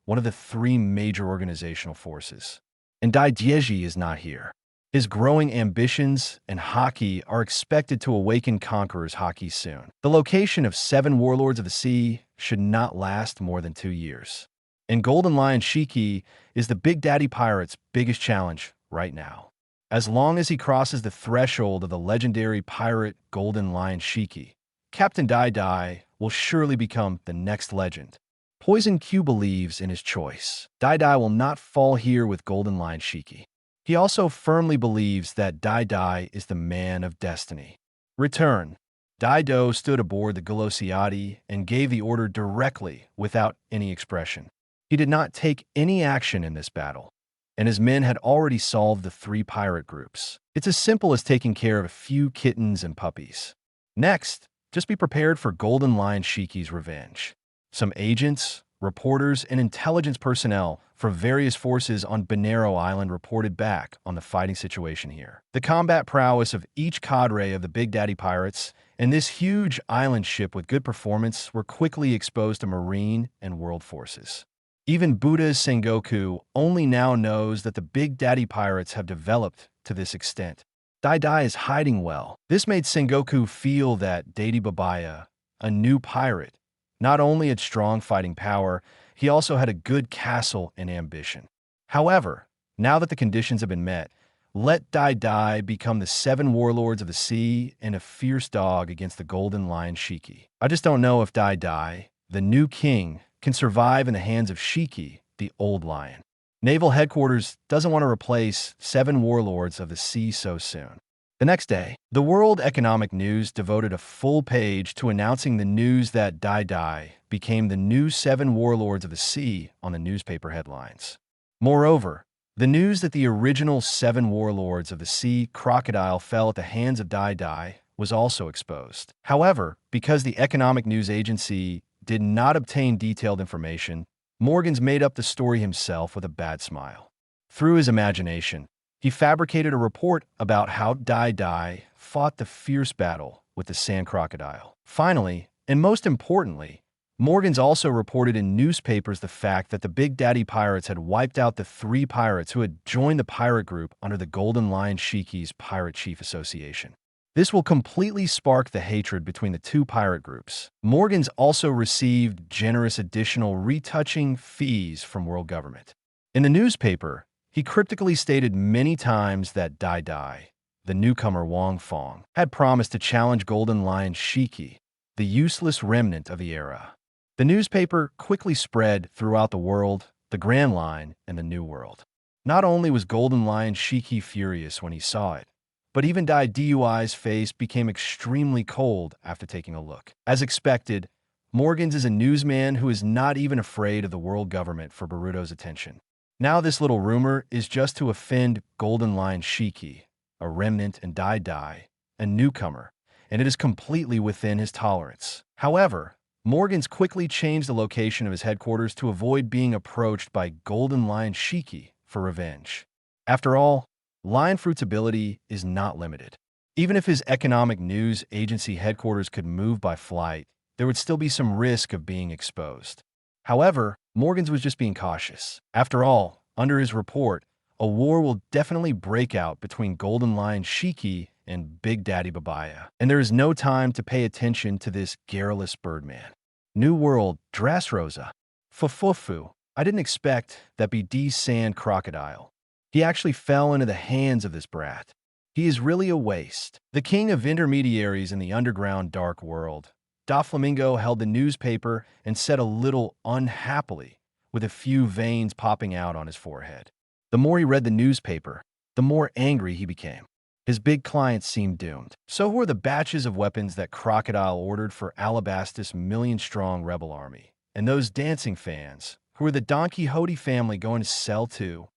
one of the 3 major organizational forces. And Dai Dieji is not here. His growing ambitions and haki are expected to awaken Conqueror's haki soon. The location of 7 warlords of the sea should not last more than 2 years. And Golden Lion Shiki is the Big Daddy Pirate's biggest challenge right now. As long as he crosses the threshold of the legendary pirate Golden Lion Shiki, Captain Dai Dai will surely become the next legend. Poison Q believes in his choice. Dai Dai will not fall here with Golden Lion Shiki. He also firmly believes that Dai Dai is the man of destiny. Return. Daido stood aboard the Gulosidi and gave the order directly without any expression. He did not take any action in this battle, and his men had already solved the 3 pirate groups. It's as simple as taking care of a few kittens and puppies. Next, just be prepared for Golden Lion Shiki's revenge. Some agents, reporters, and intelligence personnel from various forces on Banero Island reported back on the fighting situation here. The combat prowess of each cadre of the Big Daddy Pirates and this huge island ship with good performance were quickly exposed to Marine and World forces. Even Buddha's Sengoku only now knows that the Big Daddy Pirates have developed to this extent. Dai Dai is hiding well. This made Sengoku feel that Deidi Babaya, a new pirate, not only had strong fighting power, he also had a good castle and ambition. However, now that the conditions have been met, let Dai Dai become the 7 warlords of the sea and a fierce dog against the golden lion Shiki. I just don't know if Dai Dai, the new king, can survive in the hands of Shiki, the old lion. Naval headquarters doesn't want to replace 7 warlords of the sea so soon. The next day, the World Economic News devoted a full page to announcing the news that Dai Dai became the new 7 warlords of the sea on the newspaper headlines. Moreover, the news that the original 7 warlords of the sea crocodile fell at the hands of Dai Dai was also exposed. However, because the Economic News Agency did not obtain detailed information, Morgans made up the story himself with a bad smile. Through his imagination, he fabricated a report about how Dai Dai fought the fierce battle with the sand crocodile. Finally, and most importantly, Morgans also reported in newspapers the fact that the Big Daddy pirates had wiped out the 3 pirates who had joined the pirate group under the Golden Lion Shiki's Pirate Chief Association. This will completely spark the hatred between the 2 pirate groups. Morgans also received generous additional retouching fees from world government. In the newspaper, he cryptically stated many times that Dai Dai, the newcomer Wang Fong, had promised to challenge Golden Lion Shiki, the useless remnant of the era. The newspaper quickly spread throughout the world, the Grand Line, and the New World. Not only was Golden Lion Shiki furious when he saw it, but even Dai Dui's face became extremely cold after taking a look. As expected, Morgans is a newsman who is not even afraid of the world government for Boruto's attention. Now this little rumor is just to offend Golden Lion Shiki, a remnant, and Dai Dai, a newcomer, and it is completely within his tolerance. However, Morgans quickly changed the location of his headquarters to avoid being approached by Golden Lion Shiki for revenge. After all, Lion Fruit's ability is not limited. Even if his Economic News Agency headquarters could move by flight, there would still be some risk of being exposed. However, Morgans was just being cautious. After all, under his report, a war will definitely break out between Golden Lion Shiki and Big Daddy Babaya, and there is no time to pay attention to this garrulous birdman. New World, Dressrosa. Fufufu. I didn't expect that BD Sand Crocodile. He actually fell into the hands of this brat. He is really a waste. The king of intermediaries in the underground dark world. Doflamingo held the newspaper and said a little unhappily, with a few veins popping out on his forehead. The more he read the newspaper, the more angry he became. His big clients seemed doomed. So were the batches of weapons that Crocodile ordered for Alabastis' million-strong rebel army. And those dancing fans, who are the Don Quixote family going to sell too.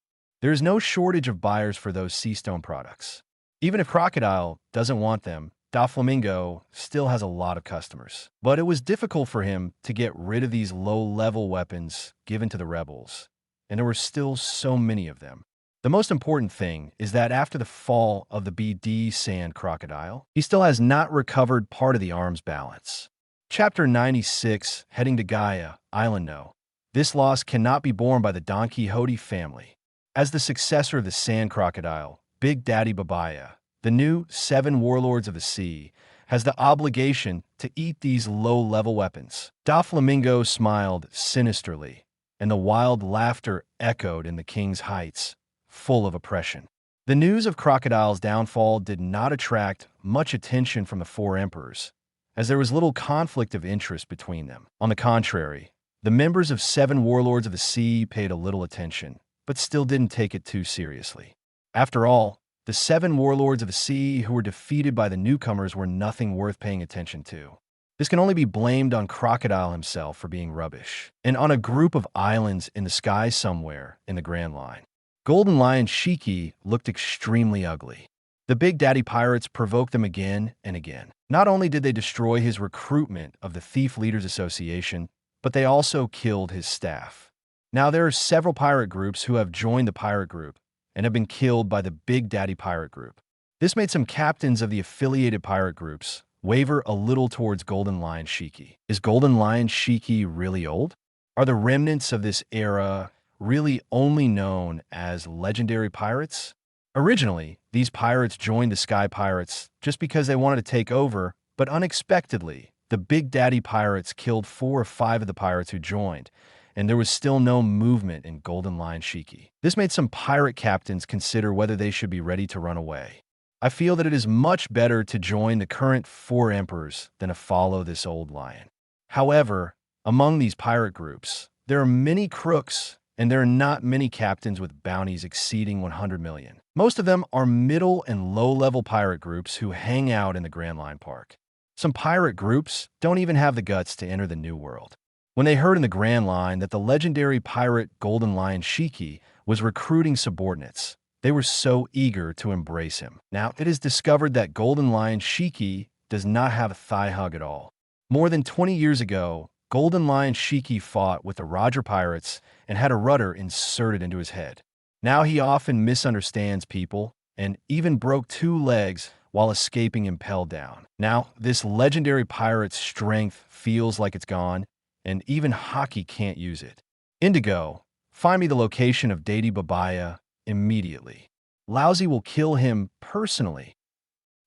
There is no shortage of buyers for those sea stone products. Even if Crocodile doesn't want them, Doflamingo still has a lot of customers. But it was difficult for him to get rid of these low-level weapons given to the rebels, and there were still so many of them. The most important thing is that after the fall of the BD Sand Crocodile, he still has not recovered part of the arms balance. Chapter 96, Heading to Gaia, Island No. This loss cannot be borne by the Don Quixote family. As the successor of the Sand Crocodile, Big Daddy Babaya, the new 7 warlords of the sea, has the obligation to eat these low-level weapons. Doflamingo smiled sinisterly, and the wild laughter echoed in the king's heights, full of oppression. The news of Crocodile's downfall did not attract much attention from the 4 emperors, as there was little conflict of interest between them. On the contrary, the members of 7 warlords of the sea paid a little attention, but still didn't take it too seriously. After all, the 7 warlords of the sea who were defeated by the newcomers were nothing worth paying attention to. This can only be blamed on Crocodile himself for being rubbish, and on a group of islands in the sky somewhere in the Grand Line. Golden Lion Shiki looked extremely ugly. The Big Daddy pirates provoked them again and again. Not only did they destroy his recruitment of the Thief Leaders Association, but they also killed his staff. Now there are several pirate groups who have joined the pirate group and have been killed by the Big Daddy pirate group. This made some captains of the affiliated pirate groups waver a little towards Golden Lion Shiki. Is Golden Lion Shiki really old? Are the remnants of this era really only known as legendary pirates? Originally, these pirates joined the Sky Pirates just because they wanted to take over, but unexpectedly, the Big Daddy pirates killed 4 or 5 of the pirates who joined, and there was still no movement in Golden Lion Shiki. This made some pirate captains consider whether they should be ready to run away. I feel that it is much better to join the current 4 emperors than to follow this old lion. However, among these pirate groups, there are many crooks, and there are not many captains with bounties exceeding 100 million. Most of them are middle and low-level pirate groups who hang out in the Grand Line Park. Some pirate groups don't even have the guts to enter the New World. When they heard in the Grand Line that the legendary pirate Golden Lion Shiki was recruiting subordinates, they were so eager to embrace him. Now, it is discovered that Golden Lion Shiki does not have a thigh hug at all. More than 20 years ago, Golden Lion Shiki fought with the Roger Pirates and had a rudder inserted into his head. Now he often misunderstands people and even broke 2 legs while escaping impelled down. Now, this legendary pirate's strength feels like it's gone, and even hockey can't use it. Indigo, find me the location of Dadi Babaya immediately. Lousy will kill him personally.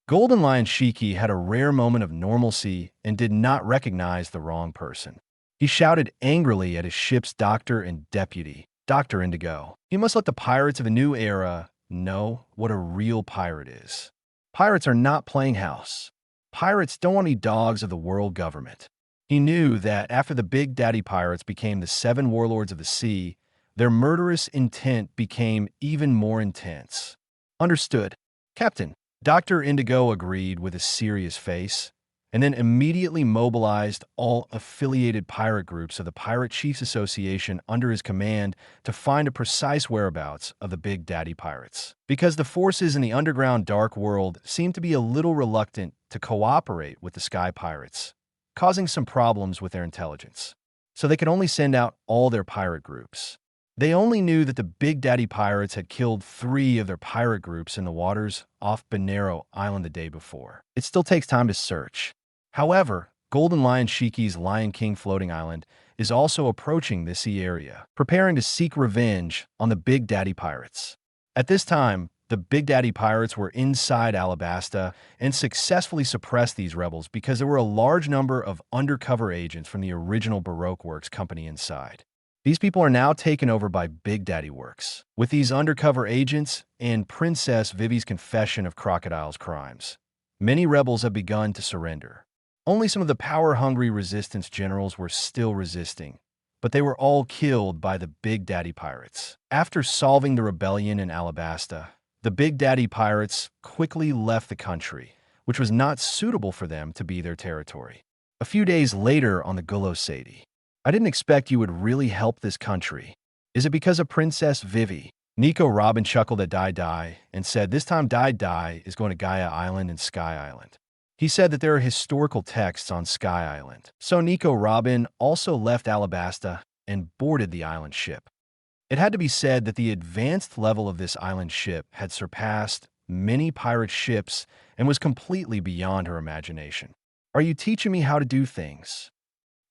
Golden Lion Shiki had a rare moment of normalcy and did not recognize the wrong person. He shouted angrily at his ship's doctor and deputy, Dr. Indigo. He must let the pirates of a new era know what a real pirate is. Pirates are not playing house. Pirates don't want to be dogs of the world government. He knew that after the Big Daddy Pirates became the 7 warlords of the sea, their murderous intent became even more intense. Understood, Captain. Dr. Indigo agreed with a serious face, and then immediately mobilized all affiliated pirate groups of the Pirate Chiefs Association under his command to find a precise whereabouts of the Big Daddy Pirates. Because the forces in the underground dark world seemed to be a little reluctant to cooperate with the Sky Pirates, causing some problems with their intelligence. So they could only send out all their pirate groups. They only knew that the Big Daddy Pirates had killed 3 of their pirate groups in the waters off Bonero Island the day before. It still takes time to search. However, Golden Lion Shiki's Lion King floating island is also approaching this sea area, preparing to seek revenge on the Big Daddy Pirates. At this time, the Big Daddy Pirates were inside Alabasta and successfully suppressed these rebels because there were a large number of undercover agents from the original Baroque Works company inside. These people are now taken over by Big Daddy Works. With these undercover agents and Princess Vivi's confession of Crocodile's crimes, many rebels have begun to surrender. Only some of the power-hungry resistance generals were still resisting, but they were all killed by the Big Daddy Pirates. After solving the rebellion in Alabasta, the Big Daddy Pirates quickly left the country, which was not suitable for them to be their territory. A few days later on the Gullo Sadie, I didn't expect you would really help this country. Is it because of Princess Vivi? Nico Robin chuckled at Dai Dai and said this time Dai Dai is going to Gaia Island and Sky Island. He said that there are historical texts on Sky Island. So Nico Robin also left Alabasta and boarded the island ship. It had to be said that the advanced level of this island ship had surpassed many pirate ships and was completely beyond her imagination. Are you teaching me how to do things?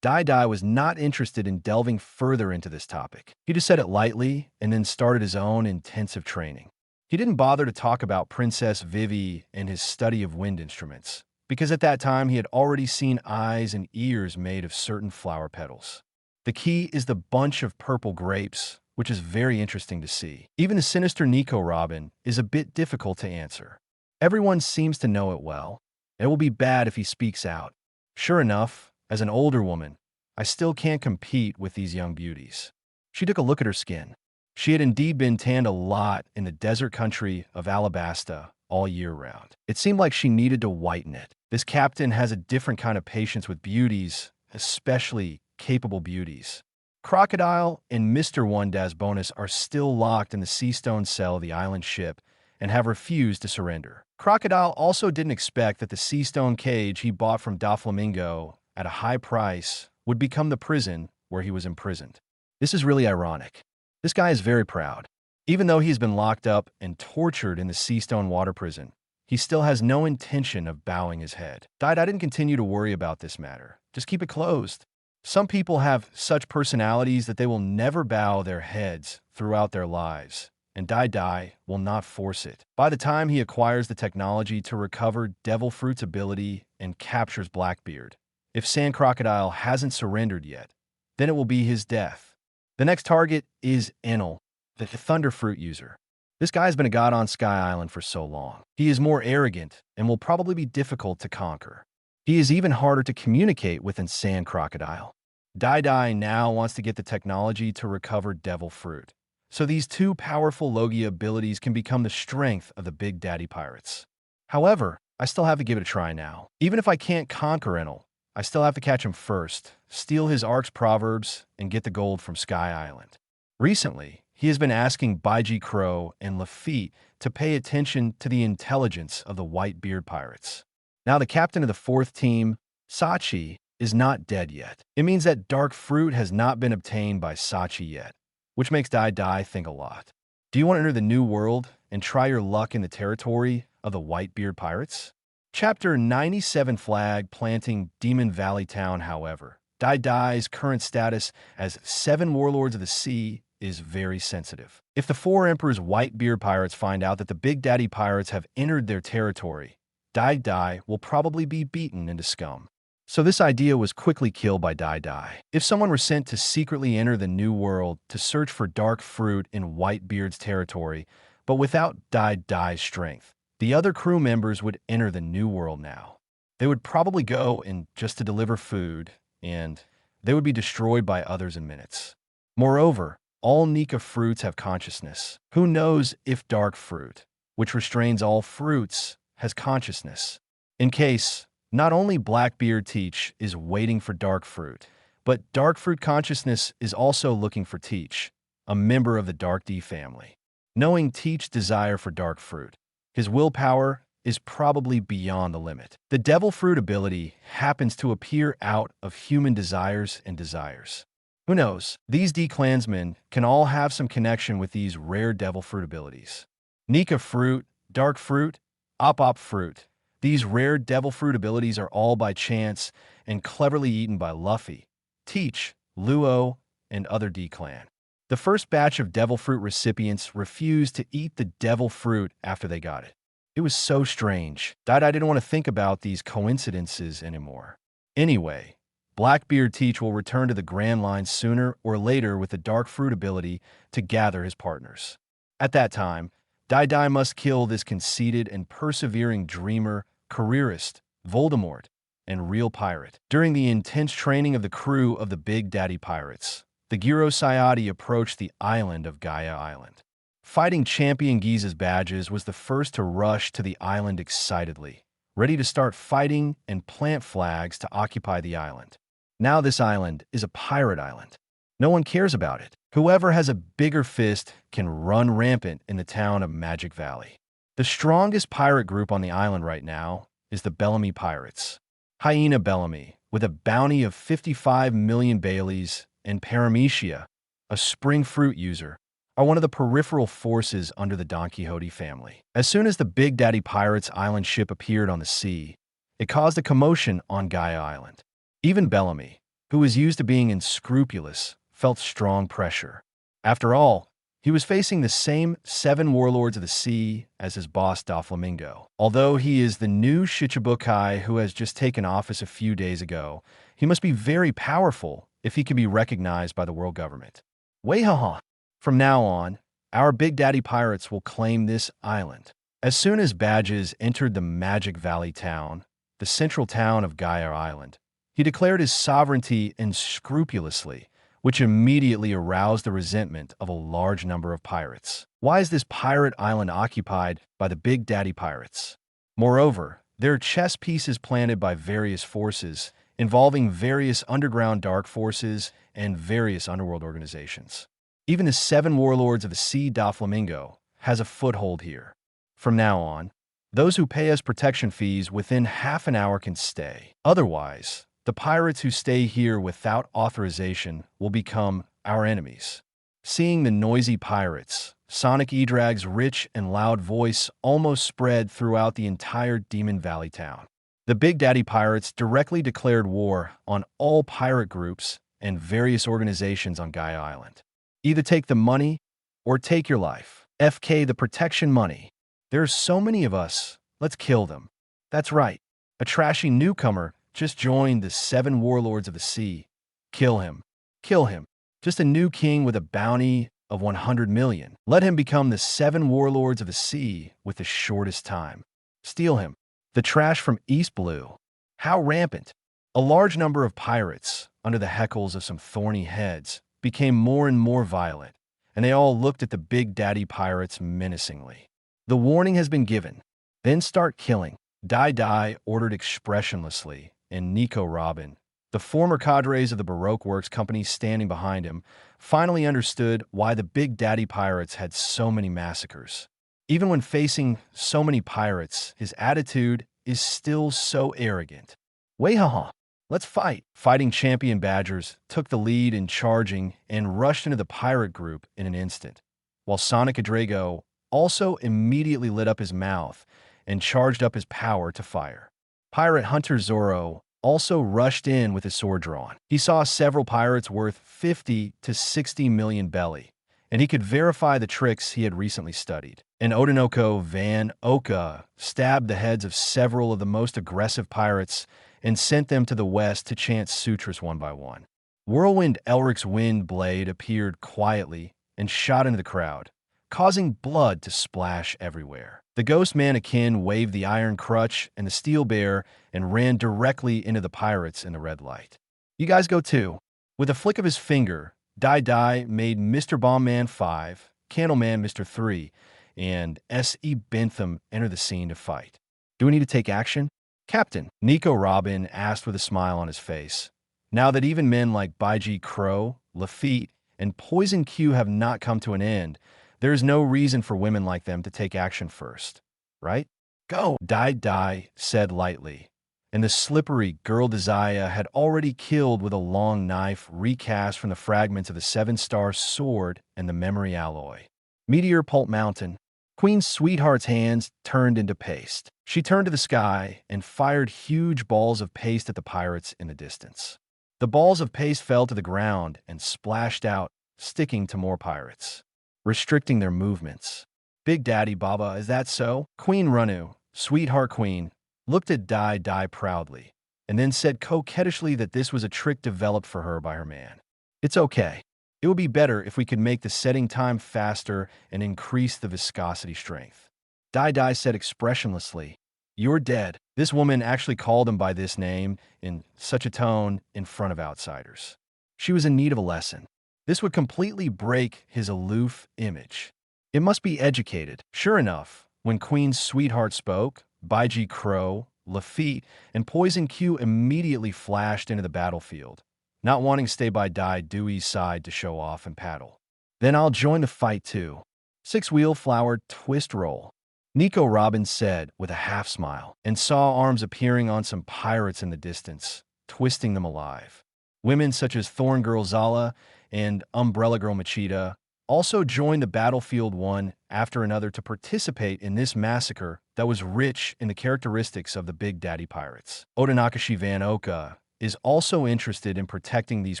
Dai Dai was not interested in delving further into this topic. He just said it lightly and then started his own intensive training. He didn't bother to talk about Princess Vivi and his study of wind instruments, because at that time he had already seen eyes and ears made of certain flower petals. The key is the bunch of purple grapes, which is very interesting to see. Even the sinister Nico Robin is a bit difficult to answer. Everyone seems to know it well. It will be bad if he speaks out. Sure enough, as an older woman, I still can't compete with these young beauties. She took a look at her skin. She had indeed been tanned a lot in the desert country of Alabasta all year round. It seemed like she needed to whiten it. This captain has a different kind of patience with beauties, especially capable beauties. Crocodile and Mr. One Das Bonus are still locked in the Seastone cell of the island ship and have refused to surrender. Crocodile also didn't expect that the Seastone cage he bought from Doflamingo at a high price would become the prison where he was imprisoned. This is really ironic. This guy is very proud. Even though he's been locked up and tortured in the Seastone water prison, he still has no intention of bowing his head. I didn't continue to worry about this matter. Just keep it closed. Some people have such personalities that they will never bow their heads throughout their lives, and Dai Dai will not force it. By the time he acquires the technology to recover Devil Fruit's ability and captures Blackbeard, if Sand Crocodile hasn't surrendered yet, then it will be his death. The next target is Enel, the Thunder Fruit user. This guy's been a god on Sky Island for so long. He is more arrogant and will probably be difficult to conquer. He is even harder to communicate with than Sand Crocodile. Dai now wants to get the technology to recover Devil Fruit. So these two powerful Logia abilities can become the strength of the Big Daddy Pirates. However, I still have to give it a try now. Even if I can't conquer Enel, I still have to catch him first, steal his Ark's proverbs, and get the gold from Sky Island. Recently, he has been asking Baiji Crow and Lafitte to pay attention to the intelligence of the Whitebeard Pirates. Now the captain of the fourth team, Sachi, is not dead yet. It means that Dark Fruit has not been obtained by Sachi yet, which makes Dai think a lot. Do you want to enter the new world and try your luck in the territory of the Whitebeard Pirates? Chapter 97 Flag Planting Demon Valley Town, however. Dai's current status as 7 Warlords of the Sea is very sensitive. If the 4 Emperor's Whitebeard Pirates find out that the Big Daddy Pirates have entered their territory, Dai will probably be beaten into scum. So this idea was quickly killed by Dai. If someone were sent to secretly enter the New World to search for Dark Fruit in Whitebeard's territory, but without Dai's strength, the other crew members would enter the New World now. They would probably go in just to deliver food, and they would be destroyed by others in minutes. Moreover, all Nika fruits have consciousness. Who knows if Dark Fruit, which restrains all fruits, has consciousness? In case, not only Blackbeard Teach is waiting for Dark Fruit, but Dark Fruit Consciousness is also looking for Teach, a member of the Dark D family. Knowing Teach's desire for Dark Fruit, his willpower is probably beyond the limit. The Devil Fruit ability happens to appear out of human desires and desires. Who knows, these D-clansmen can all have some connection with these rare Devil Fruit abilities. Nika Fruit, Dark Fruit, Op Fruit. These rare Devil Fruit abilities are all by chance and cleverly eaten by Luffy, Teach, Luo, and other D-clan. The first batch of Devil Fruit recipients refused to eat the Devil Fruit after they got it. It was so strange. Dai didn't want to think about these coincidences anymore. Anyway, Blackbeard Teach will return to the Grand Line sooner or later with the Dark Fruit ability to gather his partners. At that time, Dai must kill this conceited and persevering dreamer, careerist, Voldemort, and real pirate. During the intense training of the crew of the Big Daddy Pirates, the Giro Sayadi approached the island of Gaia Island. Fighting Champion Giza's badges was the first to rush to the island excitedly, ready to start fighting and plant flags to occupy the island. Now this island is a pirate island. No one cares about it. Whoever has a bigger fist can run rampant in the town of Magic Valley. The strongest pirate group on the island right now is the Bellamy Pirates. Hyena Bellamy, with a bounty of 55 million Baileys, and Paramecia, a spring fruit user, are one of the peripheral forces under the Don Quixote family. As soon as the Big Daddy Pirates island ship appeared on the sea, it caused a commotion on Gaia Island. Even Bellamy, who was used to being unscrupulous, felt strong pressure. After all, he was facing the same 7 Warlords of the Sea as his boss Doflamingo. Although he is the new Shichibukai who has just taken office a few days ago, he must be very powerful if he can be recognized by the world government. Wayhaha! From now on, our Big Daddy Pirates will claim this island. As soon as Badges entered the Magic Valley town, the central town of Gaia Island, he declared his sovereignty unscrupulously, which immediately aroused the resentment of a large number of pirates. Why is this pirate island occupied by the Big Daddy Pirates? Moreover, there are chess pieces planted by various forces involving various underground dark forces and various underworld organizations. Even the 7 Warlords of the Sea Doflamingo has a foothold here. From now on, those who pay us protection fees within half an hour can stay. Otherwise, the pirates who stay here without authorization will become our enemies. Seeing the noisy pirates, Sonic Edrag's rich and loud voice almost spread throughout the entire Demon Valley town. The Big Daddy Pirates directly declared war on all pirate groups and various organizations on Gaia Island. Either take the money or take your life. FK the protection money. There are so many of us, let's kill them. That's right, a trashy newcomer just joined the 7 Warlords of the Sea. Kill him. Kill him. Just a new king with a bounty of 100 million. Let him become the 7 warlords of the sea with the shortest time. Steal him. The trash from East Blue. How rampant. A large number of pirates, under the heckles of some thorny heads, became more and more violent, and they all looked at the big daddy pirates menacingly. The warning has been given. Then start killing. Die ordered expressionlessly, and Nico Robin, the former cadres of the Baroque Works company standing behind him, finally understood why the big daddy pirates had so many massacres. Even when facing so many pirates, his attitude is still so arrogant. Wayhaha, let's fight. Fighting champion Badgers took the lead in charging and rushed into the pirate group in an instant, while Sonic Drago also immediately lit up his mouth and charged up his power to fire. Pirate Hunter Zorro also rushed in with his sword drawn. He saw several pirates worth 50 to 60 million belly, and he could verify the tricks he had recently studied. And Odinoko Van Oka stabbed the heads of several of the most aggressive pirates and sent them to the west to chant sutras one by one. Whirlwind Elric's wind blade appeared quietly and shot into the crowd, causing blood to splash everywhere. The ghost mannequin waved the iron crutch and the steel bear and ran directly into the pirates in the red light. You guys go too. With a flick of his finger, Die made Mr. Bombman 5, Candleman Mr. 3, and S.E. Bentham enter the scene to fight. Do we need to take action? Captain, Nico Robin asked with a smile on his face. Now that even men like Baiji Crow, Lafitte, and Poison Q have not come to an end, there is no reason for women like them to take action first, right? Go! Die said lightly, and the slippery girl Desire had already killed with a long knife recast from the fragments of the 7-star sword and the memory alloy. Meteor Pulp Mountain. Queen Sweetheart's hands turned into paste. She turned to the sky and fired huge balls of paste at the pirates in the distance. The balls of paste fell to the ground and splashed out, sticking to more pirates, restricting their movements. Big Daddy Baba, is that so? Queen Runu, Sweetheart Queen, looked at Die proudly, and then said coquettishly that this was a trick developed for her by her man. It's okay. It would be better if we could make the setting time faster and increase the viscosity strength. Die said expressionlessly, "You're dead." This woman actually called him by this name in such a tone in front of outsiders. She was in need of a lesson. This would completely break his aloof image. It must be educated. Sure enough, when Queen's Sweetheart spoke, Baiji Crow, Lafitte, and Poison Q immediately flashed into the battlefield, not wanting to stay by Dewey's side to show off and paddle. Then I'll join the fight too. 6-wheel flower twist roll. Nico Robbins said with a half smile, and saw arms appearing on some pirates in the distance, twisting them alive. Women such as Thorn Girl Zala and Umbrella Girl Machida also joined the battlefield one after another to participate in this massacre that was rich in the characteristics of the Big Daddy Pirates. Odinakashi Van Oka is also interested in protecting these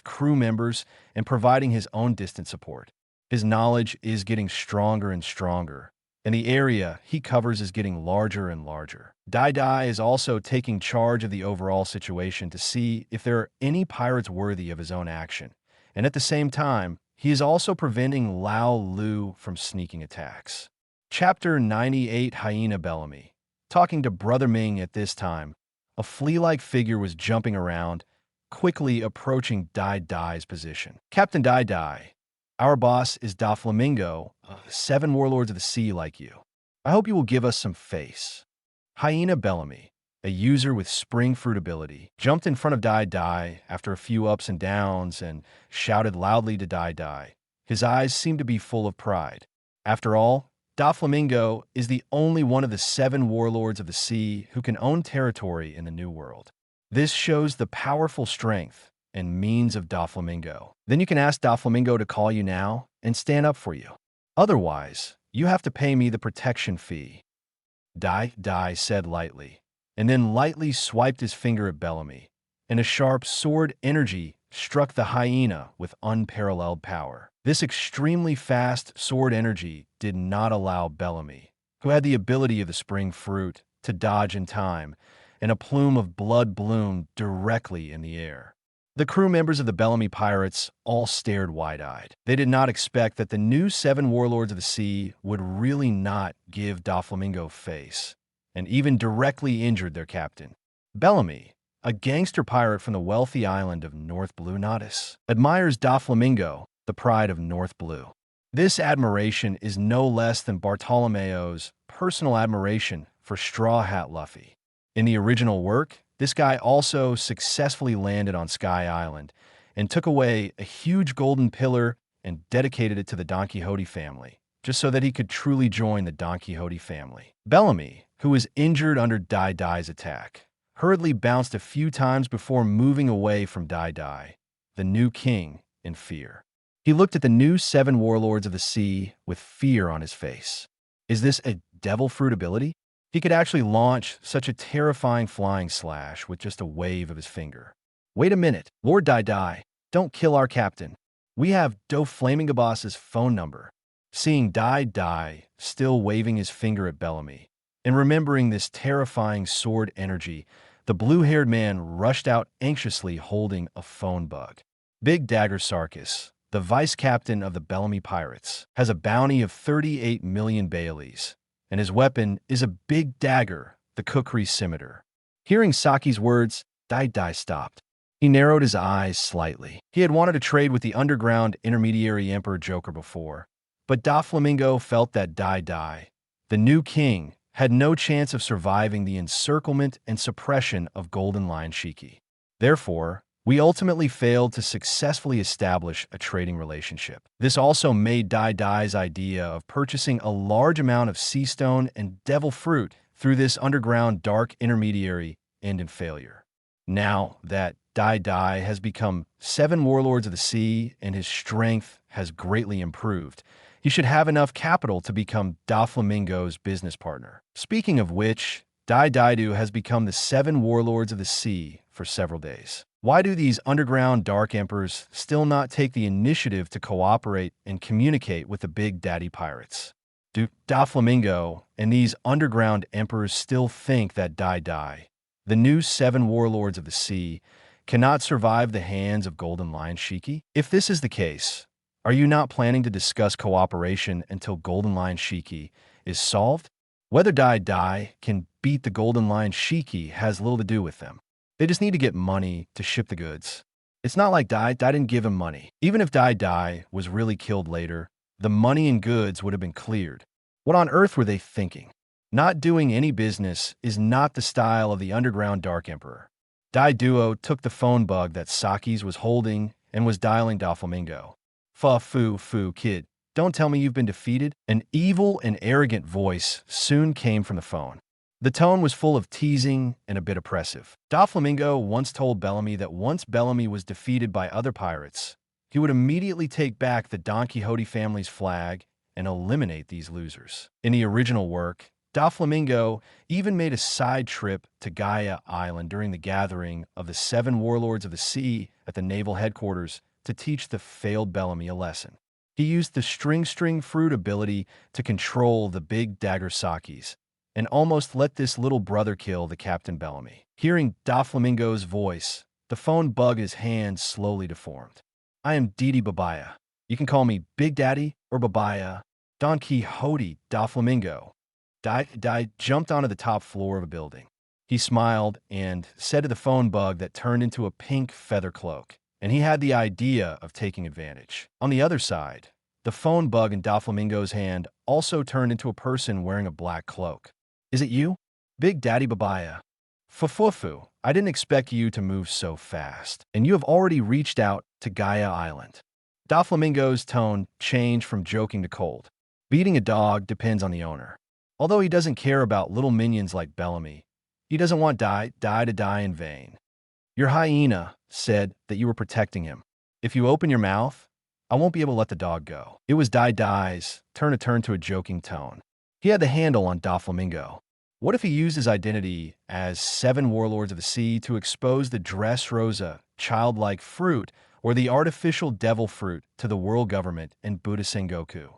crew members and providing his own distant support. His knowledge is getting stronger and stronger, and the area he covers is getting larger and larger. Die is also taking charge of the overall situation to see if there are any pirates worthy of his own action, and at the same time, he is also preventing Lao Lu from sneaking attacks. Chapter 98 Hyena Bellamy. Talking to Brother Ming at this time, a flea-like figure was jumping around, quickly approaching Die's position. Captain Die, our boss is Da Flamingo, 7 warlords of the sea like you. I hope you will give us some face. Hyena Bellamy, a user with spring fruit ability, jumped in front of Die after a few ups and downs and shouted loudly to Die. His eyes seemed to be full of pride. After all, Da Flamingo is the only one of the 7 warlords of the sea who can own territory in the New World. This shows the powerful strength and means of Da Flamingo. Then you can ask Da Flamingo to call you now and stand up for you. Otherwise, you have to pay me the protection fee. Die said lightly, and then lightly swiped his finger at Bellamy, and a sharp sword energy struck the hyena with unparalleled power. This extremely fast sword energy did not allow Bellamy, who had the ability of the spring fruit, to dodge in time, and a plume of blood bloomed directly in the air. The crew members of the Bellamy pirates all stared wide-eyed. They did not expect that the new 7 warlords of the sea would really not give Doflamingo face, and even directly injured their captain. Bellamy, a gangster pirate from the wealthy island of North Blue Nautice, admires Doflamingo, the pride of North Blue. This admiration is no less than Bartolomeo's personal admiration for Straw Hat Luffy. In the original work, this guy also successfully landed on Sky Island and took away a huge golden pillar and dedicated it to the Don Quixote family, just so that he could truly join the Don Quixote family. Bellamy, who was injured under Dai Dai's attack, hurriedly bounced a few times before moving away from Dai Dai, the new king, in fear. He looked at the new 7 warlords of the sea with fear on his face. Is this a devil fruit ability? He could actually launch such a terrifying flying slash with just a wave of his finger. Wait a minute, Lord Dai Dai, don't kill our captain. We have Doflamingo's phone number. Seeing Dai Dai still waving his finger at Bellamy, and remembering this terrifying sword energy, the blue-haired man rushed out anxiously holding a phone bug. Big Dagger Sarkis, the vice-captain of the Bellamy Pirates, has a bounty of 38 million Baileys, and his weapon is a big dagger, the Kukri Scimitar. Hearing Saki's words, Dai Dai stopped. He narrowed his eyes slightly. He had wanted to trade with the underground intermediary Emperor Joker before, but Doflamingo felt that Dai Dai, the new king, had no chance of surviving the encirclement and suppression of Golden Lion Shiki. Therefore, we ultimately failed to successfully establish a trading relationship. This also made Dai Dai's idea of purchasing a large amount of sea stone and devil fruit through this underground dark intermediary end in failure. Now that Dai Dai has become 7 warlords of the sea and his strength has greatly improved, he should have enough capital to become Doflamingo's business partner. Speaking of which, Dai Daidu has become the 7 warlords of the sea for several days. Why do these underground dark emperors still not take the initiative to cooperate and communicate with the big daddy pirates? Do Doflamingo and these underground emperors still think that Dai Dai, the new 7 warlords of the sea, cannot survive the hands of Golden Lion Shiki? If this is the case, are you not planning to discuss cooperation until Golden Lion Shiki is solved? Whether Dai Dai can beat the Golden Lion Shiki has little to do with them. They just need to get money to ship the goods. It's not like Dai didn't give him money. Even if Dai Dai was really killed later, the money and goods would have been cleared. What on earth were they thinking? Not doing any business is not the style of the underground Dark Emperor. Dai Duo took the phone bug that Saki's was holding and was dialing Doflamingo. Fu, kid, don't tell me you've been defeated. An evil and arrogant voice soon came from the phone. The tone was full of teasing and a bit oppressive. Doflamingo once told Bellamy that once Bellamy was defeated by other pirates, he would immediately take back the Don Quixote family's flag and eliminate these losers. In the original work, Doflamingo even made a side trip to Gaia Island during the gathering of the 7 warlords of the sea at the naval headquarters to teach the failed Bellamy a lesson. He used the string fruit ability to control the big dagger Sakis, and almost let this little brother kill the Captain Bellamy. Hearing Doflamingo's voice, the phone bug his hand slowly deformed. I am Didi Babaya. You can call me Big Daddy or Babaya. Don Quixote Doflamingo. Dai jumped onto the top floor of a building. He smiled and said to the phone bug that turned into a pink feather cloak, and he had the idea of taking advantage. On the other side, the phone bug in Doflamingo's hand also turned into a person wearing a black cloak. Is it you? Big Daddy Babaya. Fufufu, I didn't expect you to move so fast, and you have already reached out to Gaia Island. Doflamingo's tone changed from joking to cold. Beating a dog depends on the owner. Although he doesn't care about little minions like Bellamy, he doesn't want Dai to die in vain. Your hyena said that you were protecting him. If you open your mouth, I won't be able to let the dog go. It was Dai's turn to turn to a joking tone. He had the handle on Doflamingo. What if he used his identity as 7 warlords of the sea to expose the Dressrosa childlike fruit or the artificial devil fruit to the world government and Buddha Sengoku?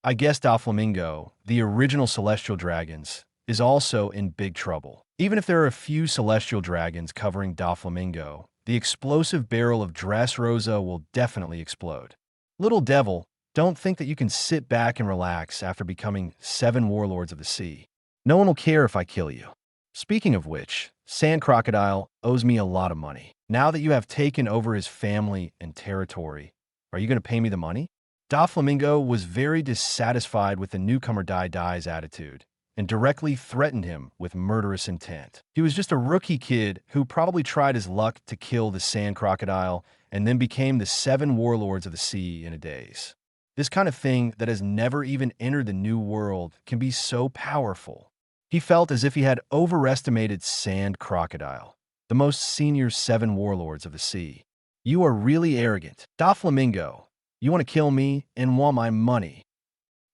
I guess Doflamingo, the original celestial dragons, is also in big trouble. Even if there are a few celestial dragons covering Doflamingo, the explosive barrel of Dressrosa will definitely explode. Little devil, don't think that you can sit back and relax after becoming 7 warlords of the sea. No one will care if I kill you. Speaking of which, Sand Crocodile owes me a lot of money. Now that you have taken over his family and territory, are you going to pay me the money? Doflamingo was very dissatisfied with the newcomer Dai Dai's attitude and directly threatened him with murderous intent. He was just a rookie kid who probably tried his luck to kill the Sand Crocodile and then became the 7 warlords of the sea in a daze. This kind of thing that has never even entered the new world can be so powerful. He felt as if he had overestimated Sand Crocodile, the most senior 7 warlords of the sea. You are really arrogant. Doflamingo, you want to kill me and want my money.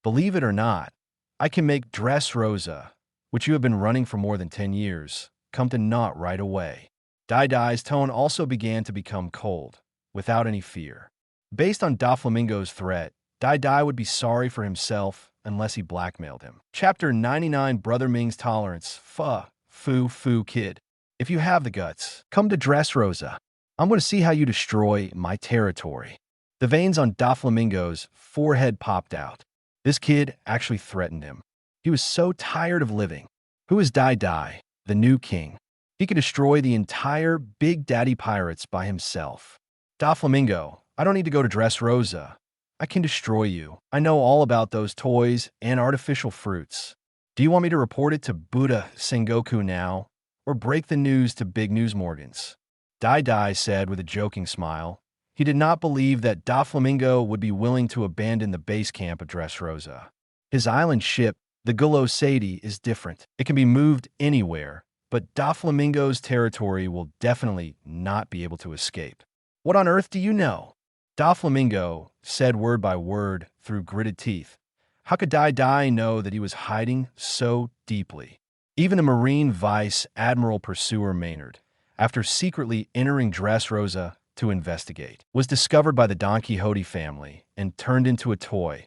Believe it or not, I can make Dressrosa, which you have been running for more than 10 years, come to naught right away. Dai Dai's tone also began to become cold, without any fear. Based on Doflamingo's threat, Dai Dai would be sorry for himself unless he blackmailed him. Chapter 99 Brother Ming's Tolerance. Fu kid. If you have the guts, come to Dressrosa. I'm going to see how you destroy my territory. The veins on Doflamingo's forehead popped out. This kid actually threatened him. He was so tired of living. Who is Dai Dai, the new king? He could destroy the entire Big Daddy Pirates by himself. Doflamingo, I don't need to go to Dressrosa. I can destroy you. I know all about those toys and artificial fruits. Do you want me to report it to Buddha Sengoku now, or break the news to Big News Morgans? Dai Dai said with a joking smile. He did not believe that Doflamingo would be willing to abandon the base camp of Dressrosa. His island ship, the Gullo Sadie, is different. It can be moved anywhere, but Doflamingo's territory will definitely not be able to escape. What on earth do you know? Doflamingo said word by word through gritted teeth. How could Dai Dai know that he was hiding so deeply? Even the Marine Vice Admiral Pursuer Maynard, after secretly entering Dressrosa to investigate, was discovered by the Don Quixote family and turned into a toy,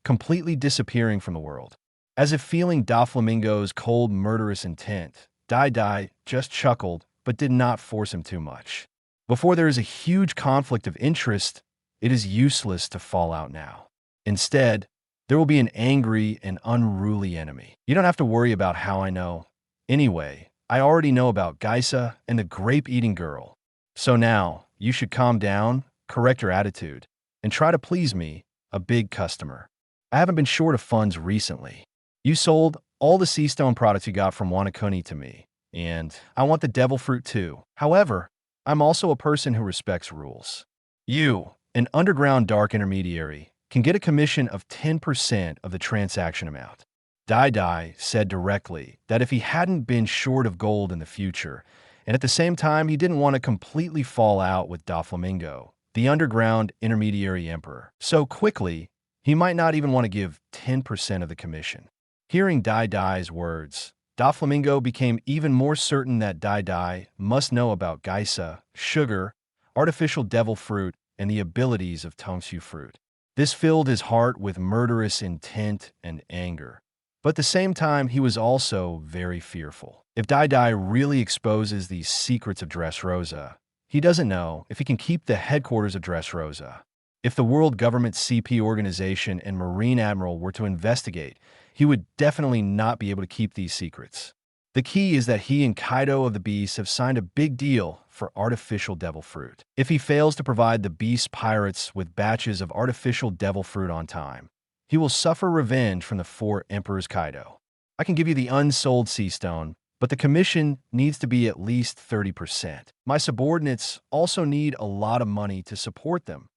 completely disappearing from the world. As if feeling Doflamingo's cold, murderous intent, Dai Dai just chuckled but did not force him too much. Before there is a huge conflict of interest, it is useless to fall out now. Instead, there will be an angry and unruly enemy. You don't have to worry about how I know. Anyway, I already know about Geisa and the grape-eating girl. So now, you should calm down, correct your attitude, and try to please me, a big customer. I haven't been short of funds recently. You sold all the sea stone products you got from Wanakuni to me, and I want the devil fruit too. However, I'm also a person who respects rules. You, an underground dark intermediary, can get a commission of 10% of the transaction amount. Dai Dai said directly that if he hadn't been short of gold in the future, and at the same time he didn't want to completely fall out with Doflamingo, the underground intermediary emperor, so quickly he might not even want to give 10% of the commission. Hearing Dai Dai's words, Doflamingo became even more certain that Dai Dai must know about Geisa, sugar, artificial devil fruit, and the abilities of Tongsu fruit. This filled his heart with murderous intent and anger. But at the same time, he was also very fearful. If Dai Dai really exposes these secrets of Dressrosa, he doesn't know if he can keep the headquarters of Dressrosa. If the World Government CP organization and Marine Admiral were to investigate, he would definitely not be able to keep these secrets. The key is that he and Kaido of the Beast have signed a big deal for artificial devil fruit. If he fails to provide the Beast pirates with batches of artificial devil fruit on time, he will suffer revenge from the 4 Emperors Kaido. I can give you the unsold sea stone, but the commission needs to be at least 30%. My subordinates also need a lot of money to support them.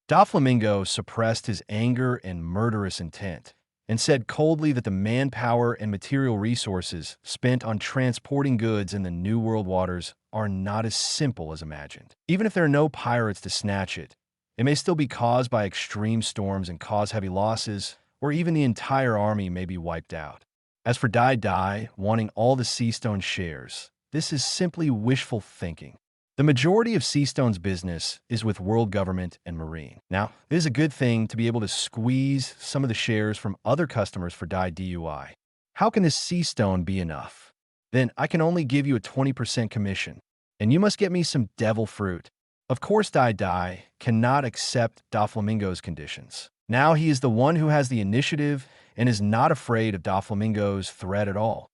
Doflamingo suppressed his anger and murderous intent, and said coldly that the manpower and material resources spent on transporting goods in the New World waters are not as simple as imagined. Even if there are no pirates to snatch it, it may still be caused by extreme storms and cause heavy losses, or even the entire army may be wiped out. As for Dai Dai wanting all the Sea Stone shares, this is simply wishful thinking. The majority of Sea Stone's business is with world government and marine. Now, it is a good thing to be able to squeeze some of the shares from other customers for Dai DUI. How can this Sea Stone be enough? Then I can only give you a 20% commission. and you must get me some devil fruit. Of course, Dai cannot accept Doflamingo's conditions. Now he is the one who has the initiative and is not afraid of Doflamingo's threat at all.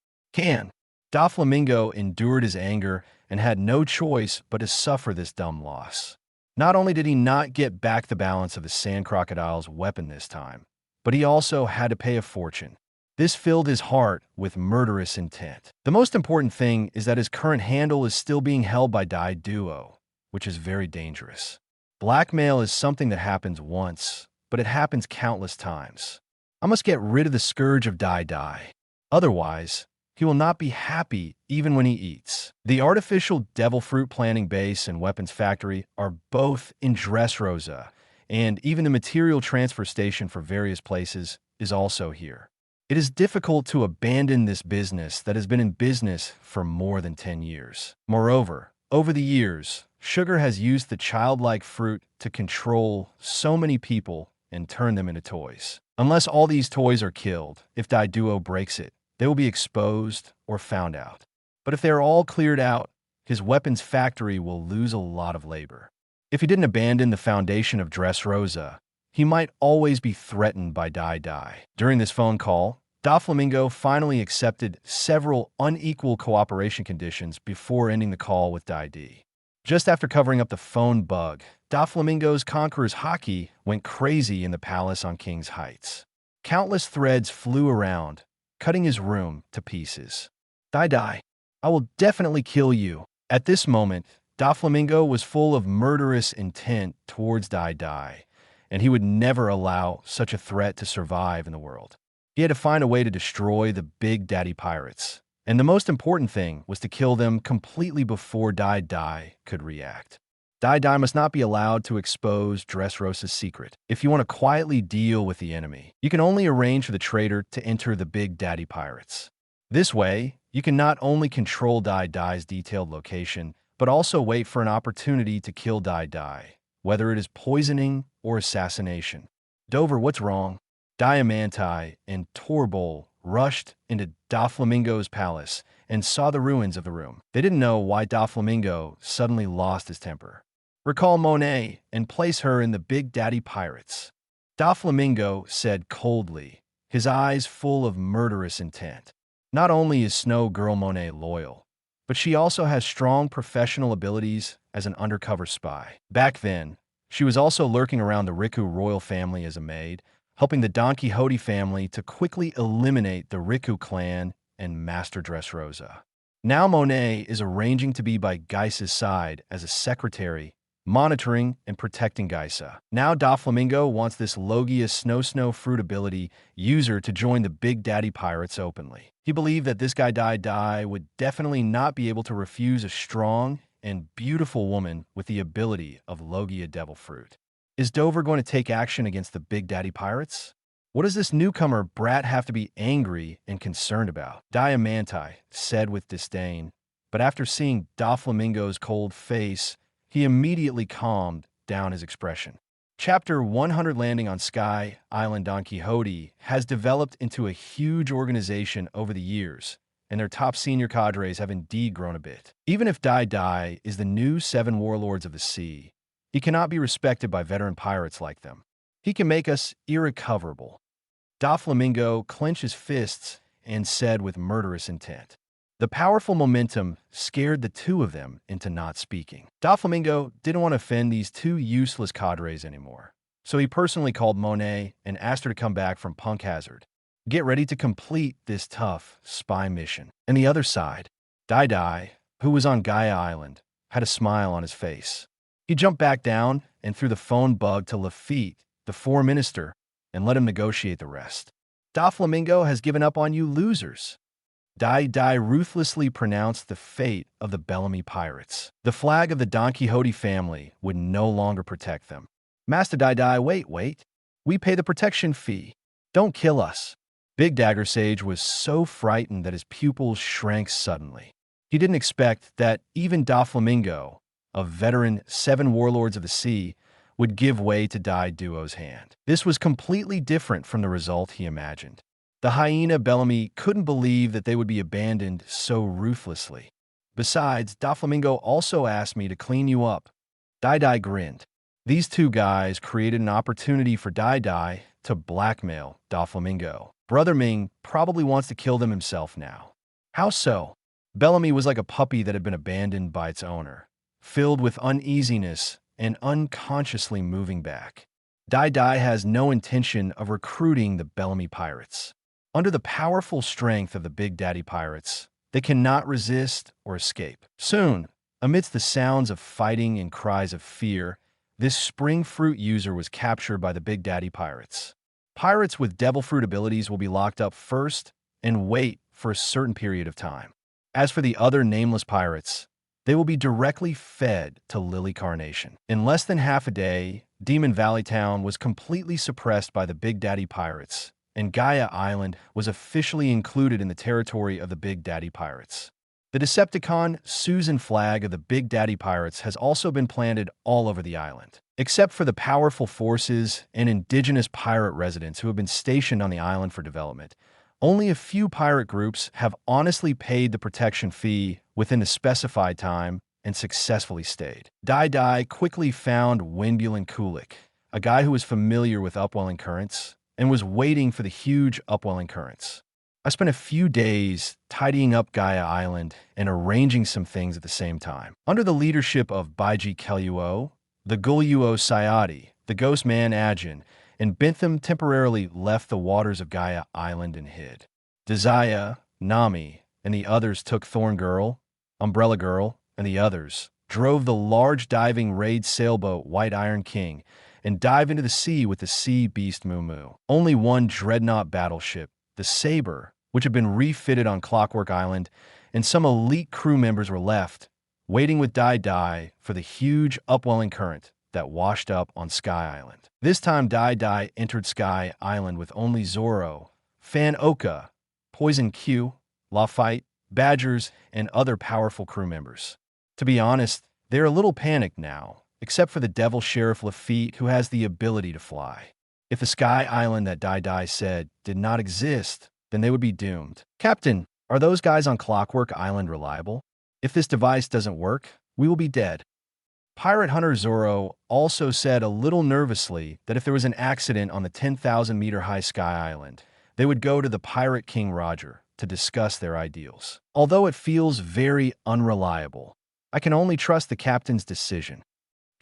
Doflamingo endured his anger and had no choice but to suffer this dumb loss. Not only did he not get back the balance of the sand crocodile's weapon this time, but he also had to pay a fortune. This filled his heart with murderous intent. The most important thing is that his current handle is still being held by Dai Duo, which is very dangerous. Blackmail is something that happens once, but it happens countless times. I must get rid of the scourge of Dai. Otherwise, he will not be happy even when he eats. The artificial devil fruit planting base and weapons factory are both in Dressrosa, and even the material transfer station for various places is also here. It is difficult to abandon this business that has been in business for more than 10 years. Moreover, over the years, Sugar has used the childlike fruit to control so many people and turn them into toys. Unless all these toys are killed, if Dai Duo breaks it, they will be exposed or found out. But if they are all cleared out, his weapons factory will lose a lot of labor. If he didn't abandon the foundation of Dressrosa, he might always be threatened by Dai. During this phone call, Doflamingo finally accepted several unequal cooperation conditions before ending the call with Dai. Just after covering up the phone bug, Doflamingo's Conqueror's Hockey went crazy in the palace on King's Heights. Countless threads flew around, cutting his room to pieces. Dai, I will definitely kill you. At this moment, Doflamingo was full of murderous intent towards Dai, and he would never allow such a threat to survive in the world. He had to find a way to destroy the Big Daddy Pirates, and the most important thing was to kill them completely before Dai could react. Dai must not be allowed to expose Dressrosa's secret. If you want to quietly deal with the enemy, you can only arrange for the traitor to enter the Big Daddy Pirates. This way, you can not only control Dai's detailed location, but also wait for an opportunity to kill Dai, whether it is poisoning or assassination. Dover, what's wrong? Diamante and Torbol rushed into Doflamingo's palace and saw the ruins of the room. They didn't know why Doflamingo suddenly lost his temper. Recall Monet and place her in the Big Daddy Pirates. Doflamingo said coldly, his eyes full of murderous intent. Not only is Snow Girl Monet loyal, but she also has strong professional abilities as an undercover spy. Back then, she was also lurking around the Riku royal family as a maid, helping the Don Quixote family to quickly eliminate the Riku clan and Master Dressrosa. Now Monet is arranging to be by Geisa's side as a secretary, monitoring and protecting Geisa. Now Doflamingo wants this Logia Snow fruit ability user to join the Big Daddy Pirates openly. He believed that this guy Dai would definitely not be able to refuse a strong and beautiful woman with the ability of Logia Devil Fruit. Is Dover going to take action against the Big Daddy Pirates? What does this newcomer brat have to be angry and concerned about? Diamante said with disdain, but after seeing Doflamingo's cold face, he immediately calmed down his expression. Chapter 100 Landing on Sky Island Don Quixote has developed into a huge organization over the years, and their top senior cadres have indeed grown a bit. Even if Dai is the new 7 warlords of the sea, he cannot be respected by veteran pirates like them. He can make us irrecoverable. Doflamingo clenched his fists and said with murderous intent. The powerful momentum scared the two of them into not speaking. Doflamingo didn't want to offend these two useless cadres anymore, so he personally called Monet and asked her to come back from Punk Hazard. Get ready to complete this tough spy mission. On the other side, Dai, who was on Gaia Island, had a smile on his face. He jumped back down and threw the phone bug to Lafitte, the 4 minister, and let him negotiate the rest. Doflamingo has given up on you losers. Dai ruthlessly pronounced the fate of the Bellamy pirates. The flag of the Don Quixote family would no longer protect them. Master Dai, wait. We pay the protection fee. Don't kill us. Big Dagger Sage was so frightened that his pupils shrank suddenly. He didn't expect that even Doflamingo, a veteran 7 warlords of the sea, would give way to Dai Duo's hand. This was completely different from the result he imagined. The hyena Bellamy couldn't believe that they would be abandoned so ruthlessly. Besides, Doflamingo also asked me to clean you up. Dai grinned. These two guys created an opportunity for Dai to blackmail Doflamingo. Brother Ming probably wants to kill them himself now. How so? Bellamy was like a puppy that had been abandoned by its owner, filled with uneasiness and unconsciously moving back. Dai has no intention of recruiting the Bellamy pirates. Under the powerful strength of the Big Daddy pirates, they cannot resist or escape. Soon, amidst the sounds of fighting and cries of fear, this spring fruit user was captured by the Big Daddy pirates. Pirates with devil fruit abilities will be locked up first and wait for a certain period of time. As for the other nameless pirates, they will be directly fed to Lily Carnation. In less than half a day, Demon Valley Town was completely suppressed by the Big Daddy pirates, and Gaia Island was officially included in the territory of the Big Daddy pirates. The Decepticon Susan flag of the Big Daddy pirates has also been planted all over the island. Except for the powerful forces and indigenous pirate residents who have been stationed on the island for development, only a few pirate groups have honestly paid the protection fee within the specified time and successfully stayed. Dai quickly found Windbulin Kulik, a guy who was familiar with upwelling currents and was waiting for the huge upwelling currents. I spent a few days tidying up Gaia Island and arranging some things at the same time. Under the leadership of Baiji Keluo, the Guluo Sayadi, the Ghost Man Ajin, and Bentham temporarily left the waters of Gaia Island and hid. Desire, Nami, and the others took Thorn Girl, Umbrella Girl, and the others, drove the large diving raid sailboat White Iron King, and dived into the sea with the sea beast Moo. Only one dreadnought battleship, the Saber, which had been refitted on Clockwork Island, and some elite crew members were left, waiting with Dai for the huge upwelling current that washed up on Sky Island. This time Dai entered Sky Island with only Zoro, Fan Oka, Poison Q, Lafite, Badgers, and other powerful crew members. To be honest, they're a little panicked now, except for the Devil Sheriff Lafitte, who has the ability to fly. If the Sky Island that Dai said did not exist, then they would be doomed. Captain, are those guys on Clockwork Island reliable? If this device doesn't work, we will be dead. Pirate Hunter Zoro also said a little nervously that if there was an accident on the 10,000-meter high Sky Island, they would go to the Pirate King Roger to discuss their ideals. Although it feels very unreliable, I can only trust the captain's decision.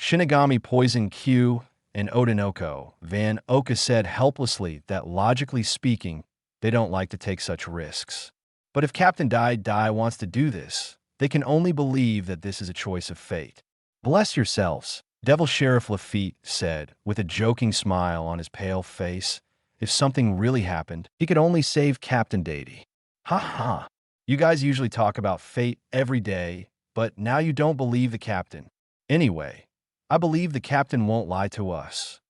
Shinigami Poison Q and Odinoko Van Oka said helplessly that logically speaking, they don't like to take such risks. But if Captain Dai wants to do this, they can only believe that this is a choice of fate. Bless yourselves, Devil Sheriff Lafitte said, with a joking smile on his pale face. If something really happened, he could only save Captain Dai. Ha ha. You guys usually talk about fate every day, but now you don't believe the captain. Anyway, I believe the captain won't lie to us.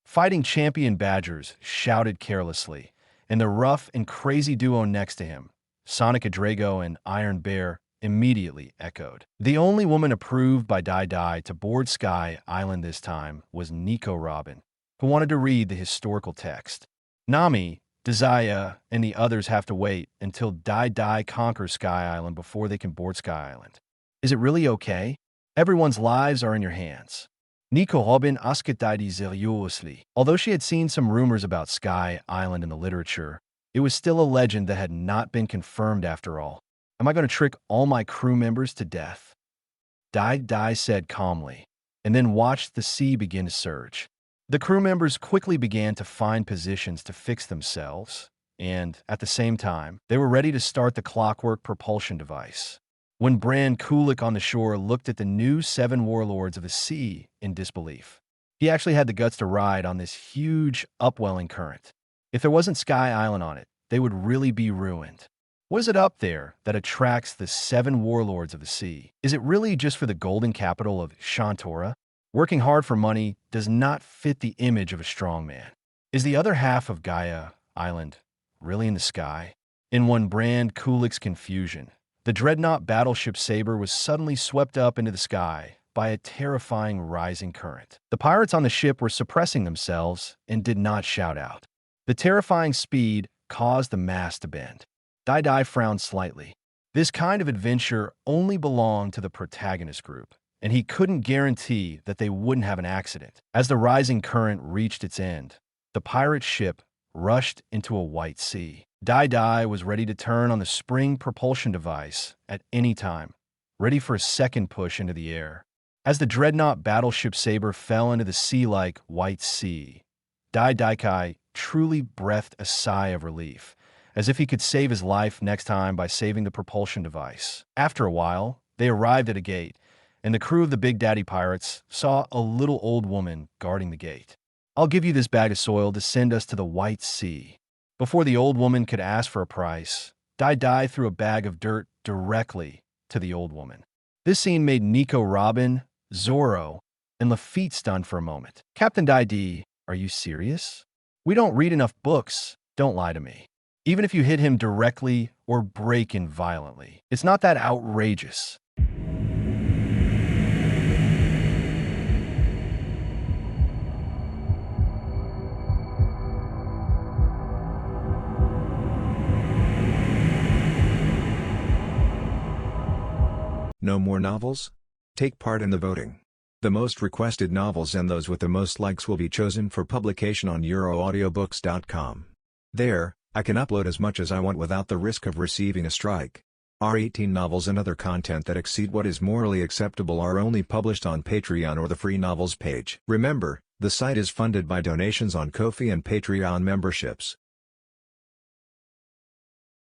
Fighting champion Badgers shouted carelessly, and the rough and crazy duo next to him, Sonic Adrago and Iron Bear, immediately echoed. The only woman approved by Dai to board Sky Island this time was Nico Robin, who wanted to read the historical text. Nami, Desire, and the others have to wait until Dai conquers Sky Island before they can board Sky Island. Is it really okay? Everyone's lives are in your hands. Nico Robin asked Dai seriously. Although she had seen some rumors about Sky Island in the literature, it was still a legend that had not been confirmed after all. Am I going to trick all my crew members to death? Dai said calmly, and then watched the sea begin to surge. The crew members quickly began to find positions to fix themselves, and, at the same time, they were ready to start the clockwork propulsion device. When Bran Kulik on the shore looked at the new 7 warlords of the sea in disbelief, he actually had the guts to ride on this huge upwelling current. If there wasn't Sky Island on it, they would really be ruined. What is it up there that attracts the 7 warlords of the sea? Is it really just for the golden capital of Shantora? Working hard for money does not fit the image of a strong man. Is the other half of Gaia Island really in the sky? In one Brand Kulik's confusion, the dreadnought battleship Saber was suddenly swept up into the sky by a terrifying rising current. The pirates on the ship were suppressing themselves and did not shout out. The terrifying speed caused the mast to bend. Dai frowned slightly. This kind of adventure only belonged to the protagonist group, and he couldn't guarantee that they wouldn't have an accident. As the rising current reached its end, the pirate ship rushed into a white sea. Dai was ready to turn on the spring propulsion device at any time, ready for a second push into the air. As the dreadnought battleship Saber fell into the sea-like white sea, Dai truly breathed a sigh of relief, as if he could save his life next time by saving the propulsion device. After a while, they arrived at a gate, and the crew of the Big Daddy Pirates saw a little old woman guarding the gate. "I'll give you this bag of soil to send us to the White Sea." Before the old woman could ask for a price, Dai threw a bag of dirt directly to the old woman. This scene made Nico Robin, Zorro, and Lafitte stunned for a moment. "Captain Dai, are you serious? We don't read enough books. Don't lie to me. Even if you hit him directly or break in violently, it's not that outrageous." No more novels? Take part in the voting. The most requested novels and those with the most likes will be chosen for publication on euroaudiobooks.com. There, I can upload as much as I want without the risk of receiving a strike. Our 18 novels and other content that exceed what is morally acceptable are only published on Patreon or the free novels page. Remember, the site is funded by donations on Ko-fi and Patreon memberships.